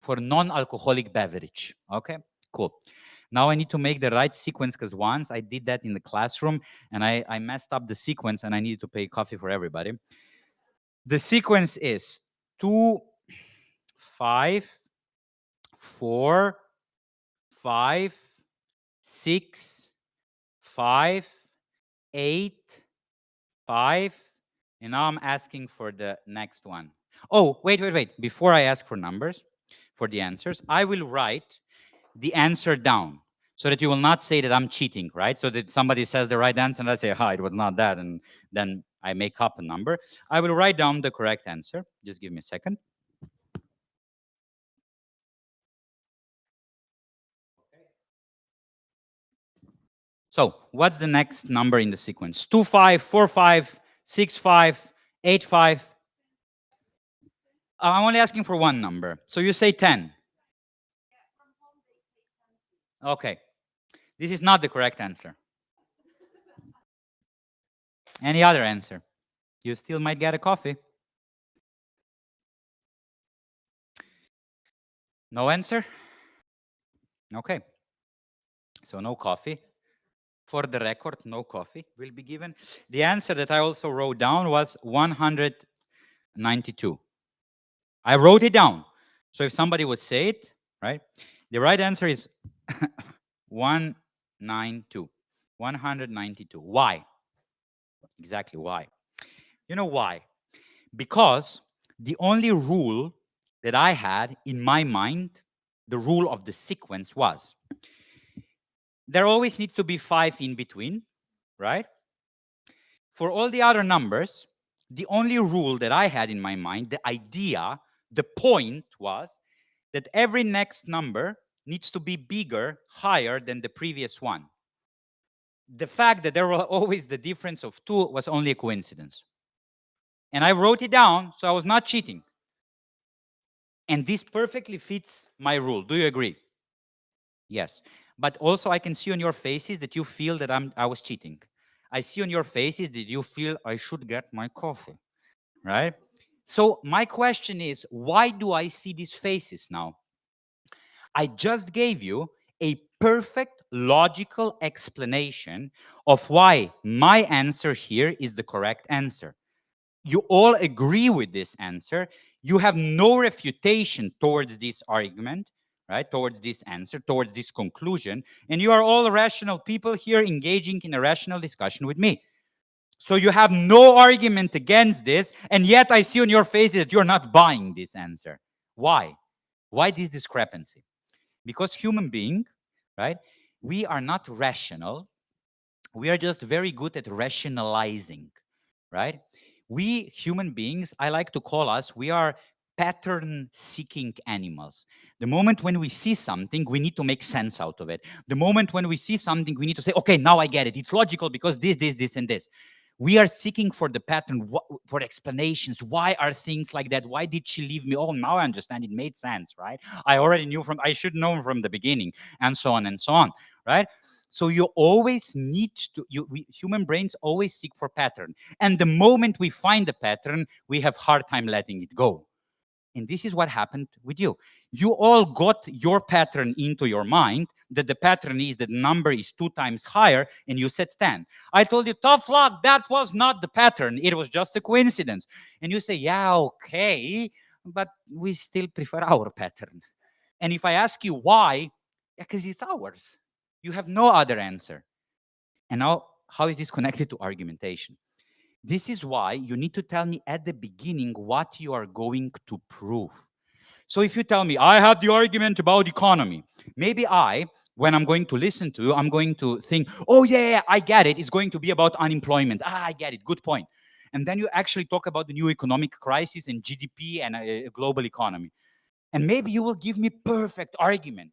for non-alcoholic beverage. Okay, cool. Now I need to make the right sequence because once I did that in the classroom and I messed up the sequence and I needed to pay coffee for everybody. The sequence is 2, 5, 4, 5, 6, 5, 8, 5, and now I'm asking for the next one. Oh, wait. Before I ask for numbers, for the answers, I will write the answer down so that you will not say that I'm cheating, right? So that somebody says the right answer and I say, it was not that, and then I make up a number. I will write down the correct answer. Just give me a second. So what's the next number in the sequence? 2, 5, 4, 5, 6, 5, 8, 5. I'm only asking for one number. So you say 10. Okay. This is not the correct answer. Any other answer? You still might get a coffee. No answer? Okay. So no coffee. For the record, no coffee will be given. The answer that I also wrote down was 192. I wrote it down. So if somebody would say it, right? The right answer is 192. 192. Why? Exactly why? You know why? Because the only rule that I had in my mind, the rule of the sequence was, there always needs to be 5 in between, right? For all the other numbers, the only rule that I had in my mind, the idea, the point was that every next number needs to be bigger, higher than the previous one. The fact that there was always the difference of 2 was only a coincidence. And I wrote it down, so I was not cheating. And this perfectly fits my rule. Do you agree? Yes. But also I can see on your faces that you feel that I was cheating. I see on your faces that you feel I should get my coffee, right? So my question is, why do I see these faces now? I just gave you a perfect logical explanation of why my answer here is the correct answer. You all agree with this answer. You have no refutation towards this argument, right? Towards this answer, towards this conclusion. And you are all rational people here engaging in a rational discussion with me. So you have no argument against this. And yet I see on your faces that you're not buying this answer. Why? Why this discrepancy? Because human being, right? We are not rational. We are just very good at rationalizing, right? We human beings, I like to call us, we are pattern-seeking animals. The moment when we see something, we need to make sense out of it. The moment when we see something, we need to say, okay, now I get it. It's logical because this, and this. We are seeking for the pattern, for explanations. Why are things like that? Why did she leave me? Oh, now I understand. It made sense, right? I already knew I should know from the beginning, and so on, right? So you always need to, human brains always seek for pattern. And the moment we find the pattern, we have hard time letting it go. And this is what happened with you. You all got your pattern into your mind, that the pattern is that the number is 2 times higher, and you said 10. I told you, tough luck, that was not the pattern. It was just a coincidence. And you say, yeah, okay, but we still prefer our pattern. And if I ask you why, because it's ours. You have no other answer. And now, how is this connected to argumentation? This is why you need to tell me at the beginning what you are going to prove. So if you tell me, I have the argument about economy, maybe when I'm going to listen to you, I'm going to think, oh yeah, I get it. It's going to be about unemployment. I get it. Good point. And then you actually talk about the new economic crisis and GDP and a global economy. And maybe you will give me perfect argument,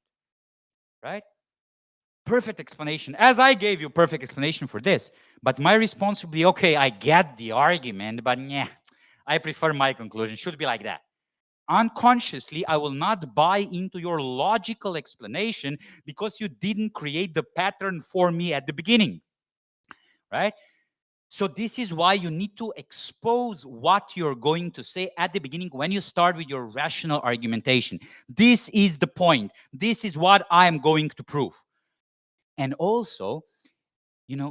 right? Perfect explanation, as I gave you perfect explanation for this. But my response would be, okay, I get the argument, but yeah, I prefer my conclusion. Should be like that. Unconsciously, I will not buy into your logical explanation because you didn't create the pattern for me at the beginning, right? So this is why you need to expose what you're going to say at the beginning when you start with your rational argumentation. This is the point. This is what I am going to prove. And also,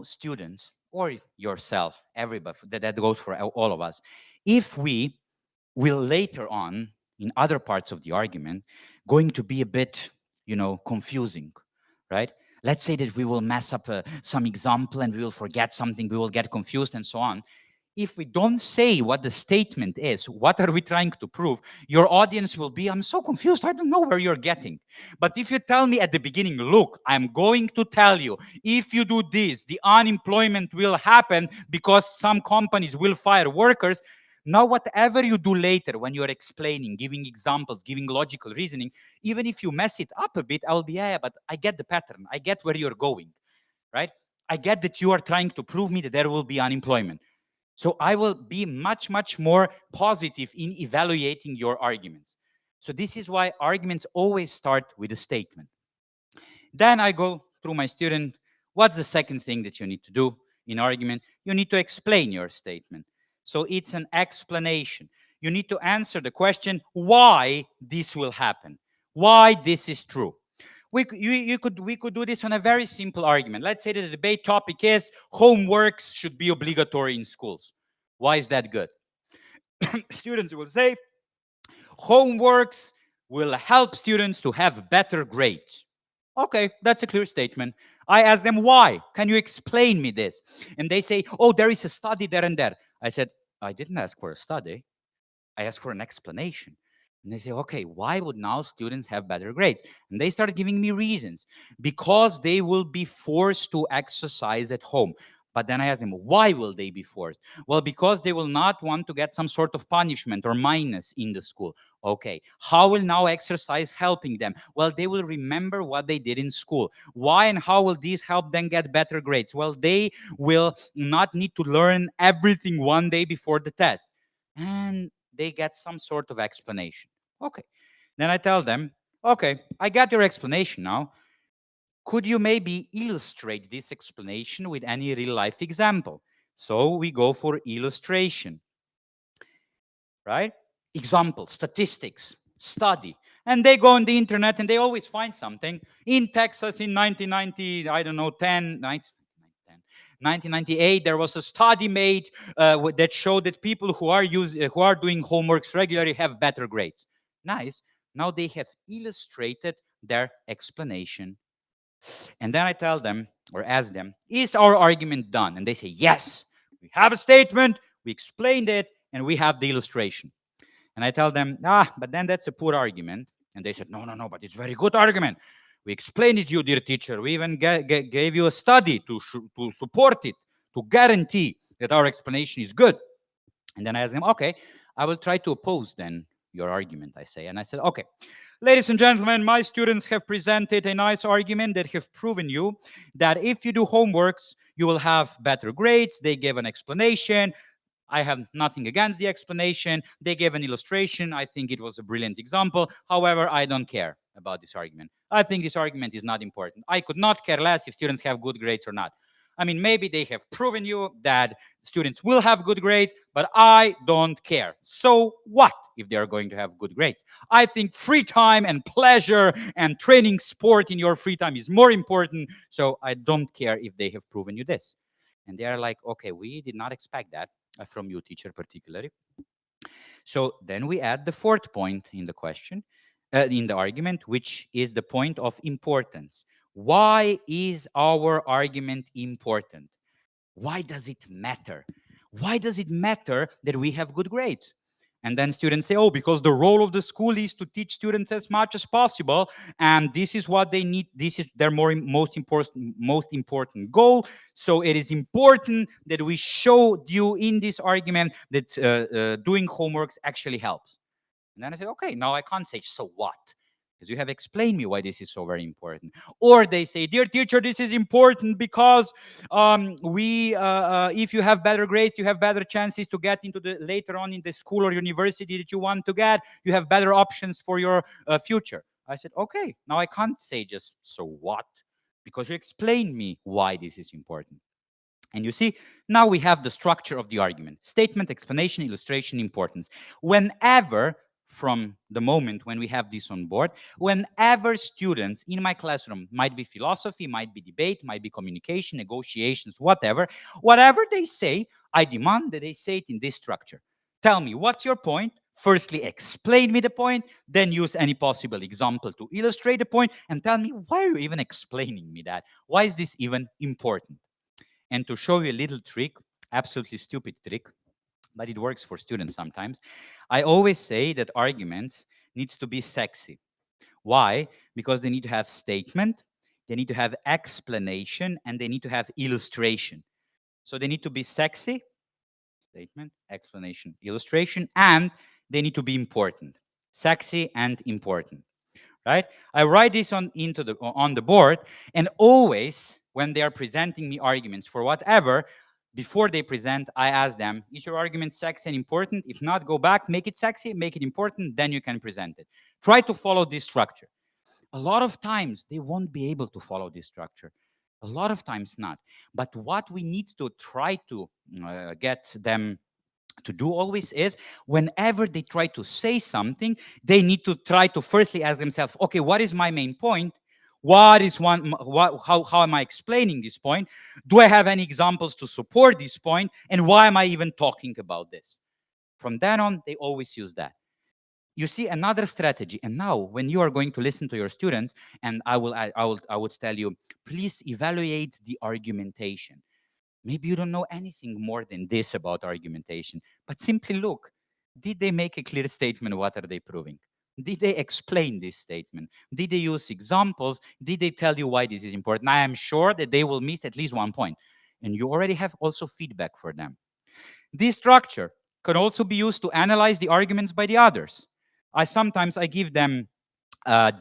students or yourself, everybody, that goes for all of us. If we will later on, in other parts of the argument, going to be a bit, confusing, right? Let's say that we will mess up some example and we will forget something, we will get confused and so on. If we don't say what the statement is, what are we trying to prove, your audience will be, I'm so confused, I don't know where you're getting. But if you tell me at the beginning, look, I'm going to tell you, if you do this, the unemployment will happen because some companies will fire workers. Now, whatever you do later when you're explaining, giving examples, giving logical reasoning, even if you mess it up a bit, I'll be, yeah, but I get the pattern. I get where you're going, right? I get that you are trying to prove me that there will be unemployment. So I will be much, much more positive in evaluating your arguments. So this is why arguments always start with a statement. Then I go through my student. What's the second thing that you need to do in argument? You need to explain your statement. So it's an explanation. You need to answer the question why this will happen, why this is true. We could do this on a very simple argument. Let's say that the debate topic is homeworks should be obligatory in schools. Why is that good? Students will say homeworks will help students to have better grades. Okay, that's a clear statement. I ask them why. Can you explain me this? And they say, oh, there is a study there and there. I said, I didn't ask for a study. I asked for an explanation. And they say, okay, why would now students have better grades? And they start giving me reasons. Because they will be forced to exercise at home. But then I ask them, why will they be forced? Well, because they will not want to get some sort of punishment or minus in the school. Okay, how will now exercise helping them? Well, they will remember what they did in school. Why and how will these help them get better grades? Well, they will not need to learn everything one day before the test. And they get some sort of explanation. Okay. Then I tell them, okay, I got your explanation now. Could you maybe illustrate this explanation with any real life example? So we go for illustration, right? Example, statistics, study. And they go on the internet and they always find something. In Texas in 1990, I don't know, 1998, there was a study made that showed that people who are doing homeworks regularly have better grades. Nice. Now they have illustrated their explanation. And then I tell them or ask them, is our argument done? And they say, yes, we have a statement, we explained it, and we have the illustration. And I tell them, but then that's a poor argument. And they said, no, but it's a very good argument. We explained it to you, dear teacher. We even gave you a study to support it, to guarantee that our explanation is good. And then I ask them, okay, I will try to oppose then your argument, I say. And I said, okay, ladies and gentlemen, my students have presented a nice argument that have proven you that if you do homeworks, you will have better grades. They gave an explanation. I have nothing against the explanation. They gave an illustration. I think it was a brilliant example. However, I don't care about this argument. I think this argument is not important. I could not care less if students have good grades or not. I mean, maybe they have proven you that students will have good grades, but I don't care. So what if they are going to have good grades? I think free time and pleasure and training sport in your free time is more important. So I don't care if they have proven you this. And they are like, okay, we did not expect that from you, teacher, particularly. So then we add the fourth point in the question, in the argument, which is the point of importance. Why is our argument important? Why does it matter? Why does it matter that we have good grades? And then students say, oh, because the role of the school is to teach students as much as possible, and this is what they need. This is their most important goal. So it is important that we show you in this argument that doing homeworks actually helps. And then I say, okay, now I can't say, so what? Because you have explained me why this is so very important. Or they say, dear teacher, this is important because if you have better grades, you have better chances to get into the later on in the school or university that you want to get. You have better options for your future. I said, okay, now I can't say just so what, because you explained me why this is important. And you see, now we have the structure of the argument: statement, explanation, illustration, importance. Whenever, from the moment when we have this on board, whenever students in my classroom, might be philosophy, might be debate, might be communication, negotiations, whatever they say, I demand that they say it in this structure. Tell me, what's your point? Firstly, explain me the point, then use any possible example to illustrate the point, and tell me, why are you even explaining me that? Why is this even important? And to show you a little trick, absolutely stupid trick, but it works for students sometimes, I always say that arguments needs to be sexy. Why? Because they need to have statement, they need to have explanation, and they need to have illustration. So they need to be sexy, statement, explanation, illustration, and they need to be important. Sexy and important. Right? I write this on the board, and always when they are presenting me arguments for whatever, before they present, I ask them, is your argument sexy and important? If not, go back, make it sexy, make it important, then you can present it. Try to follow this structure. A lot of times they won't be able to follow this structure. A lot of times not. But what we need to try to get them to do always is, whenever they try to say something, they need to try to firstly ask themselves, okay, what is my main point? What is how am I explaining this point? Do I have any examples to support this point? And why am I even talking about this? From then on, they always use that. You see another strategy. And now when you are going to listen to your students, and I would tell you, please evaluate the argumentation. Maybe you don't know anything more than this about argumentation, but simply look, did they make a clear statement? What are they proving? Did they explain this statement? Did they use examples? Did they tell you why this is important? I am sure that they will miss at least one point, and you already have also feedback for them. This structure can also be used to analyze the arguments by the others. I give them a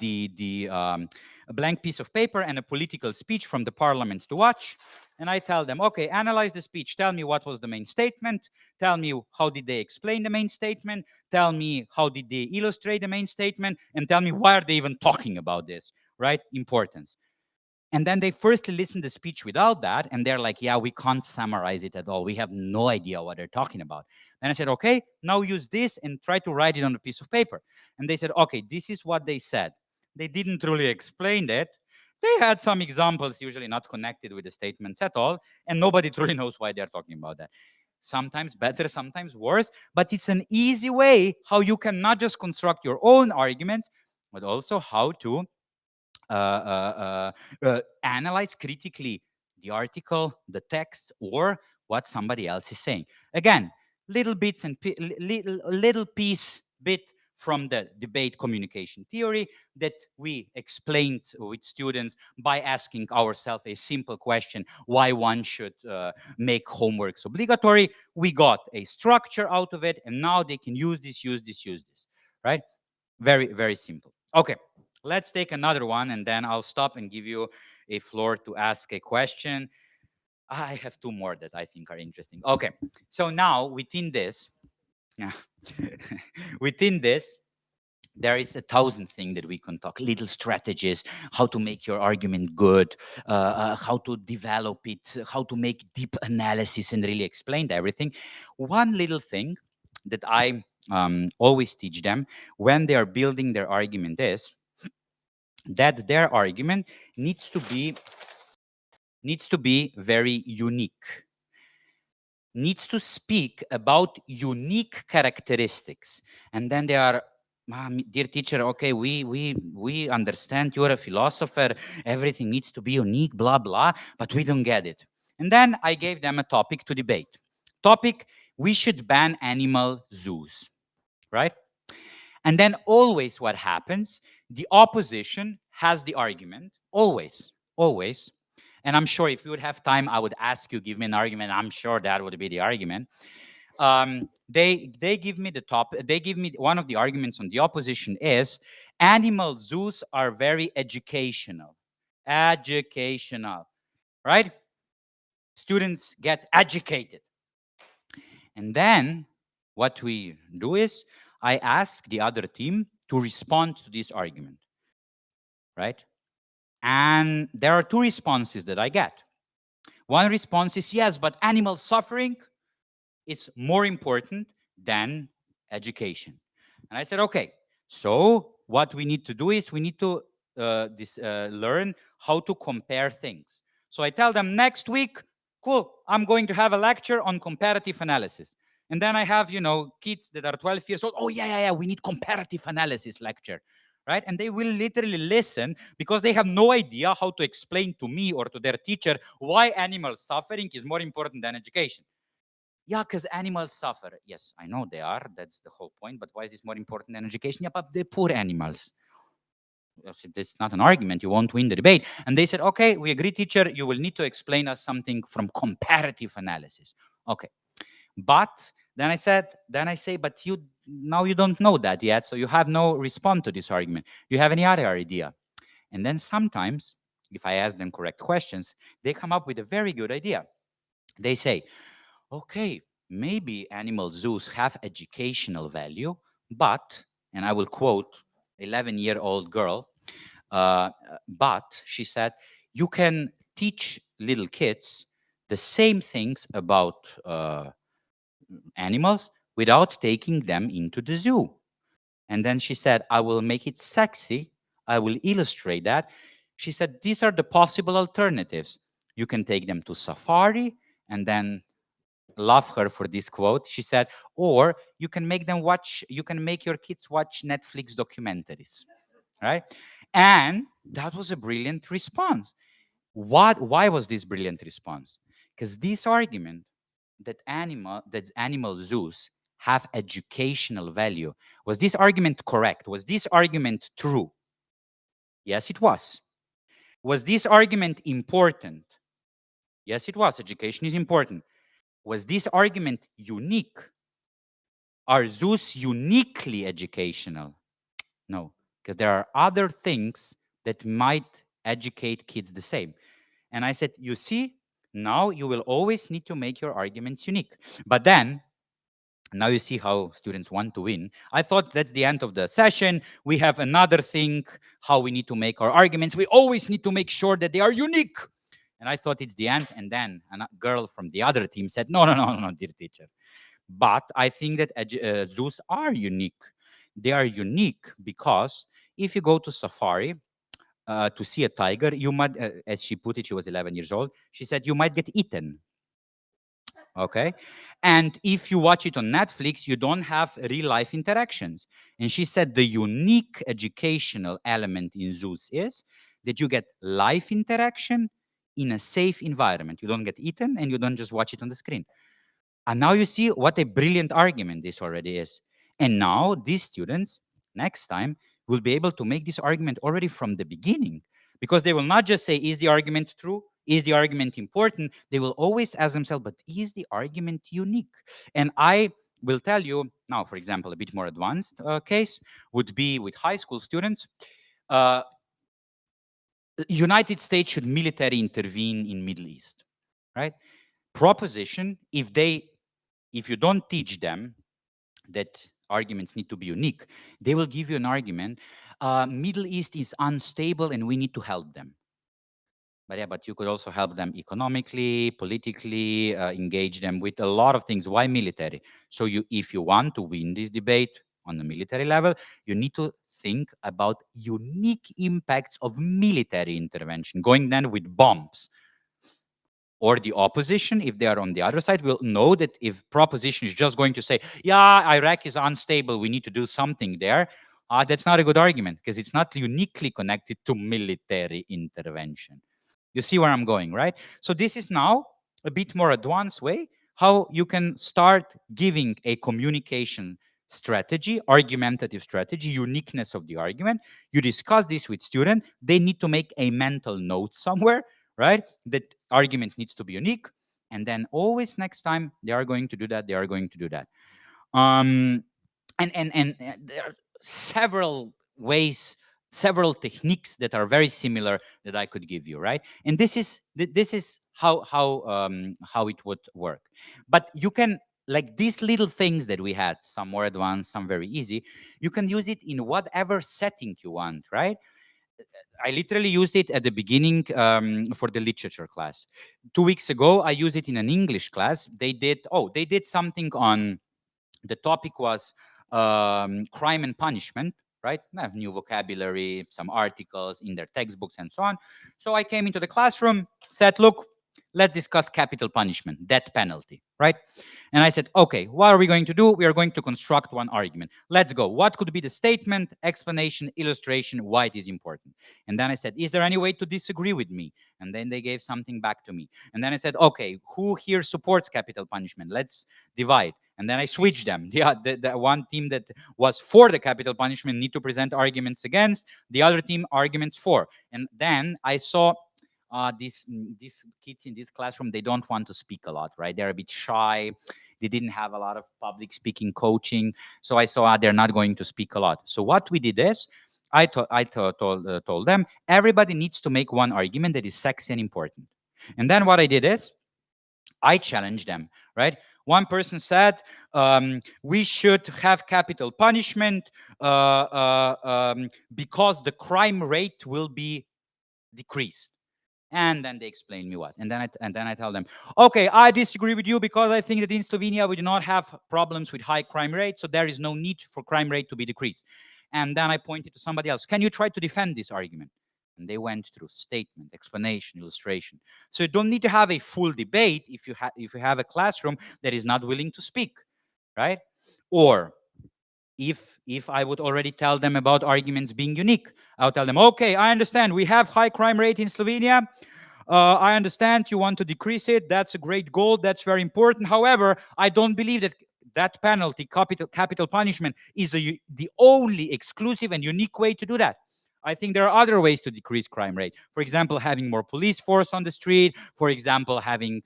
blank piece of paper and a political speech from the parliament to watch. And I tell them, okay, analyze the speech. Tell me what was the main statement. Tell me how did they explain the main statement. Tell me how did they illustrate the main statement. And tell me why are they even talking about this, right? Importance. And then they firstly listen to the speech without that, and they're like, yeah, we can't summarize it at all. We have no idea what they're talking about. Then I said, okay, now use this and try to write it on a piece of paper. And they said, okay, this is what they said. They didn't really explain it. They had some examples, usually not connected with the statements at all, and nobody truly knows why they're talking about that. Sometimes better, sometimes worse, but it's an easy way how you can not just construct your own arguments, but also how to analyze critically the article, the text, or what somebody else is saying. Again, little bits and little piece bit from the debate communication theory that we explained with students by asking ourselves a simple question: why one should make homeworks obligatory. We got a structure out of it, and now they can use this, use this, use this. right? Very, very simple. Okay, let's take another one and then I'll stop and give you a floor to ask a question. I have two more that I think are interesting. Okay, so now within this, yeah, within this, there is 1,000 things that we can talk, little strategies, how to make your argument good, how to develop it, how to make deep analysis and really explain everything. One little thing that I always teach them when they are building their argument is that their argument needs to be very unique, needs to speak about unique characteristics. And then they are, dear teacher, okay, we understand you're a philosopher, everything needs to be unique, blah blah, but we don't get it. And then I gave them a topic to debate. Topic: we should ban animal zoos, right? And then always what happens, the opposition has the argument, always, always. And I'm sure if we would have time, I would ask you, give me an argument. I'm sure that would be the argument. They give me the top. They give me one of the arguments on the opposition is animal zoos are very educational. Educational, right? Students get educated. And then what we do is I ask the other team to respond to this argument, right? And there are two responses that I get. One response is yes, but animal suffering is more important than education. And I said, okay, so what we need to do is we need to learn how to compare things. So I tell them next week, cool, I'm going to have a lecture on comparative analysis. And then I have, kids that are 12 years old. Oh, yeah, we need comparative analysis lecture, right? And they will literally listen because they have no idea how to explain to me or to their teacher why animal suffering is more important than education. Yeah, because animals suffer. Yes, I know they are. That's the whole point. But why is this more important than education? Yeah, but they're poor animals. I said, this is not an argument. You won't win the debate. And they said, okay, we agree, teacher. You will need to explain us something from comparative analysis. Okay. But then I say, but you don't know that yet. So you have no response to this argument. Do you have any other idea? And then sometimes, if I ask them correct questions, they come up with a very good idea. They say, okay, maybe animal zoos have educational value, but, and I will quote 11-year-old girl, but she said, you can teach little kids the same things about animals without taking them into the zoo. And then she said, I will make it sexy. I will illustrate that. She said, these are the possible alternatives. You can take them to safari and then love her for this quote. She said, or you can make your kids watch Netflix documentaries, right? And that was a brilliant response. Why was this brilliant response? Because this argument that animal zoos have educational value, was this argument correct? Was this argument true? Yes, it was. Was this argument important? Yes, it was. Education is important. Was this argument unique? Are zoos uniquely educational? No, because there are other things that might educate kids the same. And I said, you see, now you will always need to make your arguments unique. But then, now you see how students want to win. I thought that's the end of the session. We have another thing, how we need to make our arguments. We always need to make sure that they are unique. And I thought it's the end. And then a girl from the other team said, no, dear teacher. But I think that zoos are unique. They are unique because if you go to safari to see a tiger, you might, as she put it, she was 11 years old. She said, you might get eaten. Okay. And if you watch it on Netflix, you don't have real life interactions. And she said the unique educational element in zoos is that you get live interaction in a safe environment. You don't get eaten and you don't just watch it on the screen. And now you see what a brilliant argument this already is. And now these students, next time, will be able to make this argument already from the beginning. Because they will not just say, is the argument true? Is the argument important? They will always ask themselves, but is the argument unique? And I will tell you now, for example, a bit more advanced case would be with high school students. Uh, United States should military intervene in Middle East, right? Proposition, if you don't teach them that arguments need to be unique, they will give you an argument. Middle East is unstable and we need to help them. But yeah, but you could also help them economically, politically, engage them with a lot of things. Why military? So if you want to win this debate on the military level, you need to think about unique impacts of military intervention, going then with bombs. Or the opposition, if they are on the other side, will know that if proposition is just going to say, yeah, Iraq is unstable, we need to do something there, that's not a good argument because it's not uniquely connected to military intervention. You see where I'm going, right? So this is now a bit more advanced way how you can start giving a communication strategy, argumentative strategy, uniqueness of the argument. You discuss this with student. They need to make a mental note somewhere, right? That argument needs to be unique. And then always next time they are going to do that, they are going to do that. Um, and there are several ways, several techniques that are very similar that I could give you, right? And this is how it would work. But you can, like these little things that we had, some more advanced, some very easy, you can use it in whatever setting you want, right? I literally used it at the beginning for the literature class. 2 weeks ago, I used it in an English class. They did something on, the topic was crime and punishment, right? I have new vocabulary, some articles in their textbooks and so on. So I came into the classroom, said, look, let's discuss capital punishment, death penalty, right? And I said, okay, what are we going to do? We are going to construct one argument. Let's go. What could be the statement, explanation, illustration, why it is important? And then I said, is there any way to disagree with me? And then they gave something back to me. And then I said, okay, who here supports capital punishment? Let's divide. And then I switched them. The one team that was for the capital punishment need to present arguments against, the other team arguments for. And then I saw these kids in this classroom, they don't want to speak a lot, right? They're a bit shy. They didn't have a lot of public speaking coaching. So I saw they're not going to speak a lot. So what we did is, told them, everybody needs to make one argument that is sexy and important. And then what I did is, I challenged them, right? One person said, we should have capital punishment because the crime rate will be decreased. And then they explain me what. And then I tell them, okay, I disagree with you because I think that in Slovenia we do not have problems with high crime rate, so there is no need for crime rate to be decreased. And then I pointed to somebody else. Can you try to defend this argument? And they went through statement, explanation, illustration. So you don't need to have a full debate if you have a classroom that is not willing to speak, right? Or if I would already tell them about arguments being unique, I'll tell them, okay, I understand we have high crime rate in Slovenia. I understand you want to decrease it. That's a great goal. That's very important. However, I don't believe that penalty, capital punishment, is the only exclusive and unique way to do that. I think there are other ways to decrease crime rate. For example, having more police force on the street. For example, having,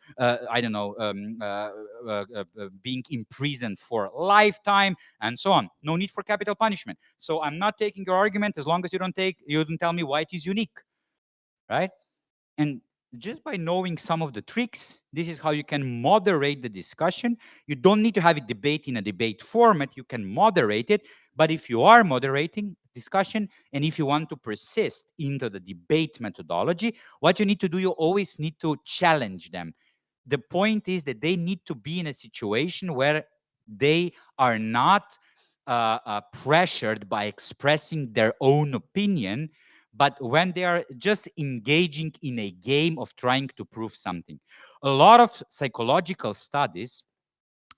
being imprisoned for a lifetime and so on. No need for capital punishment. So I'm not taking your argument as long as you don't tell me why it is unique, right? And just by knowing some of the tricks, this is how you can moderate the discussion. You don't need to have a debate in a debate format. You can moderate it. But if you are moderating discussion, and if you want to persist into the debate methodology, what you need to do, you always need to challenge them. The point is that they need to be in a situation where they are not pressured by expressing their own opinion, but when they are just engaging in a game of trying to prove something. A lot of psychological studies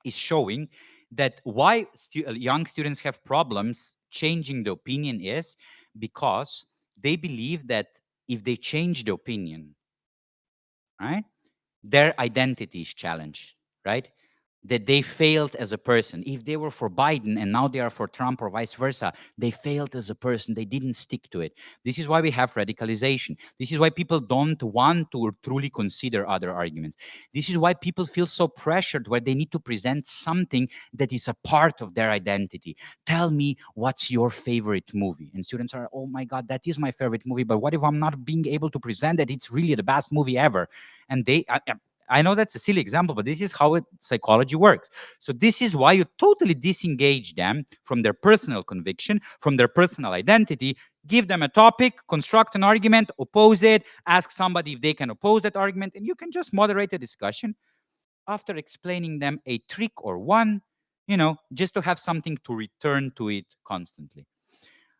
is showing that why young students have problems changing the opinion is because they believe that if they change the opinion, right, their identity is challenged, right? that they failed as a person. If they were for Biden and now they are for Trump or vice versa, they failed as a person. They didn't stick to it. This is why we have radicalization. This is why people don't want to truly consider other arguments. This is why people feel so pressured where they need to present something that is a part of their identity. Tell me, what's your favorite movie? And students are, oh my God, that is my favorite movie. But what if I'm not being able to present that it's really the best movie ever? And I know that's a silly example, but this is how psychology works. So this is why you totally disengage them from their personal conviction, from their personal identity. Give them a topic, construct an argument, oppose it, ask somebody if they can oppose that argument, and you can just moderate the discussion after explaining them a trick or one, just to have something to return to it constantly.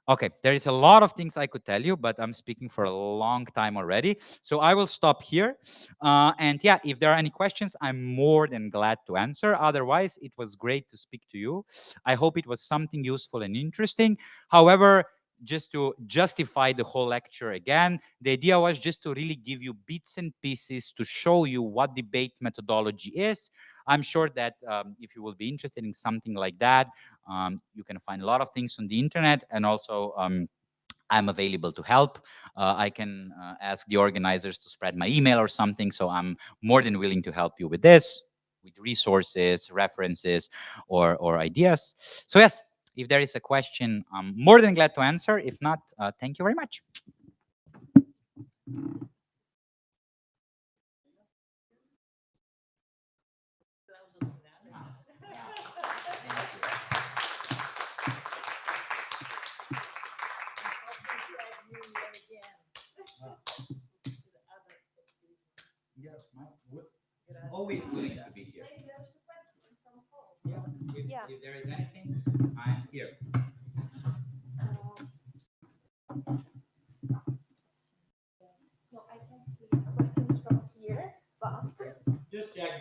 Okay, there is a lot of things I could tell you, but I'm speaking for a long time already. So I will stop here. And yeah, if there are any questions, I'm more than glad to answer. Otherwise, it was great to speak to you. I hope it was something useful and interesting. However, just to justify the whole lecture again, the idea was just to really give you bits and pieces to show you what debate methodology is. I'm sure that if you will be interested in something like that, you can find a lot of things on the internet, and also I'm available to help. I can ask the organizers to spread my email or something. So I'm more than willing to help you with this, with resources, references, or ideas. So yes, if there is a question, I'm more than glad to answer. If not, thank you very much. Always willing to be here. If there is anything, I'm here. No, I can see questions from here, but Just check.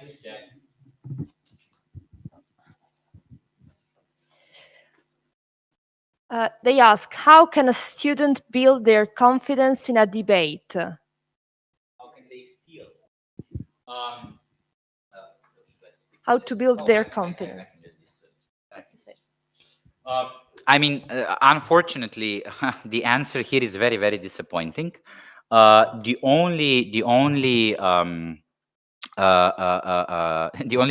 they ask, how can a student build their confidence in a debate? How can they feel? How to build their confidence? I mean, unfortunately, the answer here is very, very disappointing. The only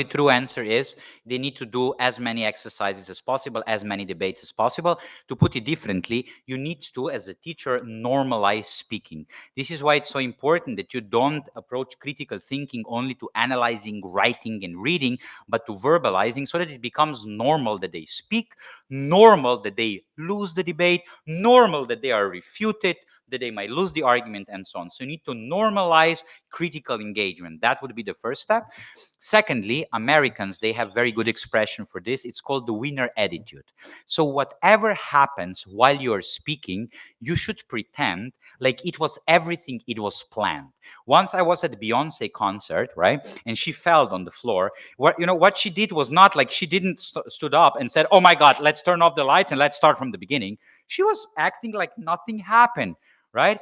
true answer is they need to do as many exercises as possible, as many debates as possible. To put it differently, you need to, as a teacher, normalize speaking. This is why it's so important that you don't approach critical thinking only to analyzing, writing, and reading, but to verbalizing, so that it becomes normal that they speak, normal that they lose the debate, normal that they are refuted, that they might lose the argument, and so on. So you need to normalize critical engagement. That would be the first step. Secondly, Americans, they have very good expression for this. It's called the winner attitude. So whatever happens while you're speaking, you should pretend like it was everything it was planned. Once I was at Beyonce concert, right? And she fell on the floor. What she did was not like she didn't stood up and said, "Oh my God, let's turn off the lights and let's start from the beginning." She was acting like nothing happened, right?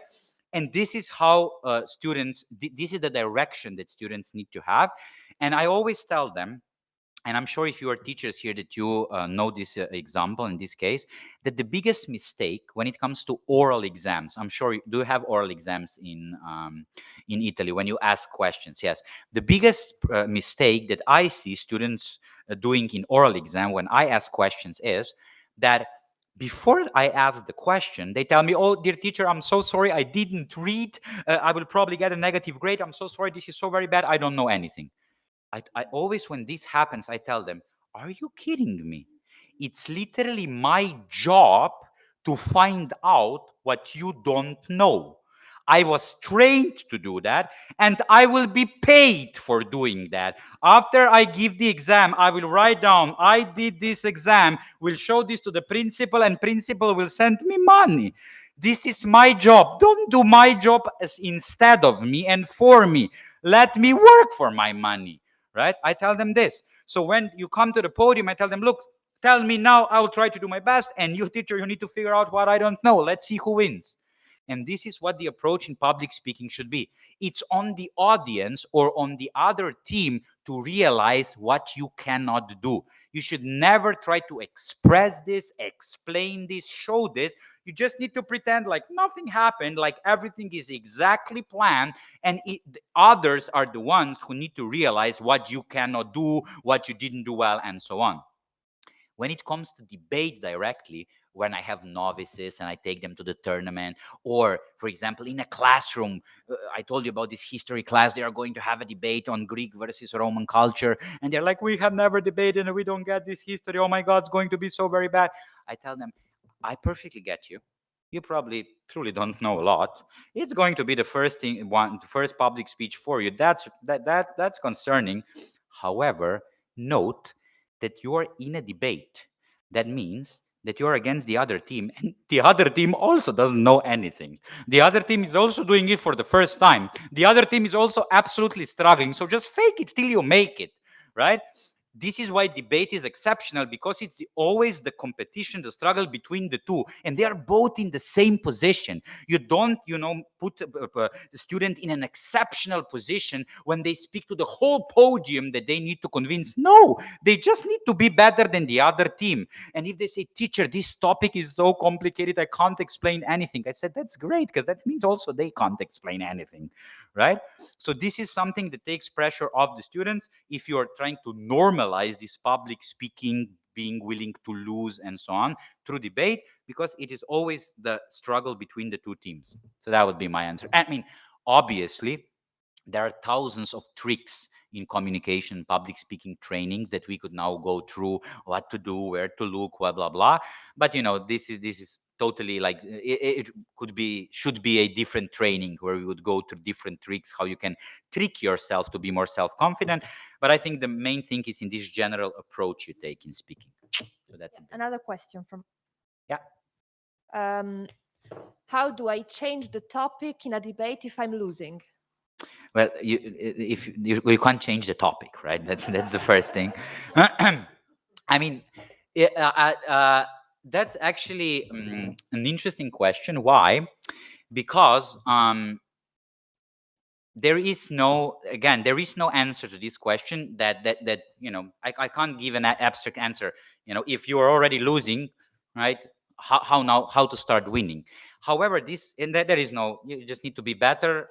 And this is how students, this is the direction that students need to have. And I always tell them, and I'm sure if you are teachers here that you know this example in this case, that the biggest mistake when it comes to oral exams, I'm sure you do have oral exams in Italy when you ask questions. Yes, the biggest mistake that I see students doing in oral exam when I ask questions is that before I ask the question, they tell me, "Oh, dear teacher, I'm so sorry, I didn't read. I will probably get a negative grade. I'm so sorry. This is so very bad. I don't know anything." I always, when this happens, I tell them, "Are you kidding me? It's literally my job to find out what you don't know. I was trained to do that, and I will be paid for doing that. After I give the exam, I will write down, I did this exam, will show this to the principal, and principal will send me money. This is my job. Don't do my job as instead of me and for me. Let me work for my money." Right? I tell them this. So when you come to the podium, I tell them, "Look, tell me now, I will try to do my best. And you, teacher, you need to figure out what I don't know. Let's see who wins." And this is what the approach in public speaking should be. It's on the audience or on the other team to realize what you cannot do. You should never try to express this, explain this, show this. You just need to pretend like nothing happened, like everything is exactly planned, and the others are the ones who need to realize what you cannot do, what you didn't do well, and so on. When it comes to debate directly, when I have novices and I take them to the tournament, or for example, in a classroom, I told you about this history class, they are going to have a debate on Greek versus Roman culture. And they're like, we have never debated and we don't get this history. Oh my God, it's going to be so very bad. I tell them, I perfectly get you. You probably truly don't know a lot. It's going to be the first thing, the first public speech for you. That's concerning. However, note that you are in a debate. That means that you're against the other team, and the other team also doesn't know anything. The other team is also doing it for the first time. The other team is also absolutely struggling. So just fake it till you make it, right? This is why debate is exceptional, because it's always the competition, the struggle between the two, and they are both in the same position. You don't, put the student in an exceptional position when they speak to the whole podium that they need to convince. No, they just need to be better than the other team. And if they say, teacher, this topic is so complicated, I can't explain anything, I said, that's great, because that means also they can't explain anything, right? So this is something that takes pressure off the students if you are trying to normalize this public speaking, being willing to lose and so on through debate, because it is always the struggle between the two teams. So that would be my answer. I mean, obviously, there are thousands of tricks in communication, public speaking trainings that we could now go through, what to do, where to look, blah, blah, blah. But, this is totally like, it should be a different training where we would go through different tricks, how you can trick yourself to be more self-confident. But I think the main thing is in this general approach you take in speaking. So that Another question from... Yeah. How do I change the topic in a debate if I'm losing? Well, you can't change the topic, right? That's the first thing. I mean, that's actually an interesting question. Why? Because there is no answer to this question that I can't give an abstract answer. If you are already losing, right? How to start winning? However, there is no, you just need to be better.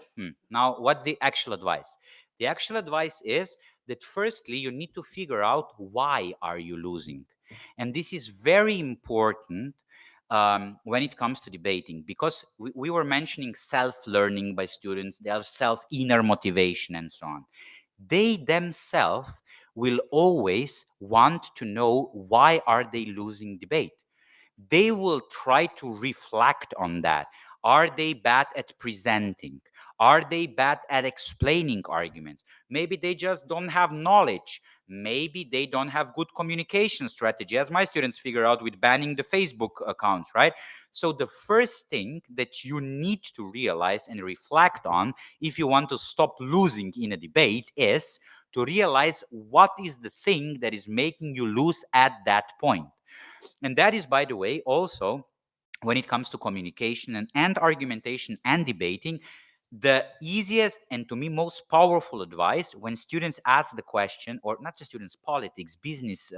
Now, what's the actual advice? The actual advice is that firstly, you need to figure out why are you losing. And this is very important when it comes to debating, because we were mentioning self-learning by students, their self-inner motivation and so on. They themselves will always want to know why are they losing debate. They will try to reflect on that. Are they bad at presenting? Are they bad at explaining arguments? Maybe they just don't have knowledge. Maybe they don't have good communication strategy, as my students figure out with banning the Facebook accounts, right? So the first thing that you need to realize and reflect on if you want to stop losing in a debate is to realize what is the thing that is making you lose at that point. And that is, by the way, also when it comes to communication and argumentation and debating, the easiest and to me most powerful advice when students ask the question, or not just students, politics, business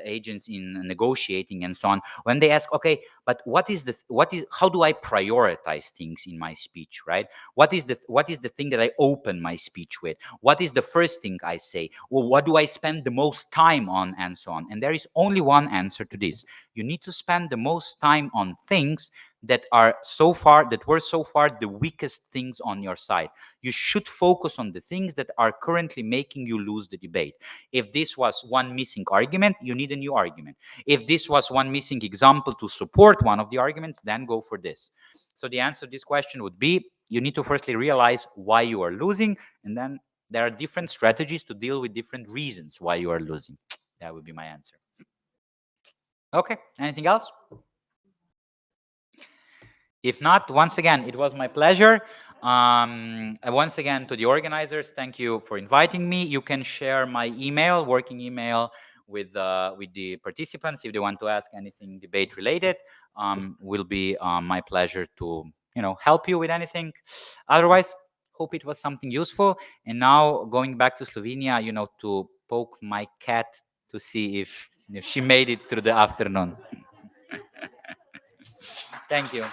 agents in negotiating and so on, when they ask, okay, but how do I prioritize things in my speech, right? What is the thing that I open my speech with? What is the first thing I say? Well, what do I spend the most time on, and so on? And there is only one answer to this. You need to spend the most time on things that were so far the weakest things on your side. You should focus on the things that are currently making you lose the debate. If this was one missing argument, you need a new argument. If this was one missing example to support one of the arguments, then go for this. So the answer to this question would be, you need to firstly realize why you are losing, and then there are different strategies to deal with different reasons why you are losing. That would be my answer. Okay, anything else? If not, once again, it was my pleasure. Once again, to the organizers, thank you for inviting me. You can share my email, working email, with the participants. If they want to ask anything debate related, will be my pleasure to help you with anything. Otherwise, hope it was something useful. And now going back to Slovenia, to poke my cat to see if she made it through the afternoon. Thank you.